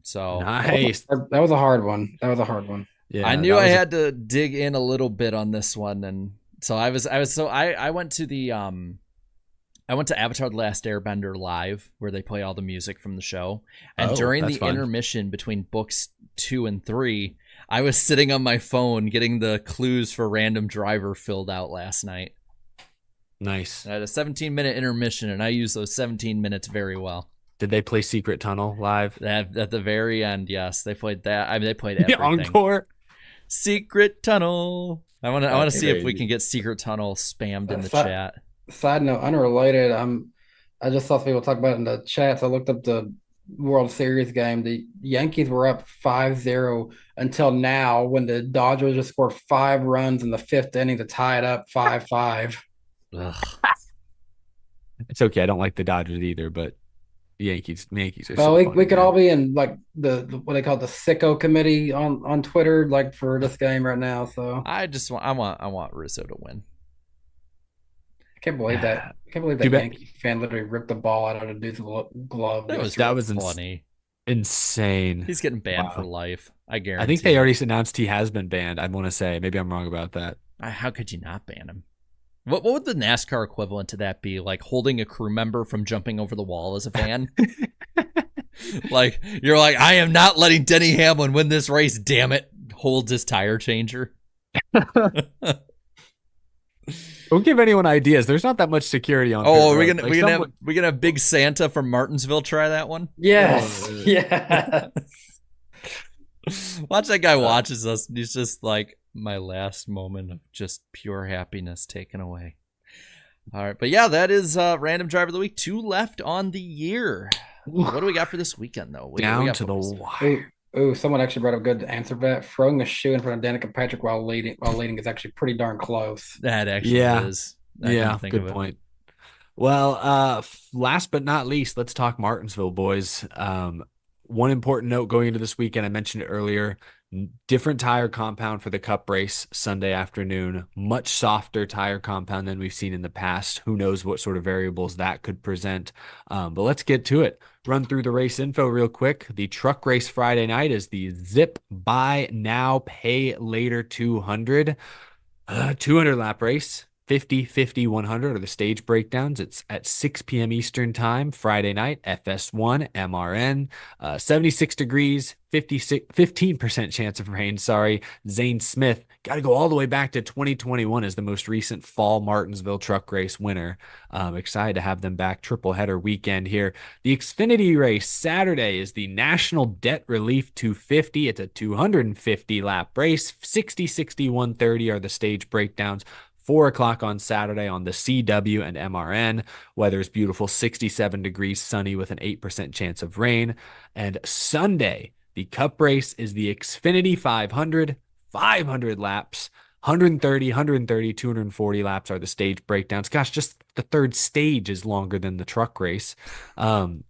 So nice. That was a hard one. Yeah, I knew I had to dig in a little bit on this one, and so I went to Avatar: The Last Airbender live, where they play all the music from the show. And during the intermission between books 2 and 3, I was sitting on my phone getting the clues for Random Driver filled out last night. Nice. I had a 17-minute intermission, and I used those 17 minutes very well. Did they play Secret Tunnel live? At the very end, yes, they played that. I mean, they played everything. Encore. Secret Tunnel. I want to see if we can get Secret Tunnel spammed in the chat. Side note, unrelated. I just saw people talk about it in the chat. So I looked up the World Series game. The Yankees were up 5-0 until now, when the Dodgers just scored 5 runs in the 5th inning to tie it up 5-5. It's okay. I don't like the Dodgers either, but the Yankees are. Well, so we could all be in like the what they call the sicko committee on Twitter, like for this game right now. So I want Rizzo to win. I can't believe that. I can't believe that Yankee fan literally ripped the ball out of the dude's glove. That was funny. Insane. He's getting banned for life. I guarantee. I think they already announced he has been banned. I want to say, maybe I'm wrong about that. How could you not ban him? What would the NASCAR equivalent to that be? Like holding a crew member from jumping over the wall as a fan? Like, you're like, I am not letting Denny Hamlin win this race, damn it. Holds his tire changer. Don't give anyone ideas. There's not that much security on. Oh, we're gonna have Big Santa from Martinsville try that one? Yes. Yeah. Watch that guy watches us. And he's just like, my last moment of just pure happiness taken away. All right, but yeah, that is Random Driver of the Week. 2 left on the year. What do we got for this weekend, though? Down to the wire. Ooh, someone actually brought a good answer for that. Throwing a shoe in front of Danica Patrick while leading is actually pretty darn close. That actually is. Good point. Well, last but not least, let's talk Martinsville, boys. One important note going into this weekend, I mentioned it earlier, different tire compound for the Cup race Sunday afternoon, much softer tire compound than we've seen in the past. Who knows what sort of variables that could present. But let's get to it. Run through the race info real quick. The truck race Friday night is the Zip Buy Now Pay Later 200 lap race. 50, 50, 100 are the stage breakdowns. It's at 6 p.m. Eastern time, Friday night, FS1, MRN, 76 degrees, 15% chance of rain. Zane Smith, got to go all the way back to 2021 as the most recent fall Martinsville truck race winner. Excited to have them back. Triple header weekend here. The Xfinity race Saturday is the National Debt Relief 250. It's a 250 lap race. 60, 60, 130 are the stage breakdowns. 4 o'clock on Saturday on the CW and MRN. Weather is beautiful, 67 degrees, sunny with an 8% chance of rain. And Sunday, the Cup race is the Xfinity 500, 500 laps, 130, 240 laps are the stage breakdowns. Gosh, just the third stage is longer than the truck race. The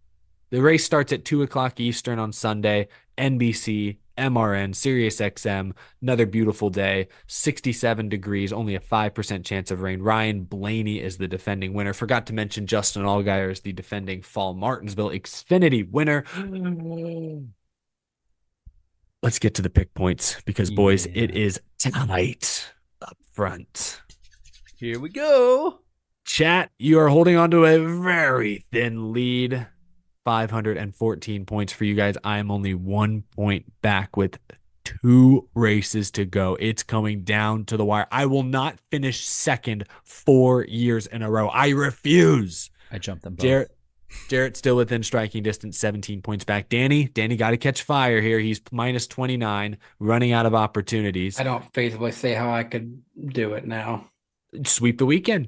race starts at 2 o'clock Eastern on Sunday, NBC, MRN, Sirius XM, another beautiful day, 67 degrees, only a 5% chance of rain. Ryan Blaney is the defending winner. Forgot to mention Justin Allgaier is the defending Fall Martinsville Xfinity winner. Let's get to the pick points because, boys, it is tight up front. Here we go. Chat, you are holding on to a very thin lead. 514 points for you guys. I am only 1 point back with 2 races to go. It's coming down to the wire. I will not finish second 4 years in a row. I refuse. I jumped them both. Jarrett's still within striking distance, 17 points back. Danny got to catch fire here. He's minus 29, running out of opportunities. I don't feasibly see how I could do it now. Sweep the weekend.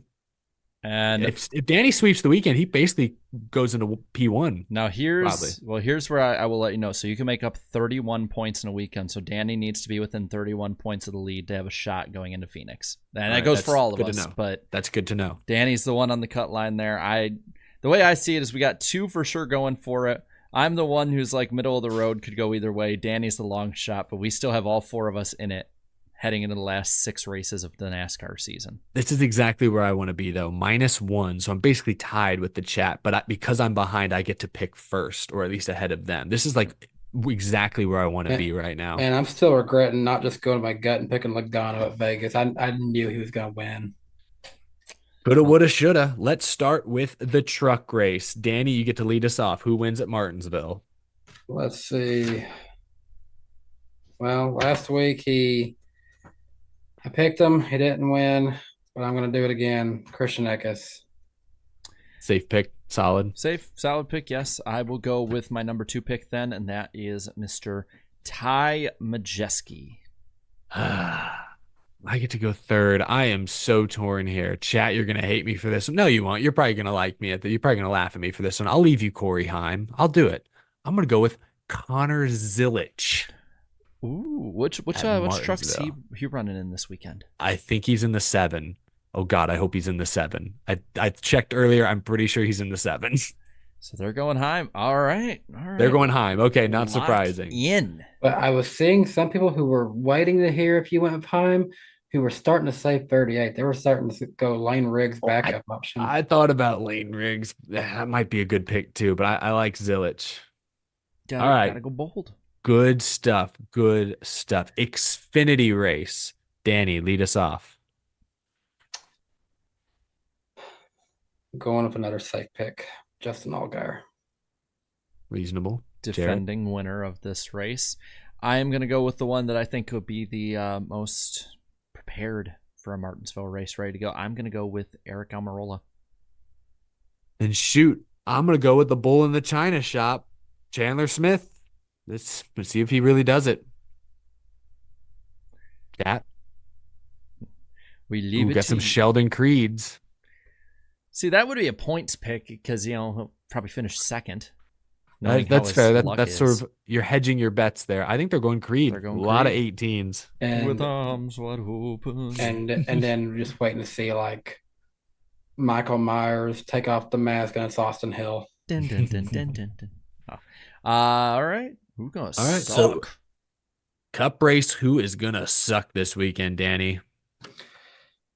And if Danny sweeps the weekend, he basically goes into P1. Now here's where I will let you know. So you can make up 31 points in a weekend. So Danny needs to be within 31 points of the lead to have a shot going into Phoenix. And that goes for all of us. But that's good to know. Danny's the one on the cut line there. The way I see it is we got 2 for sure going for it. I'm the one who's like middle of the road, could go either way. Danny's the long shot, but we still have all 4 of us in it heading into the last 6 races of the NASCAR season. This is exactly where I want to be, though. -1, so I'm basically tied with the chat, but because I'm behind, I get to pick first, or at least ahead of them. This is like exactly where I want to be right now. And I'm still regretting not just going to my gut and picking Logano at Vegas. I knew he was going to win. Coulda, woulda, shoulda. Let's start with the truck race. Danny, you get to lead us off. Who wins at Martinsville? Let's see. Well, last week I picked him. He didn't win, but I'm going to do it again. Christian Eckes. Safe pick. Solid. Solid pick, yes. I will go with my number 2 pick then, and that is Mr. Ty Majeski. I get to go third. I am so torn here. Chat, you're going to hate me for this one. No, you won't. You're probably going to like me. You're probably going to laugh at me for this one. I'll leave you Corey Heim. I'll do it. I'm going to go with Connor Zilic. Ooh, which truck is he running in this weekend? I think he's in the 7. Oh, God, I hope he's in the 7. I checked earlier. I'm pretty sure he's in the 7. So they're going Heim. All right. They're going Heim. Okay, not surprising. In. But I was seeing some people who were waiting to hear if you went with Heim, who were starting to say 38. They were starting to go Lane Riggs backup option. I thought about Lane Riggs. That might be a good pick too, but I like Zilic. All right. Gotta go bold. Good stuff. Xfinity race. Danny, lead us off. Going with another safe pick. Justin Allgaier. Reasonable. Defending winner of this race. I am going to go with the one that I think would be the most prepared for a Martinsville race, ready to go. I'm going to go with Eric Almirola. And shoot, I'm going to go with the bull in the china shop, Chandler Smith. Let's see if he really does it. Chat. We leave it got some Sheldon Creeds. See, that would be a points pick because, he'll probably finish second. That's fair. That's sort of, you're hedging your bets there. I think they're going Creed. A lot of 18s. And, with arms wide open. And then just waiting to see, like, Michael Myers take off the mask and it's Austin Hill. Dun, dun, dun, dun, dun, dun. Oh. All right. Who's going to suck? All right, so Cup race, who is going to suck this weekend, Danny? I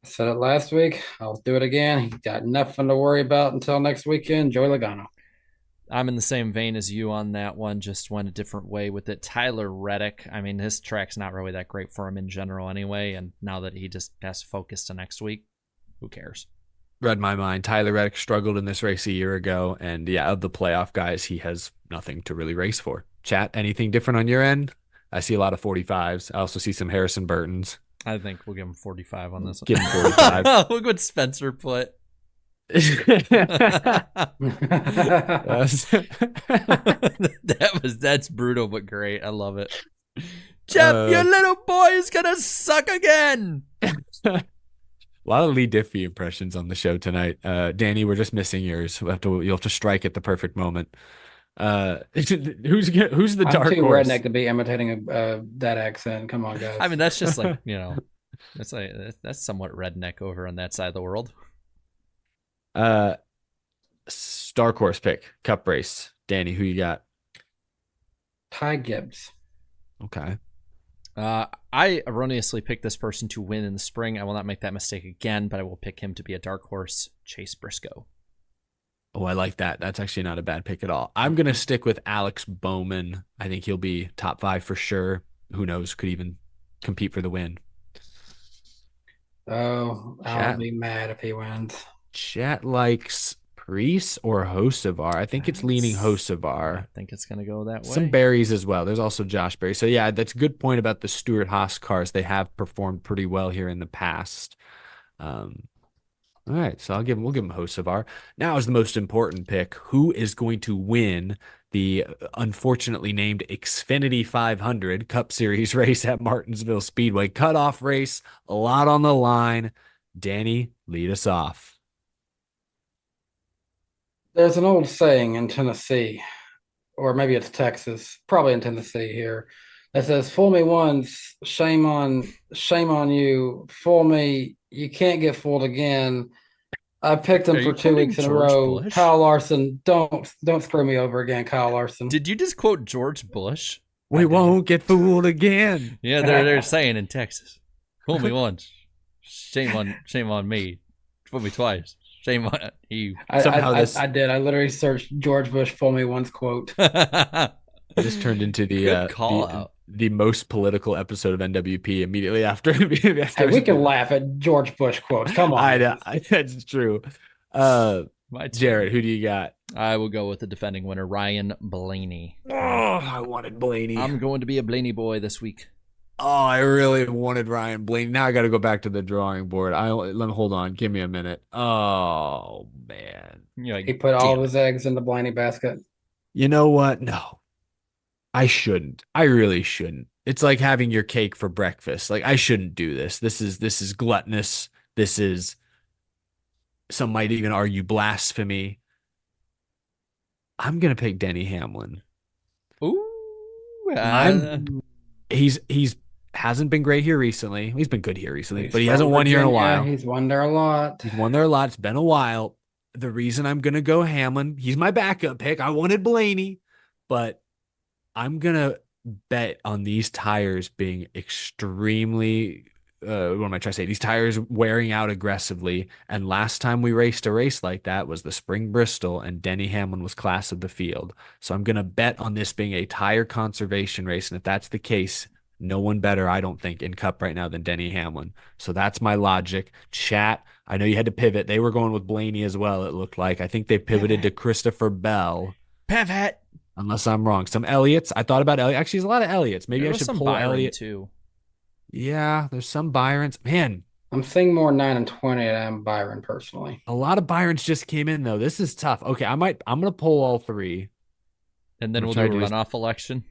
said it last week. I'll do it again. He got nothing to worry about until next weekend. Joey Logano. I'm in the same vein as you on that one, just went a different way with it. Tyler Reddick, I mean, his track's not really that great for him in general anyway, and now that he just has to focus to next week, who cares? Read my mind. Tyler Reddick struggled in this race a year ago, and yeah, of the playoff guys, he has nothing to really race for. Chat, anything different on your end? I see a lot of 45s. I also see some Harrison Burtons. I think we'll give him 45 on this one. Give him 45. Look what Spencer put. That's brutal but great. I love it. Jeff, your little boy is gonna suck again. A lot of Lee Diffie impressions on the show tonight. Danny, we're just missing yours. You'll have to strike at the perfect moment. Who's the dark I'm too horse? redneck to be imitating that accent. Come on, guys. I mean, that's just like, that's somewhat redneck over on that side of the world. Dark horse pick, Cup race. Danny, who you got? Ty Gibbs. Okay. I erroneously picked this person to win in the spring. I will not make that mistake again, but I will pick him to be a dark horse, Chase Briscoe. Oh, I like that. That's actually not a bad pick at all. I'm going to stick with Alex Bowman. I think he'll be top 5 for sure. Who knows? Could even compete for the win. Oh, I'll Chat, be mad if he wins. chat likes Priest or Hocevar. I think it's leaning I Hocevar. think it's gonna go that Some way. berries as well. There's also Josh Berry. So yeah, that's a good point about the Stuart Haas cars. They have performed pretty well here in the past. Um, all right, so we'll give him Hocevar. Now is the most important pick. Who is going to win the unfortunately named Xfinity 500 Cup Series race at Martinsville Speedway? Cutoff race, a lot on the line. Danny, lead us off. There's an old saying in Tennessee, or maybe it's Texas, probably in Tennessee here, that says, "Fool me once, shame on you. Fool me, you can't get fooled again." I picked him Are for you two quoting weeks in a George row. Bush? Kyle Larson, don't screw me over again, Kyle Larson. Did you just quote George Bush? We won't get fooled again. Yeah, they're saying in Texas. Fool me once, shame on me. Fool me twice, shame on you. Somehow I did. I literally searched George Bush "fool me once" quote. This turned into Good call out. the most political episode of NWP immediately after. Hey, we can laugh at George Bush quotes. Come on. I know that's true. My turn. Jared, who do you got? I will go with the defending winner, Ryan Blaney. Oh, I wanted Blaney. I'm going to be a Blaney boy this week. Oh, I really wanted Ryan Blaney. Now I got to go back to the drawing board. Let me hold on. Give me a minute. Oh man, You're He like, put all damn. of his eggs in the Blaney basket. you know what? No, I shouldn't. I really shouldn't. It's like having your cake for breakfast. Like I shouldn't do this. This is gluttonous. This is, some might even argue, blasphemy. I'm gonna pick Denny Hamlin. Ooh. He's hasn't been great here recently. He's been good here recently, He's but he from hasn't won here in a Virginia. while. He's won there a lot. He's won there a lot. It's been a while. The reason I'm gonna go Hamlin, he's my backup pick. I wanted Blaney, but I'm gonna bet on these tires being extremely what am I trying to say? These tires wearing out aggressively. And last time we raced a race like that was the Spring Bristol, and Denny Hamlin was class of the field. So I'm gonna bet on this being a tire conservation race. And if that's the case, no one better, I don't think, in Cup right now than Denny Hamlin. So that's my logic. Chat, I know you had to pivot. They were going with Blaney as well, it looked like. I think they pivoted to Christopher Bell. Pivot. Unless I'm wrong. Some Elliots. I thought about Elliott. Actually, there's a lot of Elliots. Maybe There I was should some pull Byron Elliott. too. Yeah, there's some Byrons. Man, I'm seeing more 9 and 20 than I am Byron personally. a lot of Byrons just came in though. This is tough. Okay, I'm gonna pull all three. And then I'm we'll gonna do a try to runoff election.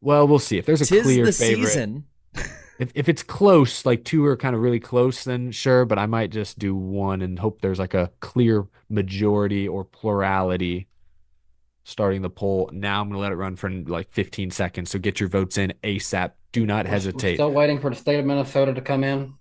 Well, we'll see. If there's a Tis clear the favorite. season. If it's close, like two are kind of really close, then sure, but I might just do one and hope there's like a clear majority or plurality starting the poll. Now I'm gonna let it run for like 15 seconds. So get your votes in ASAP. Do not We're hesitate. still waiting for the state of Minnesota to come in.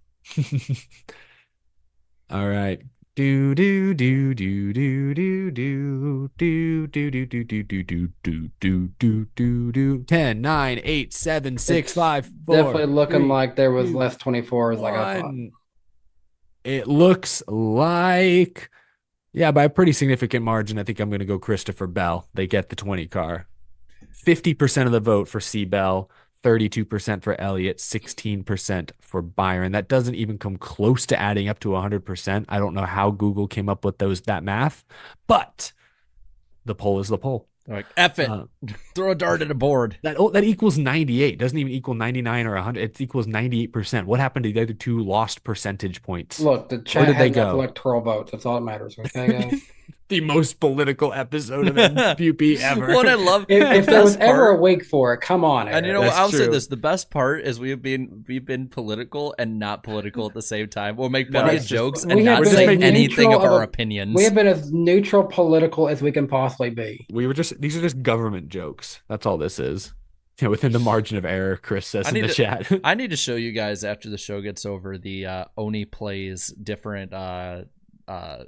All right. Do do do do do do do do do do do do do do do do do do do 10, 9, 8, 7, 6, 5, 4. Definitely looking 3, like there was 2, less 24s like I thought. 1. It looks like, yeah, by a pretty significant margin, I think I'm going to go Christopher Bell. They get the 20 car. 50% of the vote for C. Bell, 32% for Elliott, 16% for Byron. That doesn't even come close to adding up to 100%. I don't know how Google came up with that math, but the poll is the poll. Like, F it. Throw a dart at a board. That equals 98. Doesn't even equal 99 or 100. It equals 98%. What happened to the other two lost percentage points? Look, the Where chat did had they enough go? electoral votes. That's all that matters. Okay, guys? The most political episode of NWP ever. What I love, if there was ever a week for it, come on. and you know Eric. what? I'll say true. this: the best part is we've been political and not political at the same time. We'll make No, funny it's just- jokes we and have not been say as anything neutral of our of a- opinions. We have been as neutral political as we can possibly be. These are just government jokes. That's all this is. Yeah, within the margin of error, Chris says in the chat. I need to show you guys after the show gets over the Oni plays different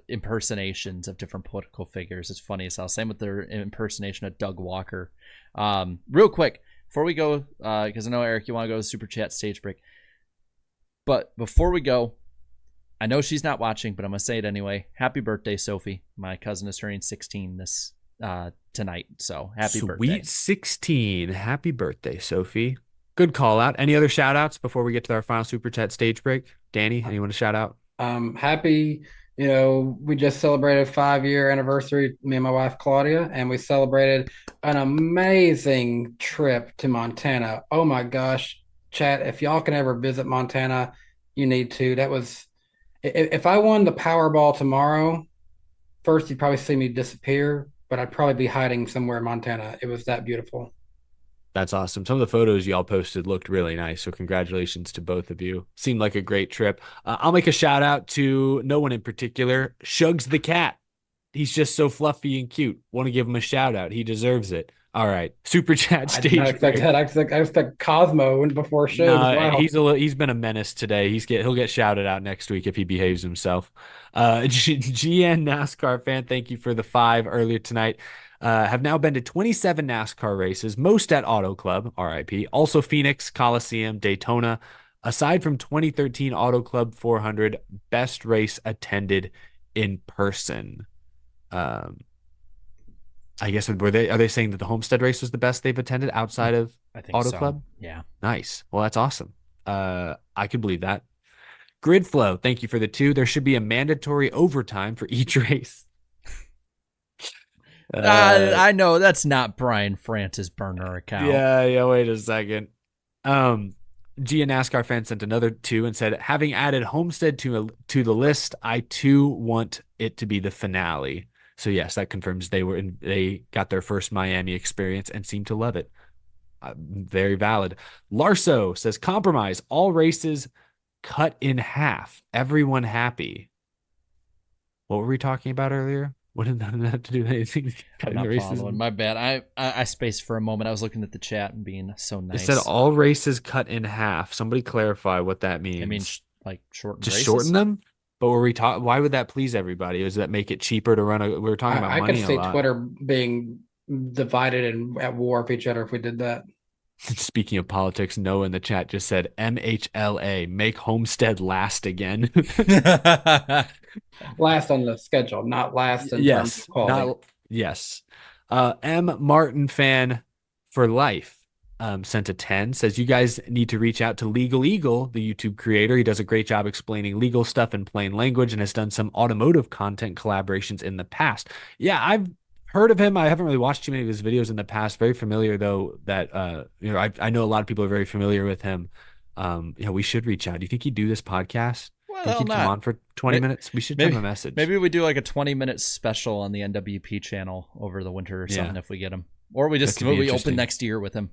impersonations of different political figures. It's funny as hell. Same with their impersonation of Doug Walker. Real quick before we go, because I know Eric, you want to go to super chat stage break. But before we go, I know she's not watching, but I'm gonna say it anyway. Happy birthday, Sophie. My cousin is turning 16 this tonight. So happy birthday. Sweet 16. Happy birthday, Sophie. Good call out. Any other shout outs before we get to our final super chat stage break? Danny, anyone to shout out? Happy, we just celebrated 5-year anniversary, me and my wife Claudia, and we celebrated an amazing trip to Montana. Oh my gosh, chat, if y'all can ever visit Montana, you need to. That was if I won the Powerball tomorrow, first you'd probably see me disappear, but I'd probably be hiding somewhere in Montana. It was that beautiful. That's awesome. Some of the photos y'all posted looked really nice. So congratulations to both of you. Seemed like a great trip. I'll make a shout out to no one in particular. Shugs the cat. He's just so fluffy and cute. Want to give him a shout out. He deserves it. All right. Super chat I did not stage expect break. that. I expect Cosmo before show as well. He's been a menace today. He'll get shouted out next week if he behaves himself. GN NASCAR fan, thank you for the 5 earlier tonight. Have now been to 27 NASCAR races, most at Auto Club, RIP. Also Phoenix, Coliseum, Daytona. Aside from 2013 Auto Club 400, best race attended in person. I guess are they saying that the Homestead race was the best they've attended outside of I think Auto so. Club? Yeah. Nice. Well, that's awesome. I could believe that. Grid Flow, thank you for the 2. There should be a mandatory overtime for each race. I know that's not Brian France's burner account. Yeah. Wait a second. Gia NASCAR fan sent another 2 and said, having added Homestead to the list, I too want it to be the finale. So yes, that confirms they got their first Miami experience and seemed to love it. Very valid. Larso says, compromise, all races cut in half, everyone happy. What were we talking about earlier? What did that have to do with anything? I'm not following. My bad. I spaced for a moment. I was looking at the chat and being so nice. It said all races cut in half. Somebody clarify what that means. I mean, like shorten just races? Shorten them. But were we talking? Why would that please everybody? Does that make it cheaper to run? We were talking about I money could a see lot. Twitter being divided and at war with each other if we did that. Speaking of politics, Noah in the chat just said MHLA, make Homestead last again. Last on the schedule, not last in terms of quality. Yes. M. Martin fan for life sent a 10, says you guys need to reach out to Legal Eagle, the YouTube creator. He does a great job explaining legal stuff in plain language and has done some automotive content collaborations in the past. Yeah, I've heard of him. I haven't really watched too many of his videos in the past. Very familiar though that I know a lot of people are very familiar with him. We should reach out. Do you think he'd do this podcast? Think he'd come on for 20 minutes? We should send him a message. Maybe we do like a 20-minute special on the NWP channel over the winter or something if we get him. Or we open next year with him.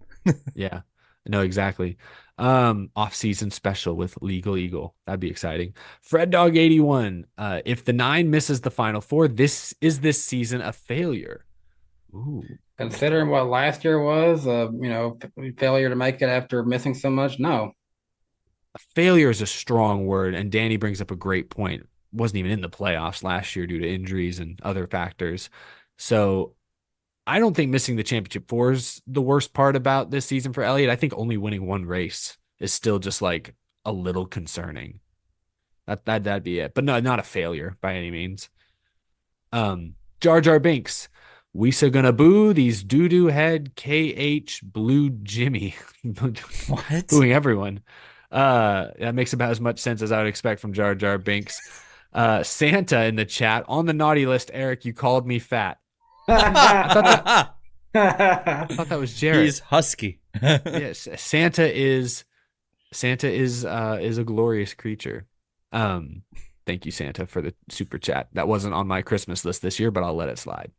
Yeah. No, exactly. Off-season special with Legal Eagle. That'd be exciting. Fred Dog 81. If the 9 misses the Final 4, this season a failure. Ooh. Considering what last year was, failure to make it after missing so much, no. A failure is a strong word, and Danny brings up a great point. Wasn't even in the playoffs last year due to injuries and other factors. So I don't think missing the championship 4 is the worst part about this season for Elliott. I think only winning 1 race is still just like a little concerning. That'd be it. But no, not a failure by any means. Jar Jar Binks. We so gonna boo these doo-doo head KH Blue Jimmy. What? Booing everyone. That makes about as much sense as I would expect from Jar Jar Binks. Santa in the chat. On the naughty list, Eric, you called me fat. I thought that was Jared. He's husky. Yes, Santa is a glorious creature. Thank you, Santa, for the super chat. That wasn't on my Christmas list this year, but I'll let it slide.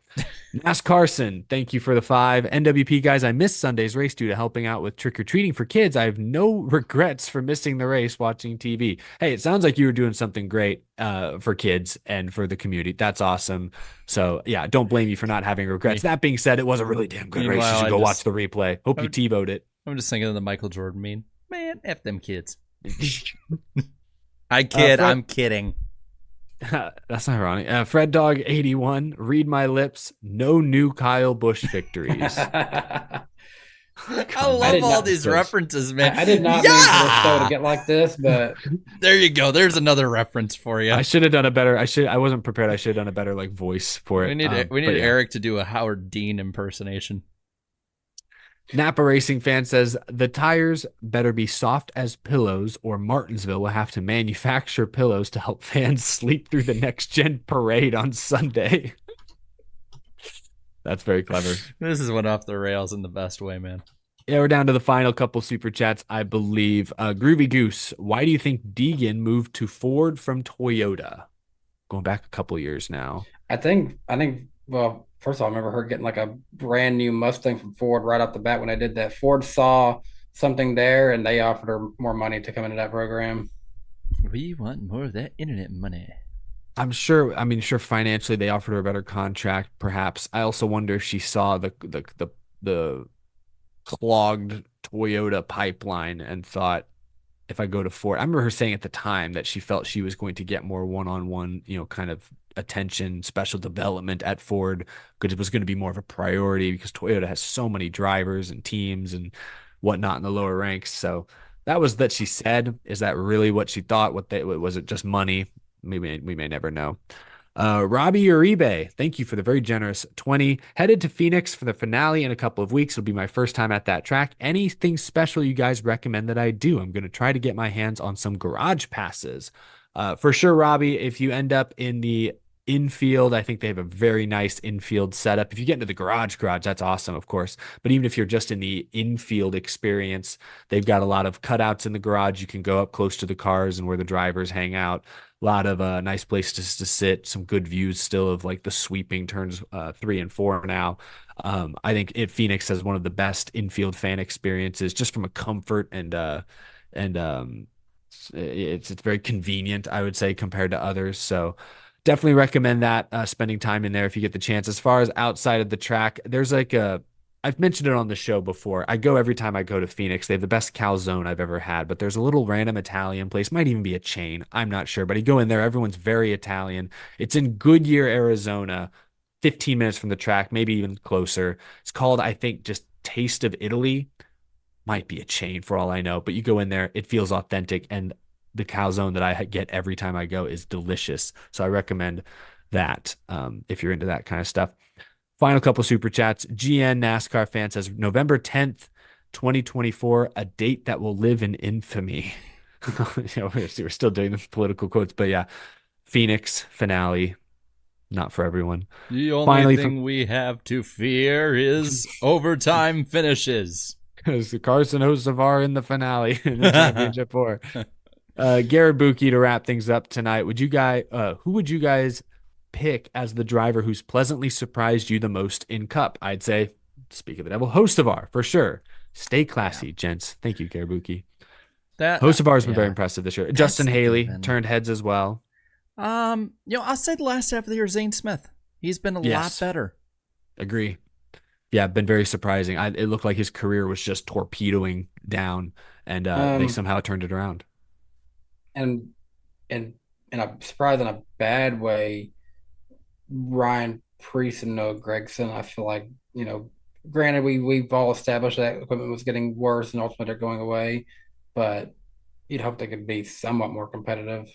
Nas Carson, thank you for the 5. NWP guys, I missed Sunday's race due to helping out with trick-or-treating for kids. I have no regrets for missing the race watching TV. Hey, it sounds like you were doing something great for kids and for the community. That's awesome. So, yeah, don't blame you for not having regrets. That being said, it was a really damn good race. You should go watch the replay. Hope you TiVoed it. I'm just thinking of the Michael Jordan meme. Man, F them kids. I kid. I'm kidding. That's not ironic. Fred Dog 81. Read my lips. No new Kyle Busch victories. I love all these references, man. I did not mean for this show to get like this, but there you go. There's another reference for you. I should have done a better. I wasn't prepared. I should have done a better voice for it. We need Eric to do a Howard Dean impersonation. Napa Racing fan says the tires better be soft as pillows, or Martinsville will have to manufacture pillows to help fans sleep through the next gen parade on Sunday. That's very clever. This is went off the rails in the best way, man. Yeah, we're down to the final couple super chats, I believe. Groovy Goose, why do you think Deegan moved to Ford from Toyota? Going back a couple years now. Well, first of all, I remember her getting like a brand new Mustang from Ford right off the bat when I did that. Ford saw something there and they offered her more money to come into that program. We want more of that internet money. Sure financially they offered her a better contract, perhaps. I also wonder if she saw the clogged Toyota pipeline and thought, if I go to Ford, I remember her saying at the time that she felt she was going to get more one-on-one, kind of attention, special development at Ford, because it was going to be more of a priority because Toyota has so many drivers and teams and whatnot in the lower ranks. So that was that she said. Is that really what she thought? Was it just money? Maybe we may never know. Robbie Uribe, thank you for the very generous 20. Headed to Phoenix for the finale in a couple of weeks. It'll be my first time at that track. Anything special you guys recommend that I do? I'm going to try to get my hands on some garage passes. For sure, Robbie, if you end up in the infield, I think they have a very nice infield setup. If you get into the garage, that's awesome, of course. But even if you're just in the infield experience, they've got a lot of cutouts in the garage. You can go up close to the cars and where the drivers hang out. A lot of nice places to sit, some good views still of like the sweeping turns 3 and 4 now. I think Phoenix has one of the best infield fan experiences just from a comfort and it's very convenient, I would say, compared to others. So definitely recommend that, spending time in there if you get the chance. As far as outside of the track, there's I've mentioned it on the show before. I go every time I go to Phoenix. They have the best calzone I've ever had, but there's a little random Italian place. Might even be a chain. I'm not sure, but you go in there, everyone's very Italian. It's in Goodyear, Arizona, 15 minutes from the track, maybe even closer. It's called, I think, just Taste of Italy. Might be a chain for all I know, but you go in there, it feels authentic, and the calzone that I get every time I go is delicious. So I recommend that, if you're into that kind of stuff. Final couple super chats. GN NASCAR fan says November 10th, 2024, a date that will live in infamy. We're still doing the political quotes, but yeah, Phoenix finale, not for everyone. The only Finally, thing we have to fear is overtime finishes. Because Carson Hocevar in the finale in the championship four. Garrett Buki to wrap things up tonight. Who would you guys pick as the driver who's pleasantly surprised you the most in Cup? I'd say, speak of the devil, Hocevar for sure. Stay classy, gents. Thank you, Garabuki. Hocevar's been very impressive this year. Justin Haley turned heads as well. I'll say the last half of the year, Zane Smith. He's been a lot better. Agree. Yeah, been very surprising. It looked like his career was just torpedoing down, and they somehow turned it around. And I'm surprised in a bad way. Ryan Preece and Noah Gragson, I feel like, granted we've all established that equipment was getting worse and ultimately they're going away, but you'd hope they could be somewhat more competitive.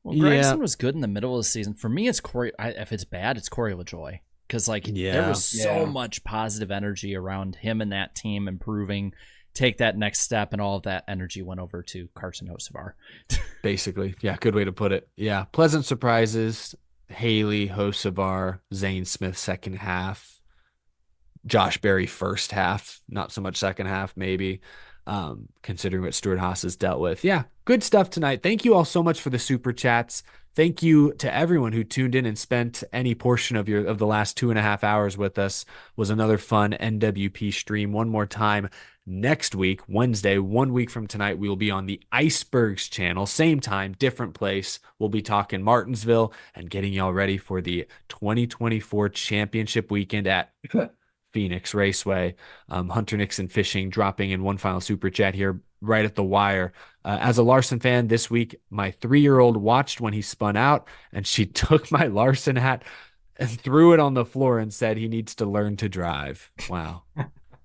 Well, Gragson was good in the middle of the season. For me, it's Corey. If it's bad, it's Corey LaJoy. Because there was so much positive energy around him and that team improving, take that next step, and all of that energy went over to Carson Hocevar. Basically, yeah, good way to put it. Yeah, pleasant surprises. Haley, Hocevar, Zane Smith second half, Josh Berry first half, not so much second half maybe, considering what Stuart Haas has dealt with. Yeah, good stuff tonight. Thank you all so much for the super chats. Thank you to everyone who tuned in and spent any portion of the last 2.5 hours with us. Was another fun NWP stream. One more time, next week, Wednesday, 1 week from tonight, we will be on the Icebergs channel. Same time, different place. We'll be talking Martinsville and getting y'all ready for the 2024 championship weekend at Phoenix Raceway. Hunter Nixon Fishing dropping in one final super chat here right at the wire. As a Larson fan this week, my 3-year-old watched when he spun out, and she took my Larson hat and threw it on the floor and said he needs to learn to drive. Wow.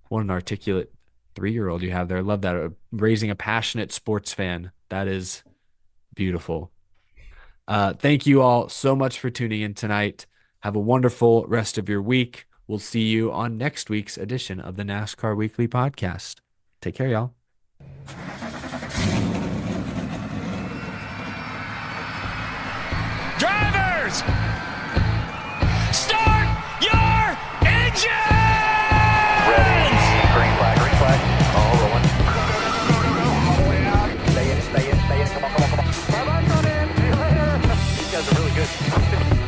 What an articulate 3-year-old you have there. Love that. Raising a passionate sports fan. That is beautiful. Thank you all so much for tuning in tonight. Have a wonderful rest of your week. We'll see you on next week's edition of the NASCAR Weekly Podcast. Take care, y'all. Drivers, start your engines! Ready. Green flag, all rolling. All the way out. Stay in, come on. Bye-bye, front end. See you later. These guys are really good.